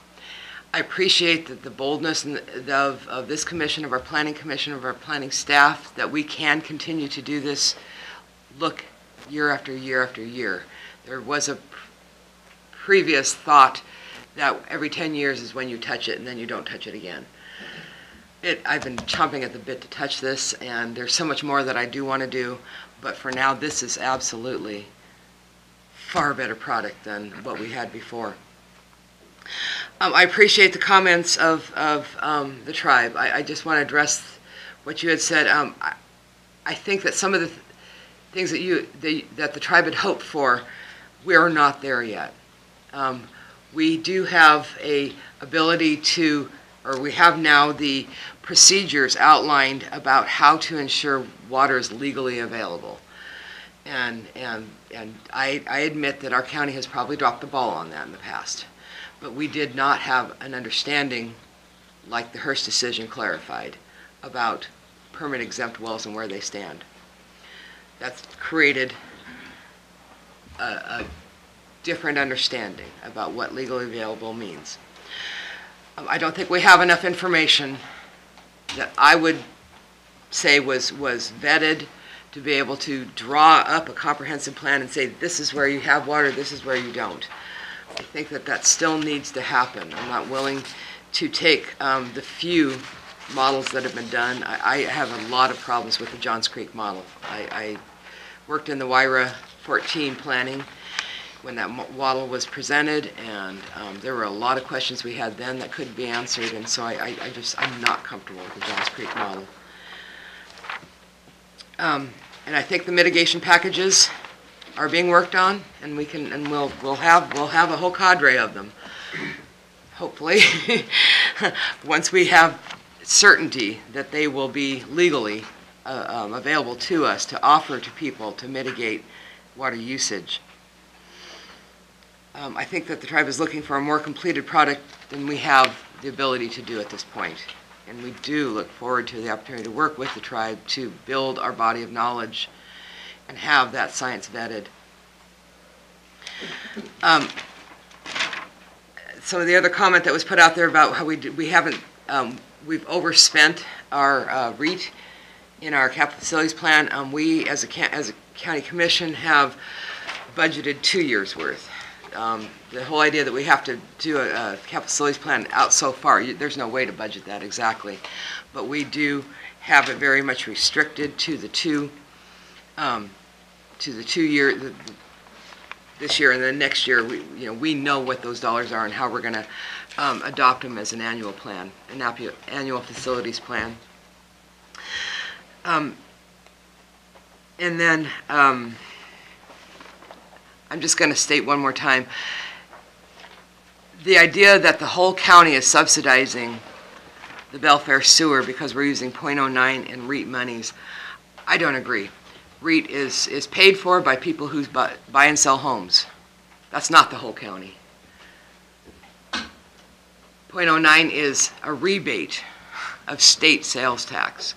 I appreciate the boldness of this commission, of our planning commission, of our planning staff, that we can continue to do this look year after year after year. There was a previous thought that every 10 years is when you touch it and then you don't touch it again. I've been chomping at the bit to touch this, and there's so much more that I do want to do, but for now this is absolutely far better product than what we had before. I appreciate the comments of the tribe. I just want to address what you had said. I think that some of the things that the tribe had hoped for, we are not there yet. We do have a ability to, or we have now the procedures outlined about how to ensure water is legally available. And I admit that our county has probably dropped the ball on that in the past. But we did not have an understanding, like the Hearst decision clarified, about permit exempt wells and where they stand. That's created a different understanding about what legally available means. I don't think we have enough information that I would say was vetted to be able to draw up a comprehensive plan and say, this is where you have water, this is where you don't. I think that still needs to happen. I'm not willing to take the few models that have been done. I have a lot of problems with the Johns Creek model. I worked in the WIRA 14 planning when that model was presented, and there were a lot of questions we had then that couldn't be answered, and so I'm not comfortable with the Johns Creek model. And I think the mitigation packages are being worked on, and we'll have a whole cadre of them, hopefully, once we have certainty that they will be legally available to us to offer to people to mitigate water usage. I think that the tribe is looking for a more completed product than we have the ability to do at this point. And we do look forward to the opportunity to work with the tribe to build our body of knowledge and have that science vetted. Some of the other comment that was put out there about how we've overspent our REIT in our capital facilities plan. We, as a county commission, have budgeted 2 years' worth. The whole idea that we have to do a capital facilities plan out so far, there's no way to budget that exactly. But we do have it very much restricted to the 2 year, this year and then next year. We know what those dollars are and how we're going to adopt them as an annual plan, an annual facilities plan. And then I'm just going to state one more time, the idea that the whole county is subsidizing the Belfair sewer because we're using .09 in REIT monies, I don't agree. REIT is paid for by people who buy and sell homes. That's not the whole county. .09 is a rebate of state sales tax.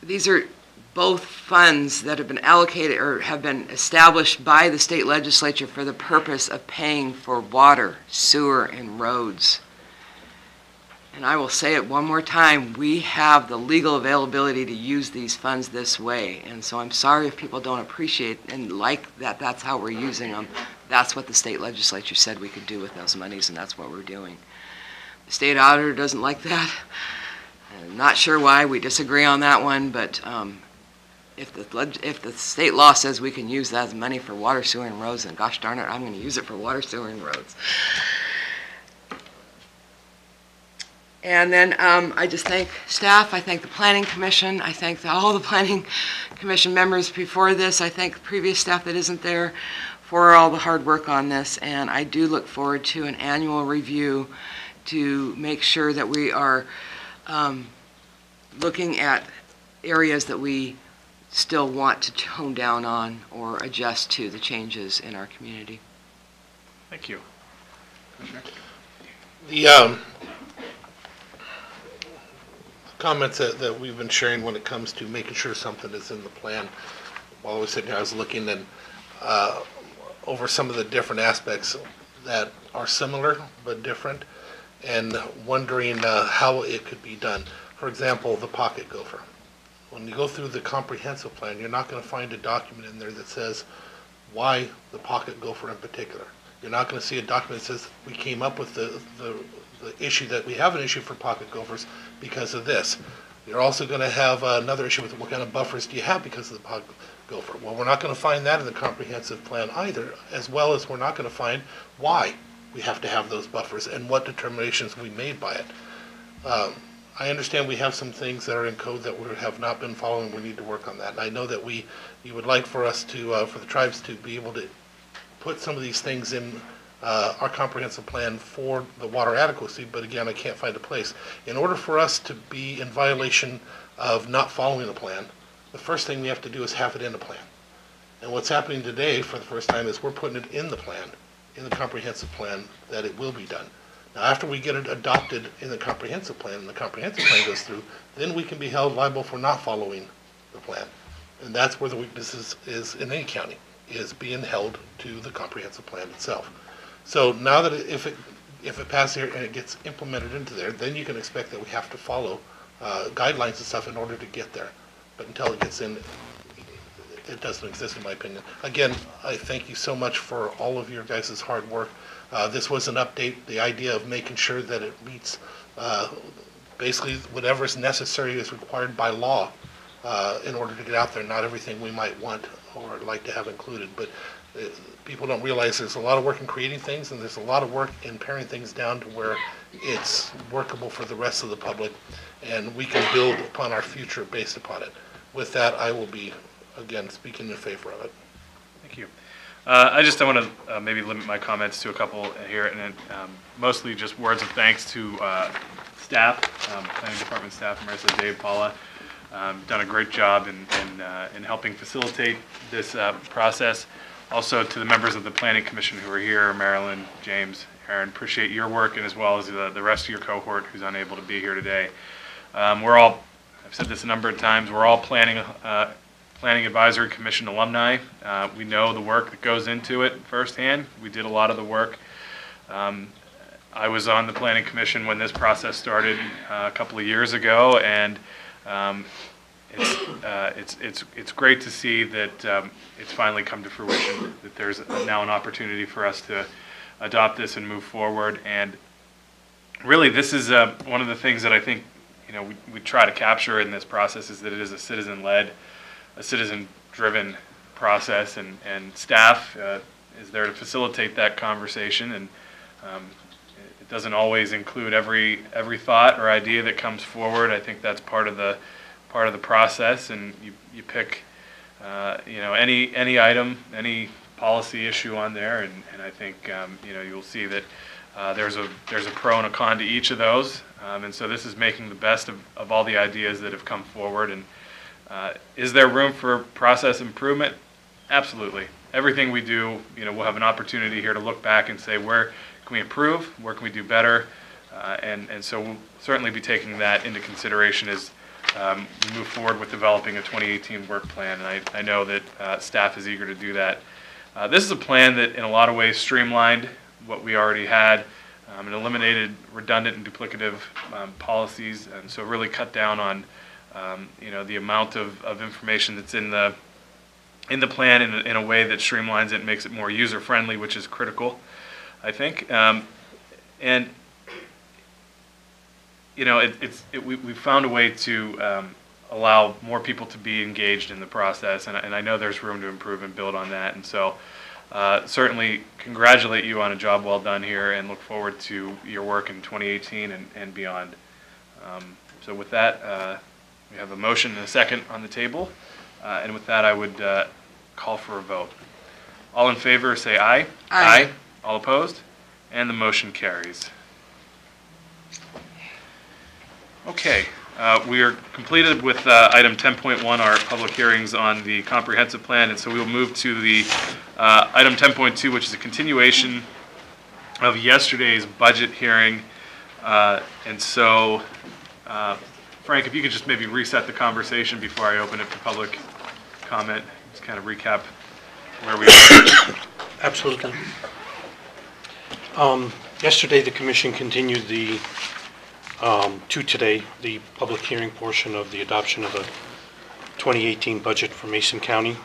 These are both funds that have been allocated or have been established by the state legislature for the purpose of paying for water, sewer, and roads. And I will say it one more time, we have the legal availability to use these funds this way. And so I'm sorry if people don't appreciate and like that that's how we're using them. That's what the state legislature said we could do with those monies, and that's what we're doing. The state auditor doesn't like that. I'm not sure why, we disagree on that one, but if the state law says we can use that as money for water, sewer, and roads, then gosh darn it, I'm going to use it for water, sewer, and roads. And then I just thank staff, I thank the Planning Commission, I thank all the Planning Commission members before this, I thank the previous staff that isn't there for all the hard work on this, and I do look forward to an annual review to make sure that we are looking at areas that we still want to tone down on or adjust to the changes in our community. Thank you. The comments that we've been sharing when it comes to making sure something is in the plan. While I was sitting here, I was looking and over some of the different aspects that are similar but different, and wondering how it could be done. For example, the pocket gopher. When you go through the comprehensive plan, you're not going to find a document in there that says why the pocket gopher in particular. You're not going to see a document that says we came up with the issue that we have an issue for pocket gophers because of this. You're also going to have another issue with what kind of buffers do you have because of the pocket gopher. Well, we're not going to find that in the comprehensive plan either, as well as we're not going to find why we have to have those buffers and what determinations we made by it. I understand we have some things that are in code that we have not been following. We need to work on that. And I know that you would like for us to, for the tribes to be able to put some of these things in our comprehensive plan for the water adequacy, but again, I can't find a place. In order for us to be in violation of not following the plan, the first thing we have to do is have it in the plan. And what's happening today for the first time is we're putting it in the plan, in the comprehensive plan, that it will be done. Now, after we get it adopted in the comprehensive plan, and the comprehensive plan goes through, then we can be held liable for not following the plan. And that's where the weakness is in any county, is being held to the comprehensive plan itself. So now that if it if it passes here and it gets implemented into there, then you can expect that we have to follow guidelines and stuff in order to get there. But until it gets in, it doesn't exist in my opinion. Again, I thank you so much for all of your guys' hard work. This was an update, the idea of making sure that it meets basically whatever is necessary is required by law in order to get out there. Not everything we might want or like to have included, but people don't realize there's a lot of work in creating things, and there's a lot of work in paring things down to where it's workable for the rest of the public, and we can build upon our future based upon it. With that, I will be, again, speaking in favor of it. Thank you. I want to maybe limit my comments to a couple here, and mostly just words of thanks to staff, planning department staff, Marissa, Dave, Paula. Done a great job in helping facilitate this process. Also to the members of the Planning Commission who are here, Marilyn, James, Aaron, appreciate your work, and as well as the rest of your cohort who's unable to be here today. We're all, I've said this a number of times, we're all Planning Advisory Commission alumni. We know the work that goes into it firsthand. We did a lot of the work. I was on the Planning Commission when this process started a couple of years ago, and it's great to see that it's finally come to fruition, that there's now an opportunity for us to adopt this and move forward. And really, this is one of the things that I think we try to capture in this process, is that it is a citizen-led, a citizen-driven process, and staff is there to facilitate that conversation. And it doesn't always include every thought or idea that comes forward. I think that's part of the process, and you pick any item, any policy issue on there, and I think you'll see that there's a pro and a con to each of those, and so this is making the best of all the ideas that have come forward. And is there room for process improvement? Absolutely. Everything we do, we'll have an opportunity here to look back and say, where can we improve? Where can we do better? And so we'll certainly be taking that into consideration as we move forward with developing a 2018 work plan. And I know that staff is eager to do that. This is a plan that in a lot of ways streamlined what we already had and eliminated redundant and duplicative policies, and so really cut down on the amount of information that's in the plan in a way that streamlines it and makes it more user-friendly, which is critical, I think. We found a way to allow more people to be engaged in the process, and I know there's room to improve and build on that. And so certainly congratulate you on a job well done here, and look forward to your work in 2018 and beyond. So with that, we have a motion and a second on the table, and with that I would call for a vote. All in favor say aye. Aye. All opposed? And the motion carries. Okay, we are completed with item 10.1, our public hearings on the comprehensive plan, and so we will move to the item 10.2, which is a continuation of yesterday's budget hearing. And so, Frank, if you could just maybe reset the conversation before I open it for public comment, just kind of recap where we are. Absolutely. Yesterday, the commission continued to today, the public hearing portion of the adoption of the 2018 budget for Mason County.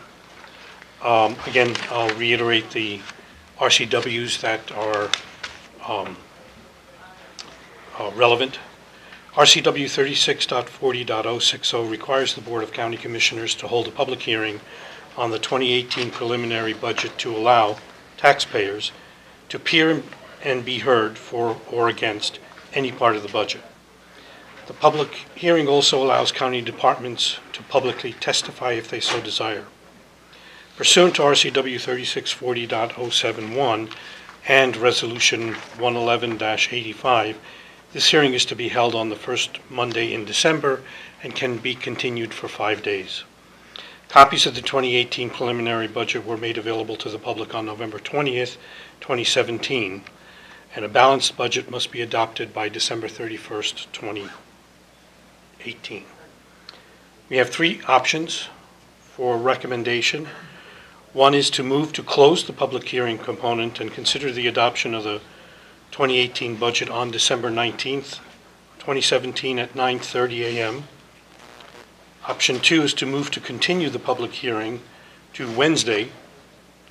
Again, I'll reiterate the RCWs that are relevant. RCW 36.40.060 requires the Board of County Commissioners to hold a public hearing on the 2018 preliminary budget to allow taxpayers to appear and be heard for or against any part of the budget. The public hearing also allows county departments to publicly testify if they so desire. Pursuant to RCW 3640.071 and Resolution 111-85, this hearing is to be held on the first Monday in December and can be continued for 5 days. Copies of the 2018 preliminary budget were made available to the public on November 20th, 2017, and a balanced budget must be adopted by December 31st, 2018. We have 3 options for recommendation. One is to move to close the public hearing component and consider the adoption of the 2018 budget on December 19th, 2017 at 9:30 a.m. Option 2 is to move to continue the public hearing to Wednesday,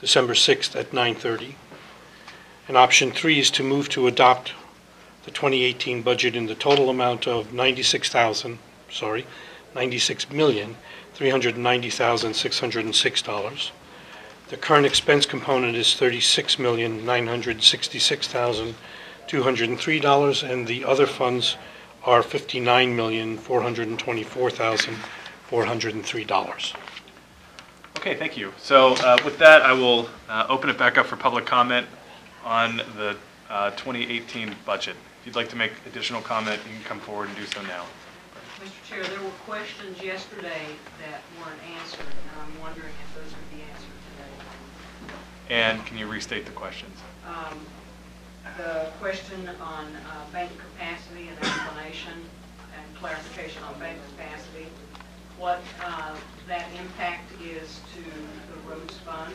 December 6th at 9:30. And option 3 is to move to adopt the 2018 budget in the total amount of $96,390,606. The current expense component is $36,966,203, and the other funds are $59,424,403. Okay, thank you. So with that, I will open it back up for public comment on the 2018 budget. If you'd like to make additional comment, you can come forward and do so now. Mr. Chair, there were questions yesterday that weren't answered, and I'm wondering if those would be answered today. And can you restate the questions? The question on bank capacity and explanation and clarification on bank capacity, what that impact is to the roads fund.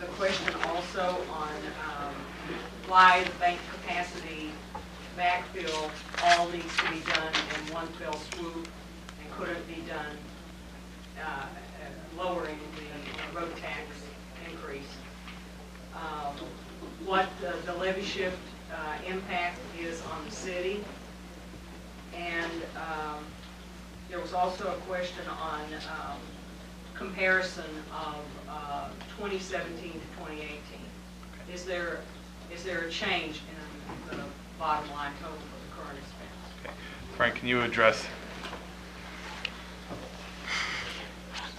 The question also on why the bank capacity backfill all needs to be done in one fell swoop and couldn't be done lowering the road tax increase. What the levy shift impact is on the city. And there was also a question on comparison of 2017 to 2018. Is there a change in the bottom line total for the current expense? Okay. Frank, can you address?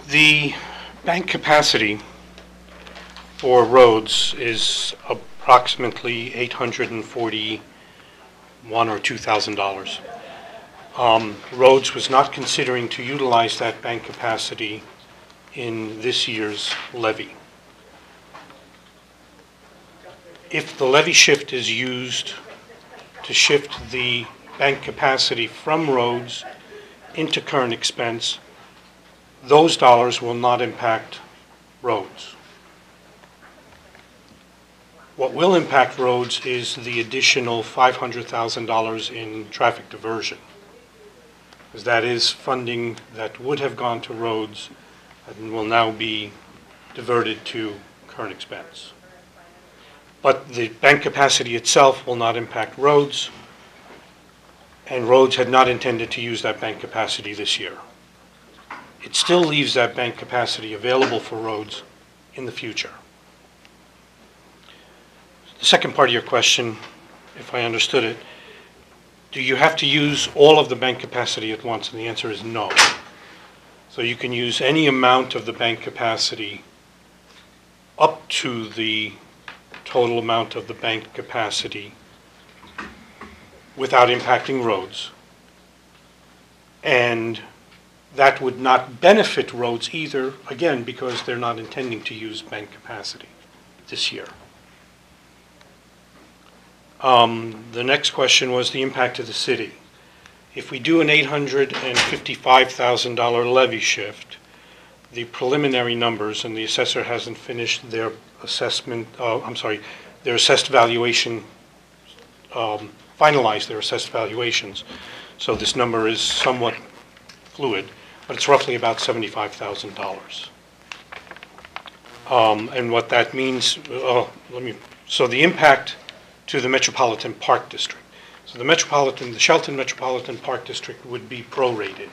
The bank capacity for roads is approximately $841 or $2,000. Roads was not considering to utilize that bank capacity in this year's levy. If the levy shift is used to shift the bank capacity from roads into current expense, those dollars will not impact roads. What will impact roads is the additional $500,000 in traffic diversion, because that is funding that would have gone to roads and will now be diverted to current expense. But the bank capacity itself will not impact roads, and roads had not intended to use that bank capacity this year. It still leaves that bank capacity available for roads in the future. The second part of your question, if I understood it, do you have to use all of the bank capacity at once? And the answer is no. So you can use any amount of the bank capacity up to the total amount of the bank capacity without impacting roads. And that would not benefit roads either, again, because they're not intending to use bank capacity this year. The next question was the impact to the city. If we do an $855,000 levy shift, the preliminary numbers, and the assessor hasn't finished their assessment, their assessed valuation, finalized their assessed valuations. So this number is somewhat fluid, but it's roughly about $75,000. And what that means, so the impact to the Metropolitan Park District. So the Shelton Metropolitan Park District would be prorated,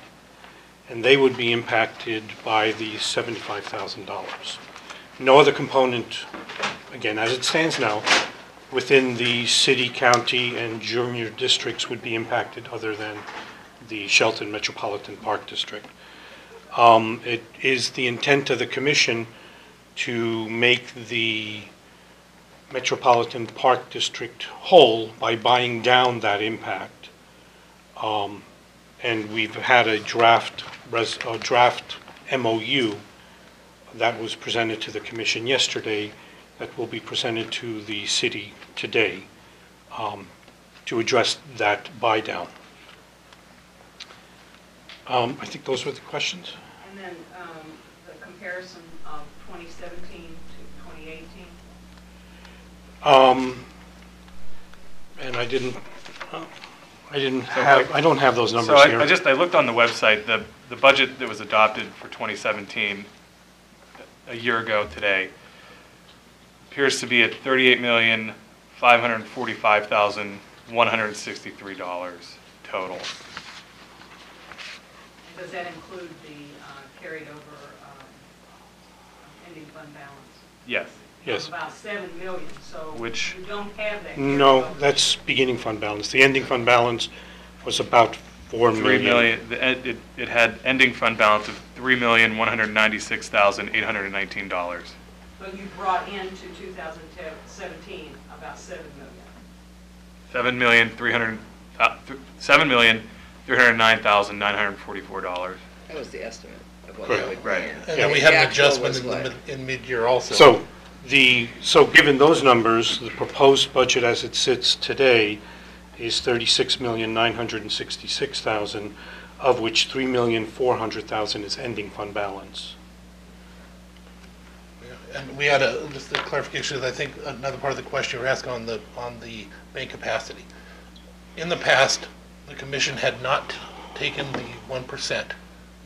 and they would be impacted by the $75,000. No other component, again, as it stands now, within the city, county, and junior districts would be impacted other than the Shelton Metropolitan Park District. It is the intent of the commission to make the Metropolitan Park District whole by buying down that impact. And we've had a draft MOU that was presented to the commission yesterday that will be presented to the city today to address that buy down. I think those were the questions. And then the comparison of 2017 to 2018? And I don't have those numbers So here. I looked on the website, the budget that was adopted for 2017, a year ago today, appears to be at $38,545,163 total. Does that include the carried over ending fund balance? Yes. Yes. About 7 million, so Which- we don't have that. No, that's beginning fund balance. The ending fund balance was about 4 million. It had ending fund balance of $3,196,819. But you brought into 2017 about 7 million. $7,309,944. That was the estimate of what Correct. we would Right. bring in. And then we had The an actual adjustment was in, what? in mid-year also. So given those numbers, the proposed budget as it sits today is $36,966,000, of which $3,400,000 is ending fund balance. And we had just a clarification, I think another part of the question you were asking on the bank capacity. In the past, the commission had not taken the 1%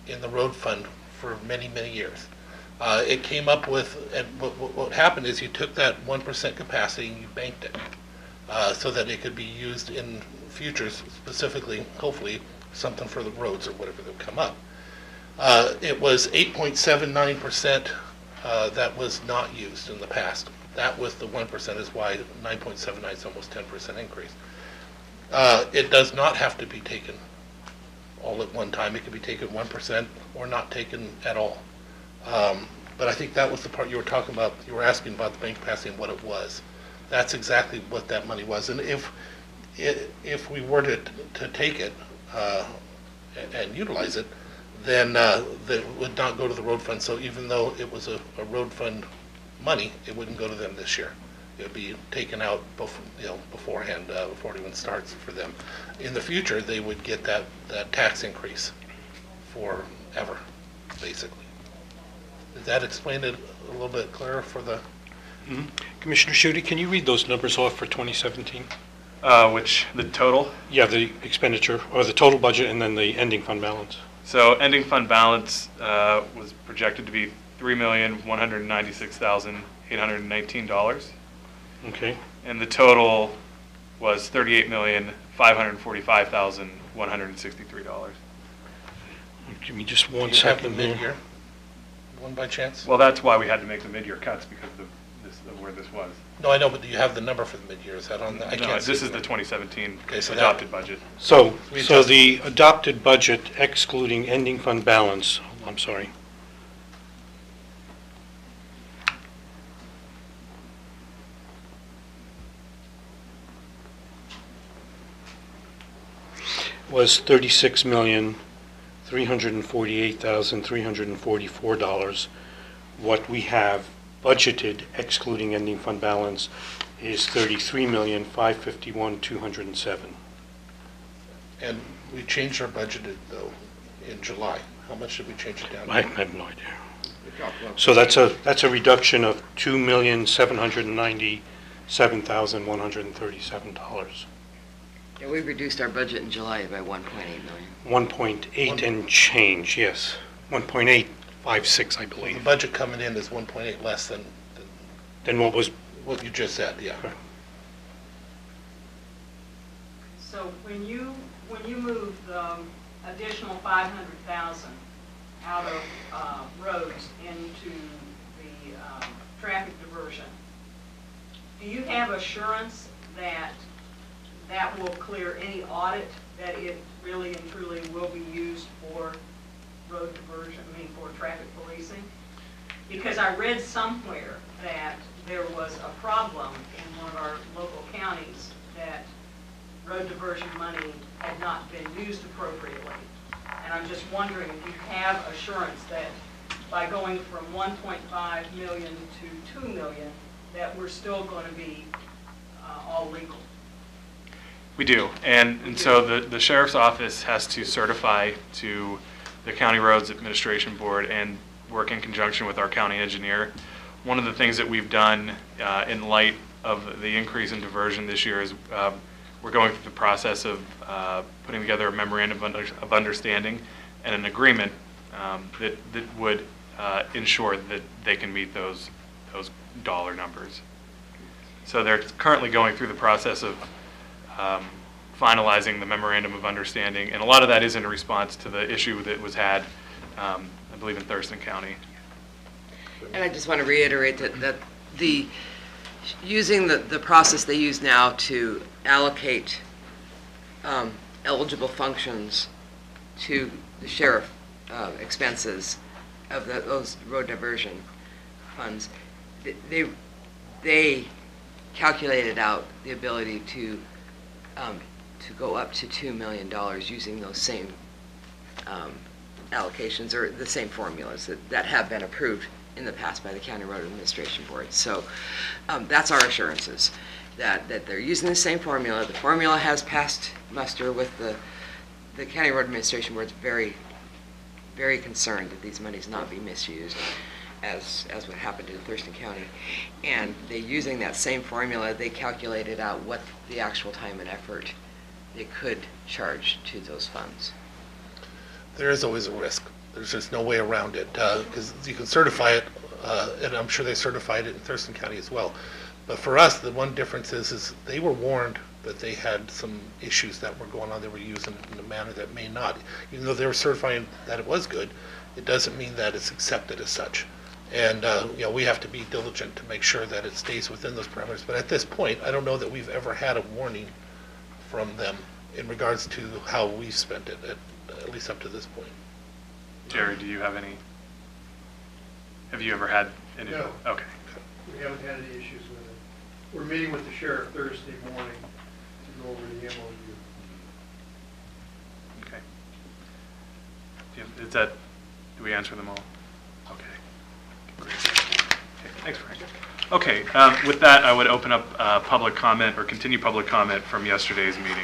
in the road fund for many, many years. It came up with, and what happened is you took that 1% capacity and you banked it so that it could be used in futures, specifically, hopefully, something for the roads or whatever that would come up. It was 8.79% that was not used in the past. That with the 1% is why 9.79 is almost 10% increase. It does not have to be taken all at one time. It can be taken 1% or not taken at all. But I think that was the part you were talking about. You were asking about the bank capacity and what it was. That's exactly what that money was. And if we were to take it and utilize it, then that would not go to the road fund. So even though it was a road fund money, it wouldn't go to them this year. It would be taken out beforehand, before it even starts for them. In the future, they would get that tax increase forever, basically. Does that explain it a little bit clearer for the? Mm-hmm. Commissioner Schutte, can you read those numbers off for 2017? The total? Yeah, the expenditure, or the total budget, and then the ending fund balance. So ending fund balance was projected to be $3,196,819. Okay. And the total was $38,545,163. Give me just one Do you have the second there. mid-year one by chance? Well, that's why we had to make the mid-year cuts, because of where this was. No, I know, but do you have the number for the mid-year? Is that on the? I No, can't see this is it. the 2017 Okay, so adopted budget. So We adjust- the adopted budget excluding ending fund balance, I'm sorry. Was $36,348,344. What we have budgeted excluding ending fund balance is $33,551,207. And we changed our budget though in July. How much did we change it down? I have no idea. So that's a reduction of $2,797,137. Yeah, we reduced our budget in July by 1.8 million. 1.8 and change, yes. 1.856, I The believe. budget coming in is 1.8 less than Then what was, what you just said, yeah. So when you move the additional 500,000 out of roads into the traffic diversion, do you have assurance that that will clear any audit, that it really and truly will be used for road diversion, for traffic policing? Because I read somewhere that there was a problem in one of our local counties that road diversion money had not been used appropriately. And I'm just wondering if you have assurance that by going from 1.5 million to 2 million, that we're still going to be all legal. We do, and so the sheriff's office has to certify to the County Roads Administration Board and work in conjunction with our county engineer. One of the things that we've done in light of the increase in diversion this year is we're going through the process of putting together a memorandum of understanding and an agreement that would ensure that they can meet those dollar numbers. So they're currently going through the process of finalizing the memorandum of understanding, and a lot of that is in response to the issue that was had, I believe, in Thurston County. And I just want to reiterate that using the process they use now to allocate eligible functions to the sheriff expenses of those road diversion funds, they calculated out the ability to go up to $2 million using those same allocations or the same formulas that have been approved in the past by the County Road Administration Board. So that's our assurances that they're using the same formula. The formula has passed muster with the County Road Administration Board's very, very concerned that these monies not be misused as what happened in Thurston County. And they using that same formula, they calculated out what the actual time and effort they could charge to those funds. There is always a risk. There's just no way around it, because you can certify it, and I'm sure they certified it in Thurston County as well. But for us, the one difference is they were warned that they had some issues that were going on. They were using it in a manner that may not. Even though they were certifying that it was good, it doesn't mean that it's accepted as such. And we have to be diligent to make sure that it stays within those parameters. But at this point, I don't know that we've ever had a warning from them in regards to how we spent it, at least up to this point. Jerry, do you have any? Have you ever had any? No. Okay. We haven't had any issues with it. We're meeting with the sheriff Thursday morning to go over the MOU. Okay. Do we answer them all? Okay. Great. Okay, thanks, Frank. Okay, with that, I would open up public comment or continue public comment from yesterday's meeting.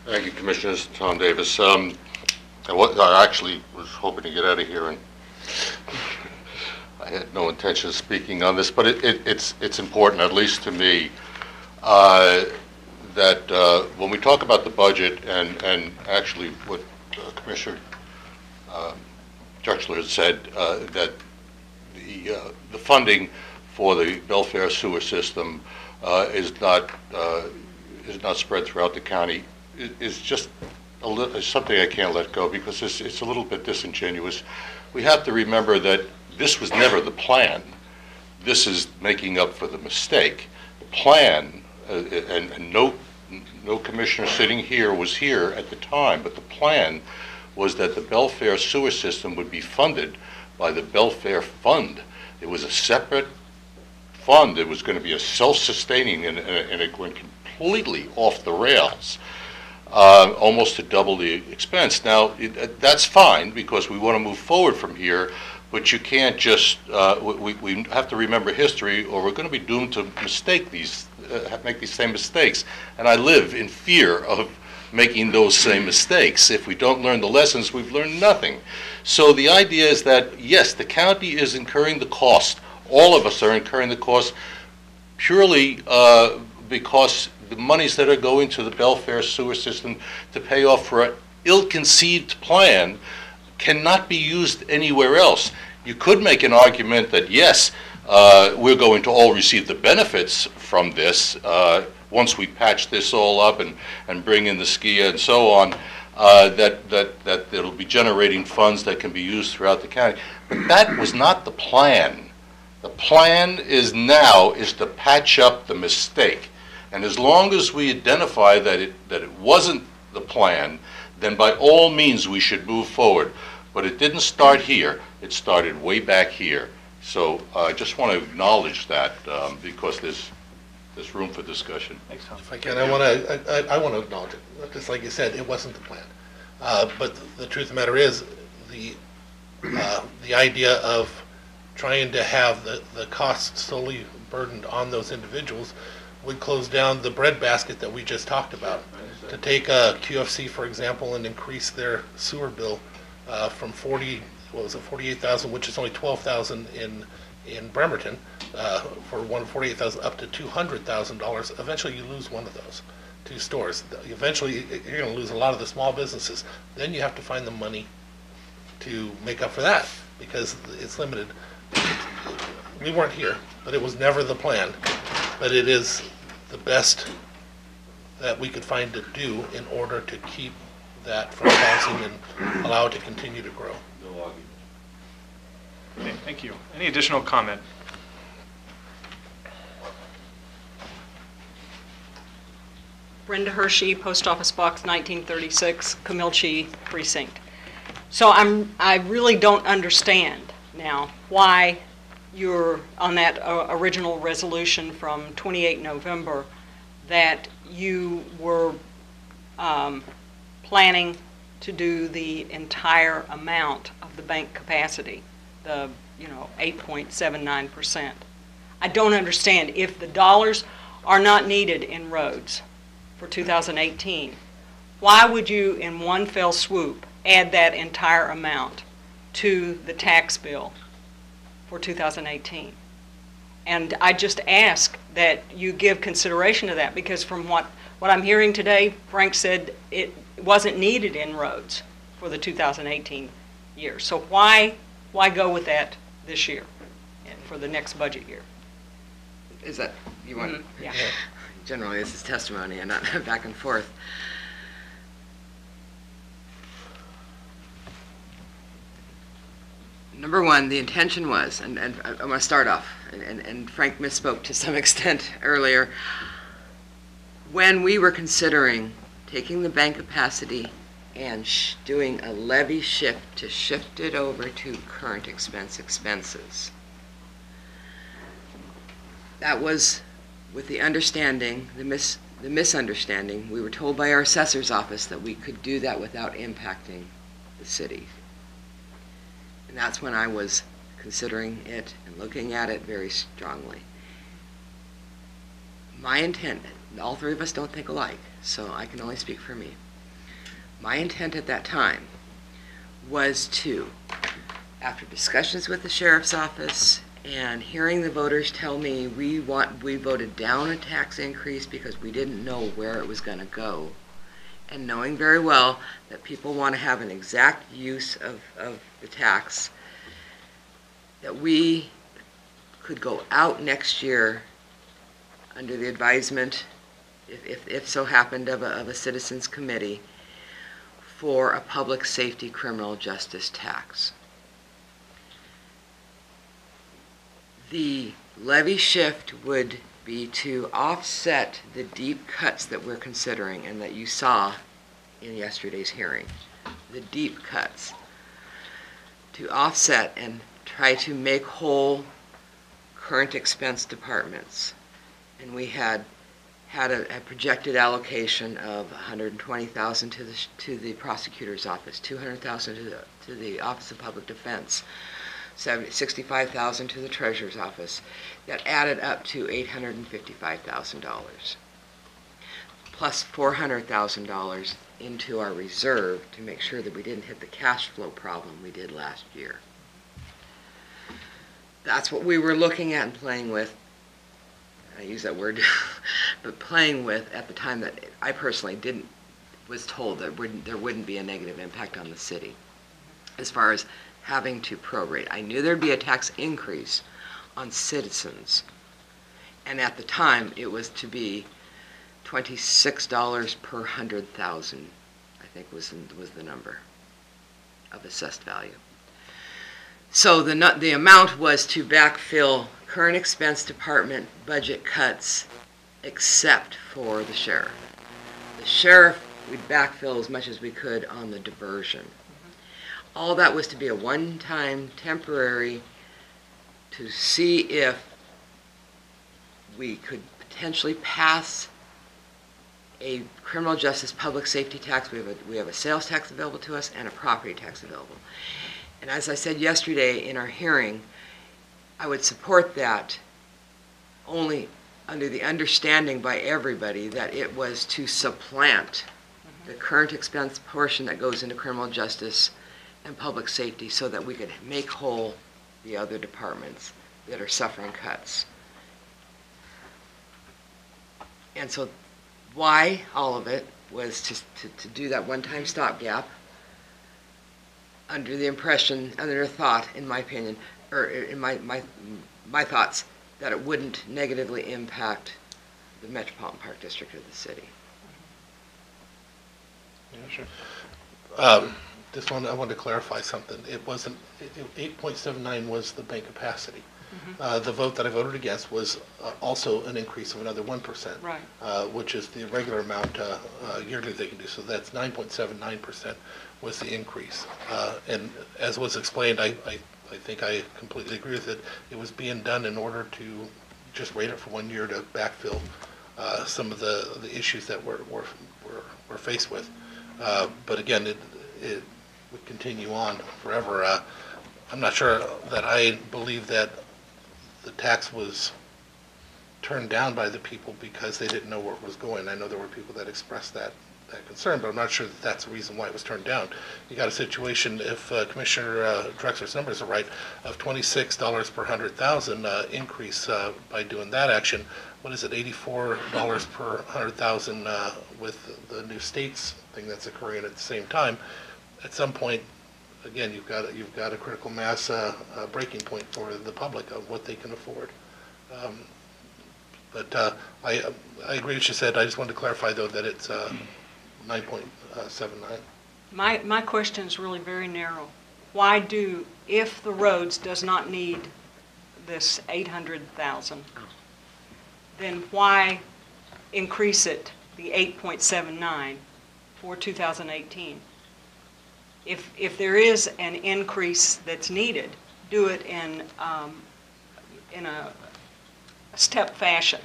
Thank you, Commissioners. Tom Davis. I actually was hoping to get out of here, and I had no intention of speaking on this, but it's important, at least to me, that when we talk about the budget and actually what Commissioner Drexler had said, that the funding for the Belfair sewer system is not spread throughout the county, is just something I can't let go, because it's a little bit disingenuous. We have to remember that this was never the plan. This is making up for the mistake. The plan, and no commissioner sitting here was here at the time, but the plan was that the Belfair sewer system would be funded by the Belfair Fund. It was a separate fund. It was going to be a self-sustaining, and it went completely off the rails, almost to double the expense. Now, that's fine, because we want to move forward from here, but you can't just, we have to remember history, or we're going to be doomed to make these same mistakes. And I live in fear of making those same mistakes. If we don't learn the lessons, we've learned nothing. So the idea is that, yes, the county is incurring the cost. All of us are incurring the cost purely because the monies that are going to the Belfair sewer system to pay off for an ill-conceived plan cannot be used anywhere else. You could make an argument that, yes, we're going to all receive the benefits from this once we patch this all up and bring in the SKIA and so on, that it'll be generating funds that can be used throughout the county. But that was not the plan. The plan is to patch up the mistake. And as long as we identify that it wasn't the plan, then by all means we should move forward. But it didn't start here. It started way back here. So I just want to acknowledge that because there's room for discussion. Thanks, Tom. If I can, I want to acknowledge it. Just like you said, it wasn't the plan. But the truth of the matter is, the idea of trying to have the costs solely burdened on those individuals would close down the breadbasket that we just talked about. To take QFC, for example, and increase their sewer bill from $40 what was it, 48,000, which is only 12,000 in Bremerton, for one 48,000 up to $200,000. Eventually, you lose one of those two stores. Eventually, you're going to lose a lot of the small businesses. Then you have to find the money to make up for that because it's limited. We weren't here, but it was never the plan. But it is the best that we could find to do in order to keep that from passing and allow it to continue to grow. No argument. Okay, thank you. Any additional comment? Brenda Hershey, Post Office Box 1936, Camilchi Precinct. So I really don't understand now why you're on that original resolution from 28 November that you were planning to do the entire amount of the bank capacity, the 8.79%. I don't understand. If the dollars are not needed in roads for 2018, why would you in one fell swoop add that entire amount to the tax bill for 2018? And I just ask that you give consideration to that, because from what I'm hearing today, Frank said it wasn't needed in roads for the 2018 year. So why go with that this year and for the next budget year? Is that, you want? Yeah. Generally, this is testimony and not back and forth. Number one, the intention was, and I'm going to start off, and Frank misspoke to some extent earlier, when we were considering taking the bank capacity and doing a levy shift to shift it over to current expenses. That was with the understanding, the misunderstanding, we were told by our assessor's office that we could do that without impacting the city. And that's when I was considering it and looking at it very strongly. My intent, all three of us don't think alike, so I can only speak for me. My intent at that time was to, after discussions with the sheriff's office and hearing the voters tell me we voted down a tax increase because we didn't know where it was going to go, and knowing very well that people want to have an exact use of the tax, that we could go out next year under the advisement, if so happened, of a citizens committee for a public safety criminal justice tax. The levy shift would be to offset the deep cuts that we're considering and that you saw in yesterday's hearing. The deep cuts. To offset and try to make whole current expense departments. And we had a projected allocation of $120,000 to the prosecutor's office, $200,000 to the Office of Public Defense, $65,000 to the treasurer's office. That added up to $855,000, plus $400,000 into our reserve to make sure that we didn't hit the cash flow problem we did last year. That's what we were looking at and playing with. I use that word, but playing with at the time that I personally was told that there wouldn't be a negative impact on the city as far as having to prorate. I knew there'd be a tax increase on citizens, and at the time it was to be $26 per 100,000, I think was the number of assessed value. So the amount was to backfill current expense department budget cuts except for the sheriff. The sheriff, we'd backfill as much as we could on the diversion. All that was to be a one-time temporary to see if we could potentially pass a criminal justice public safety tax. We have a sales tax available to us and a property tax available. And as I said yesterday in our hearing, I would support that only under the understanding by everybody that it was to supplant the current expense portion that goes into criminal justice and public safety so that we could make whole the other departments that are suffering cuts. And so why all of it was to do that one-time stopgap under the impression, under the thought, in my opinion, or in my thoughts, that it wouldn't negatively impact the Metropolitan Park District of the city. Yeah, sure. This one, I want to clarify something. It wasn't, 8.79 was the bank capacity. The vote that I voted against was also an increase of another 1%. Right. Which is the regular amount yearly they can do. So that's 9.79% was the increase. And as was explained, I think I completely agree with it. It was being done in order to just wait it for 1 year to backfill some of the issues that we're faced with. But again, it would continue on forever. I'm not sure that I believe that the tax was turned down by the people because they didn't know where it was going. I know there were people that expressed that concern, but I'm not sure that that's the reason why it was turned down. You got a situation, if Commissioner Drexler's numbers are right, of $26 per 100,000 increase by doing that action. What is it, $84 per 100,000 with the new states thing that's occurring at the same time? At some point, again, you've got a critical mass breaking point for the public of what they can afford. But I agree with what you said. I just wanted to clarify, though, that it's 9.79. My question is really very narrow. Why if the roads does not need this 800,000, then why increase it, the 8.79, for 2018? If there is an increase that's needed, do it in a step fashion.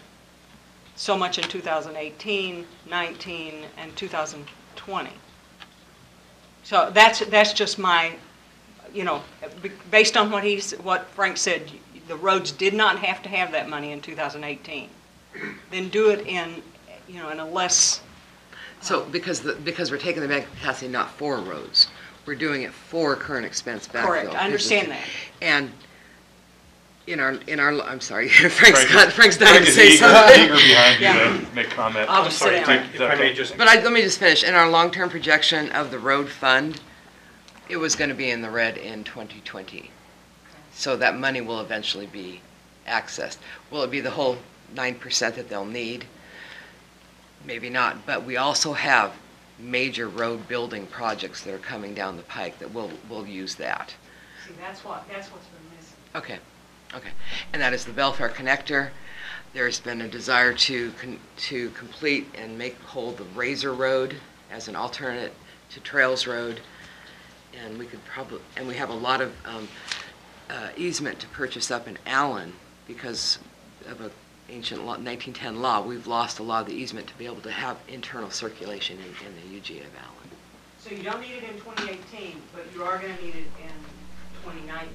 So much in 2018, 19, and 2020. So that's just my, based on what Frank said, the roads did not have to have that money in 2018. Then do it in a less. So because we're taking the bank capacity not for roads, we're doing it for current expense backfill. Correct, I understand that. And in our, I'm sorry, Frank's dying to say something. Eager behind you to make comment. I'll just sit down. Let me just finish. In our long-term projection of the road fund, it was going to be in the red in 2020. So that money will eventually be accessed. Will it be the whole 9% that they'll need? Maybe not, but we also have major road building projects that are coming down the pike that will use that. See, that's what's been missing. Okay. And that is the Belfair Connector. There's been a desire to complete and make whole the Razor Road as an alternate to Trails Road, and we have a lot of easement to purchase up in Allen because of an ancient 1910 law. We've lost a lot of the easement to be able to have internal circulation in the UGA of Allen. So you don't need it in 2018, but you are going to need it in 2019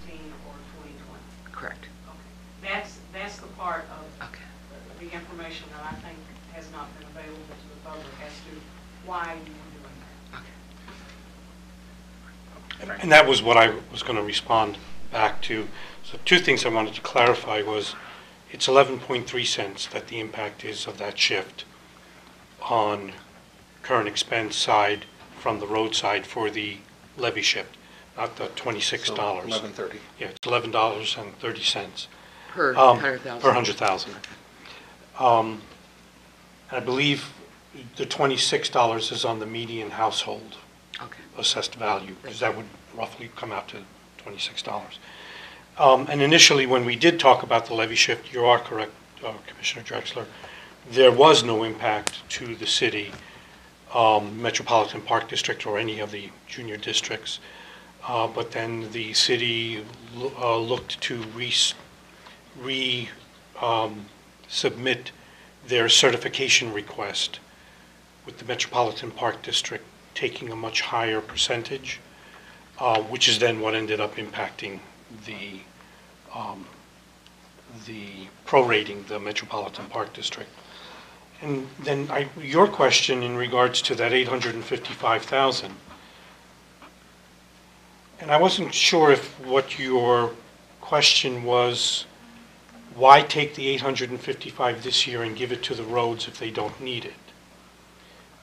or 2020. Correct. Okay. That's the part of the information that I think has not been available to the public as to why you were doing that. And that was what I was going to respond back to. So two things I wanted to clarify was it's 11.3 cents that the impact is of that shift on current expense side from the road side for the levy shift, not the $26. So $11.30. Yeah, it's $11.30 per 100,000. Per 100,000. I believe the $26 is on the median household assessed value, because that would roughly come out to $26. And initially, when we did talk about the levy shift, you are correct, Commissioner Drexler, there was no impact to the city, Metropolitan Park District, or any of the junior districts. But then the city looked to submit their certification request, with the Metropolitan Park District taking a much higher percentage, which is then what ended up impacting the prorating the Metropolitan Park District. And then your question in regards to that 855,000, And I wasn't sure if what your question was, why take the 855 this year and give it to the roads if they don't need it?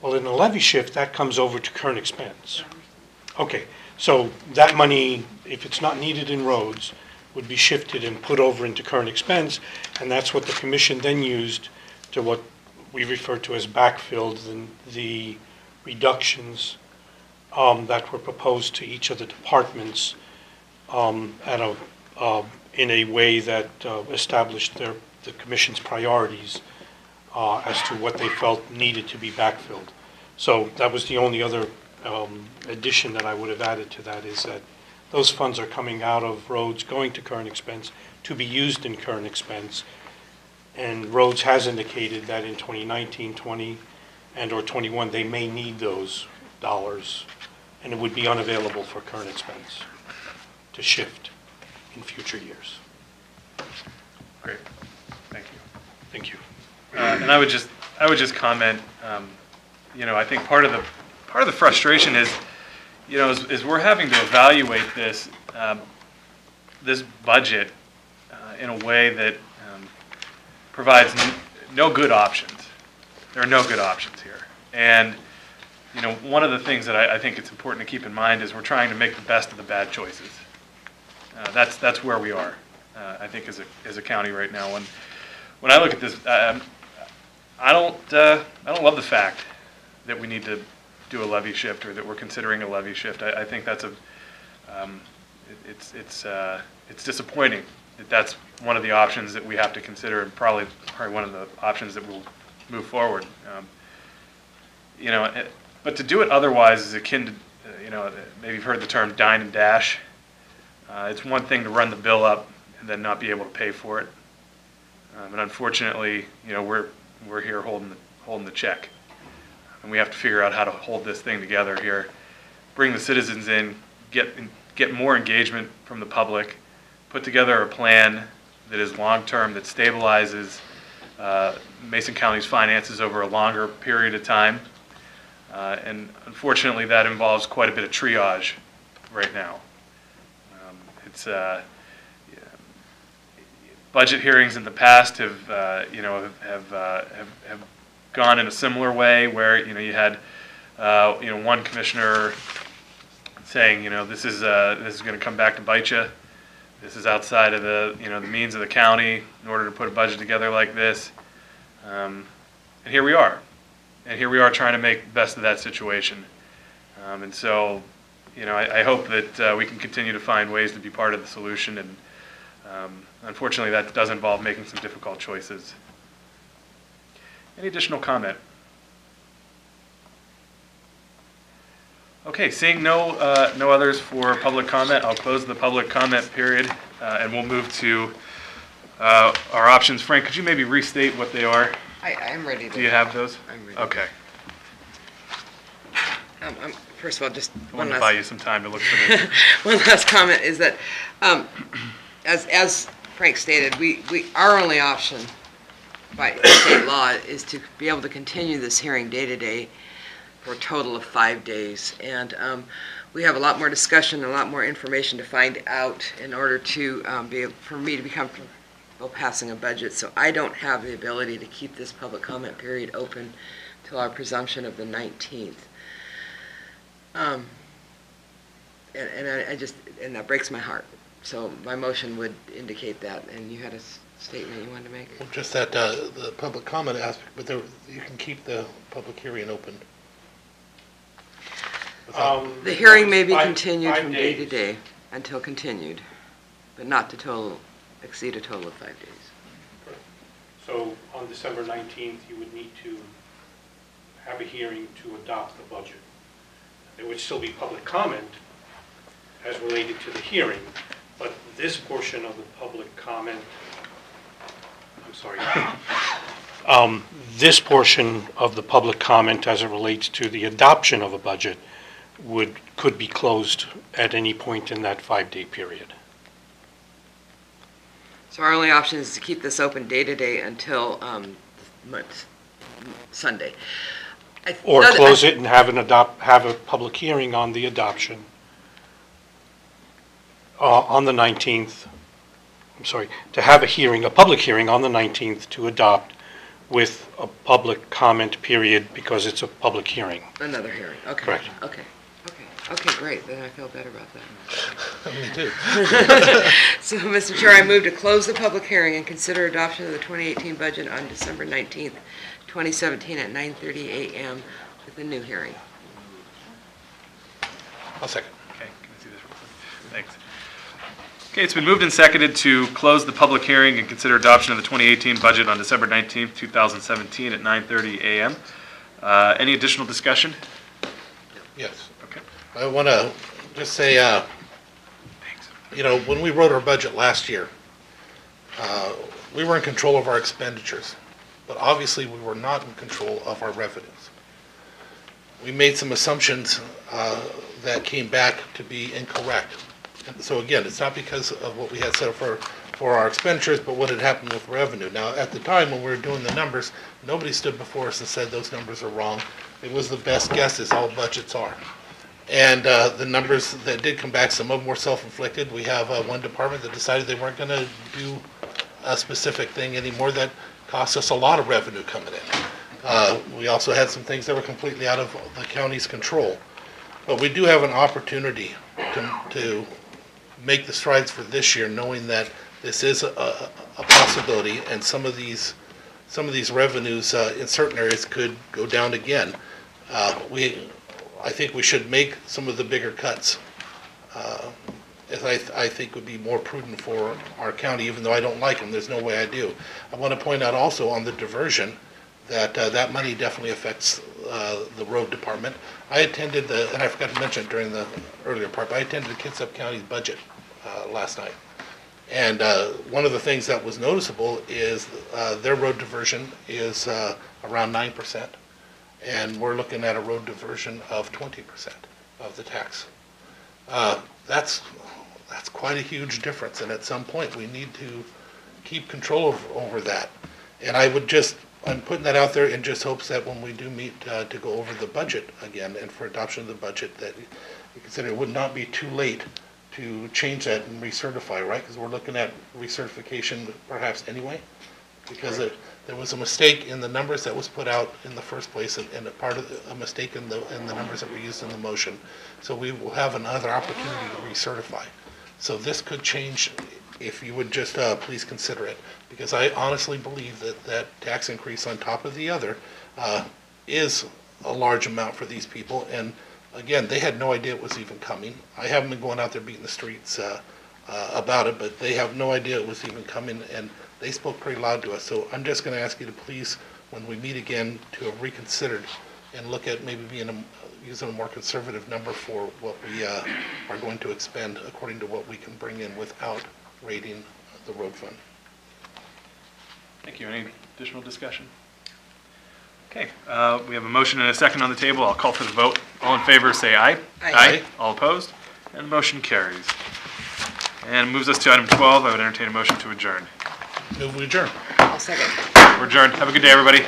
Well, in a levy shift, that comes over to current expense. Okay, so that money, if it's not needed in roads, would be shifted and put over into current expense, and that's what the commission then used to what we refer to as backfilled the reductions that were proposed to each of the departments in a way that established the commission's priorities as to what they felt needed to be backfilled. So that was the only other addition that I would have added to that, is that those funds are coming out of roads, going to current expense, to be used in current expense. And roads has indicated that in 2019, 20, and or 21, they may need those dollars, and it would be unavailable for current expense to shift in future years. Great, thank you. Thank you. And I would just comment, I think part of the frustration is, is we're having to evaluate this budget in a way that provides no good options. There are no good options here. And, one of the things that I think it's important to keep in mind is we're trying to make the best of the bad choices. That's where we are, I think, as a county right now. When I look at this, I don't love the fact that we need to do a levy shift, or that we're considering a levy shift. I think that's it's disappointing that that's one of the options that we have to consider, and probably one of the options that will move forward. But to do it otherwise is akin to, maybe you've heard the term dine and dash. It's one thing to run the bill up and then not be able to pay for it. And unfortunately, we're here holding the check. And we have to figure out how to hold this thing together here, bring the citizens in, get more engagement from the public, put together a plan that is long-term, that stabilizes Mason County's finances over a longer period of time. And unfortunately, that involves quite a bit of triage right now. Budget hearings in the past have gone in a similar way, where you had one commissioner saying this is going to come back to bite you. This is outside of the the means of the county in order to put a budget together like this. And here we are. And here we are trying to make the best of that situation. And so, I hope that we can continue to find ways to be part of the solution. And unfortunately, that does involve making some difficult choices. Any additional comment? Okay, seeing no others for public comment, I'll close the public comment period, and we'll move to our options. Frank, could you maybe restate what they are? I'm ready to. Do you have those? I'm ready. Okay. First of all, just I wanted to buy you some time to look for this. one last comment is that, as Frank stated, our only option by state law is to be able to continue this hearing day to day for a total of 5 days. And we have a lot more discussion and a lot more information to find out in order to for me to be comfortable passing a budget. So I don't have the ability to keep this public comment period open till our presumption of the 19th. And that breaks my heart. So my motion would indicate that. And you had a statement you wanted to make? Well, just that the public comment aspect, but you can keep the public hearing open. The hearing may be continued from day to day until continued, but not to exceed a total of 5 days. So on December 19th, you would need to have a hearing to adopt the budget. There would still be public comment as related to the hearing, but this portion of the public comment, I'm sorry, this portion of the public comment as it relates to the adoption of a budget could be closed at any point in that 5-day period. So our only option is to keep this open day to day until Sunday. Or close it and have a public hearing on the adoption on the 19th, I'm sorry, to have a public hearing on the 19th to adopt with a public comment period because it's a public hearing. Another hearing, okay. Correct. Okay, great, then I feel better about that. Me too. So, Mr. Chair, I move to close the public hearing and consider adoption of the 2018 budget on December 19th, 2017 at 9:30 a.m. with a new hearing. I'll second. Okay, can I see this real quick? Thanks. Okay, it's been moved and seconded to close the public hearing and consider adoption of the 2018 budget on December 19th, 2017 at 9:30 a.m. Any additional discussion? Yes. Okay. I want to just say, you know, when we wrote our budget last year, we were in control of our expenditures, but obviously we were not in control of our revenues. We made some assumptions that came back to be incorrect. And so again, it's not because of what we had set up for our expenditures, but what had happened with revenue. Now, at the time when we were doing the numbers, nobody stood before us and said those numbers are wrong. It was the best guess, as all budgets are. And the numbers that did come back, some of them were self-inflicted. We have one department that decided they weren't going to do a specific thing anymore that cost us a lot of revenue coming in. We also had some things that were completely out of the county's control. But we do have an opportunity to make the strides for this year, knowing that this is a possibility, and some of these revenues in certain areas could go down again. I think we should make some of the bigger cuts, as I think would be more prudent for our county, even though I don't like them. There's no way I do. I want to point out also on the diversion that that money definitely affects the road department. I attended and I forgot to mention it during the earlier part, but I attended Kitsap County's budget last night. And one of the things that was noticeable is their road diversion is around 9%. And we're looking at a road diversion of 20% of the tax. That's quite a huge difference, and at some point we need to keep control over that. And I'm putting that out there in just hopes that when we do meet to go over the budget again and for adoption of the budget, that you consider it would not be too late to change that and recertify, right? Because we're looking at recertification perhaps anyway, because there was a mistake in the numbers that was put out in the first place, and a part of a mistake in the numbers that were used in the motion. So we will have another opportunity to recertify. So this could change if you would just please consider it, because I honestly believe that tax increase on top of the other is a large amount for these people. And again, they had no idea it was even coming. I haven't been going out there beating the streets about it, but they have no idea it was even coming, and they spoke pretty loud to us. So I'm just going to ask you to please, when we meet again, to have reconsidered and look at maybe using a more conservative number for what we are going to expend according to what we can bring in without raiding the road fund. Thank you. Any additional discussion? Okay, we have a motion and a second on the table. I'll call for the vote. All in favor, say aye. Aye. All opposed? And the motion carries. And moves us to item 12. I would entertain a motion to adjourn. Move we adjourn. I'll second. We're adjourned. Have a good day, everybody.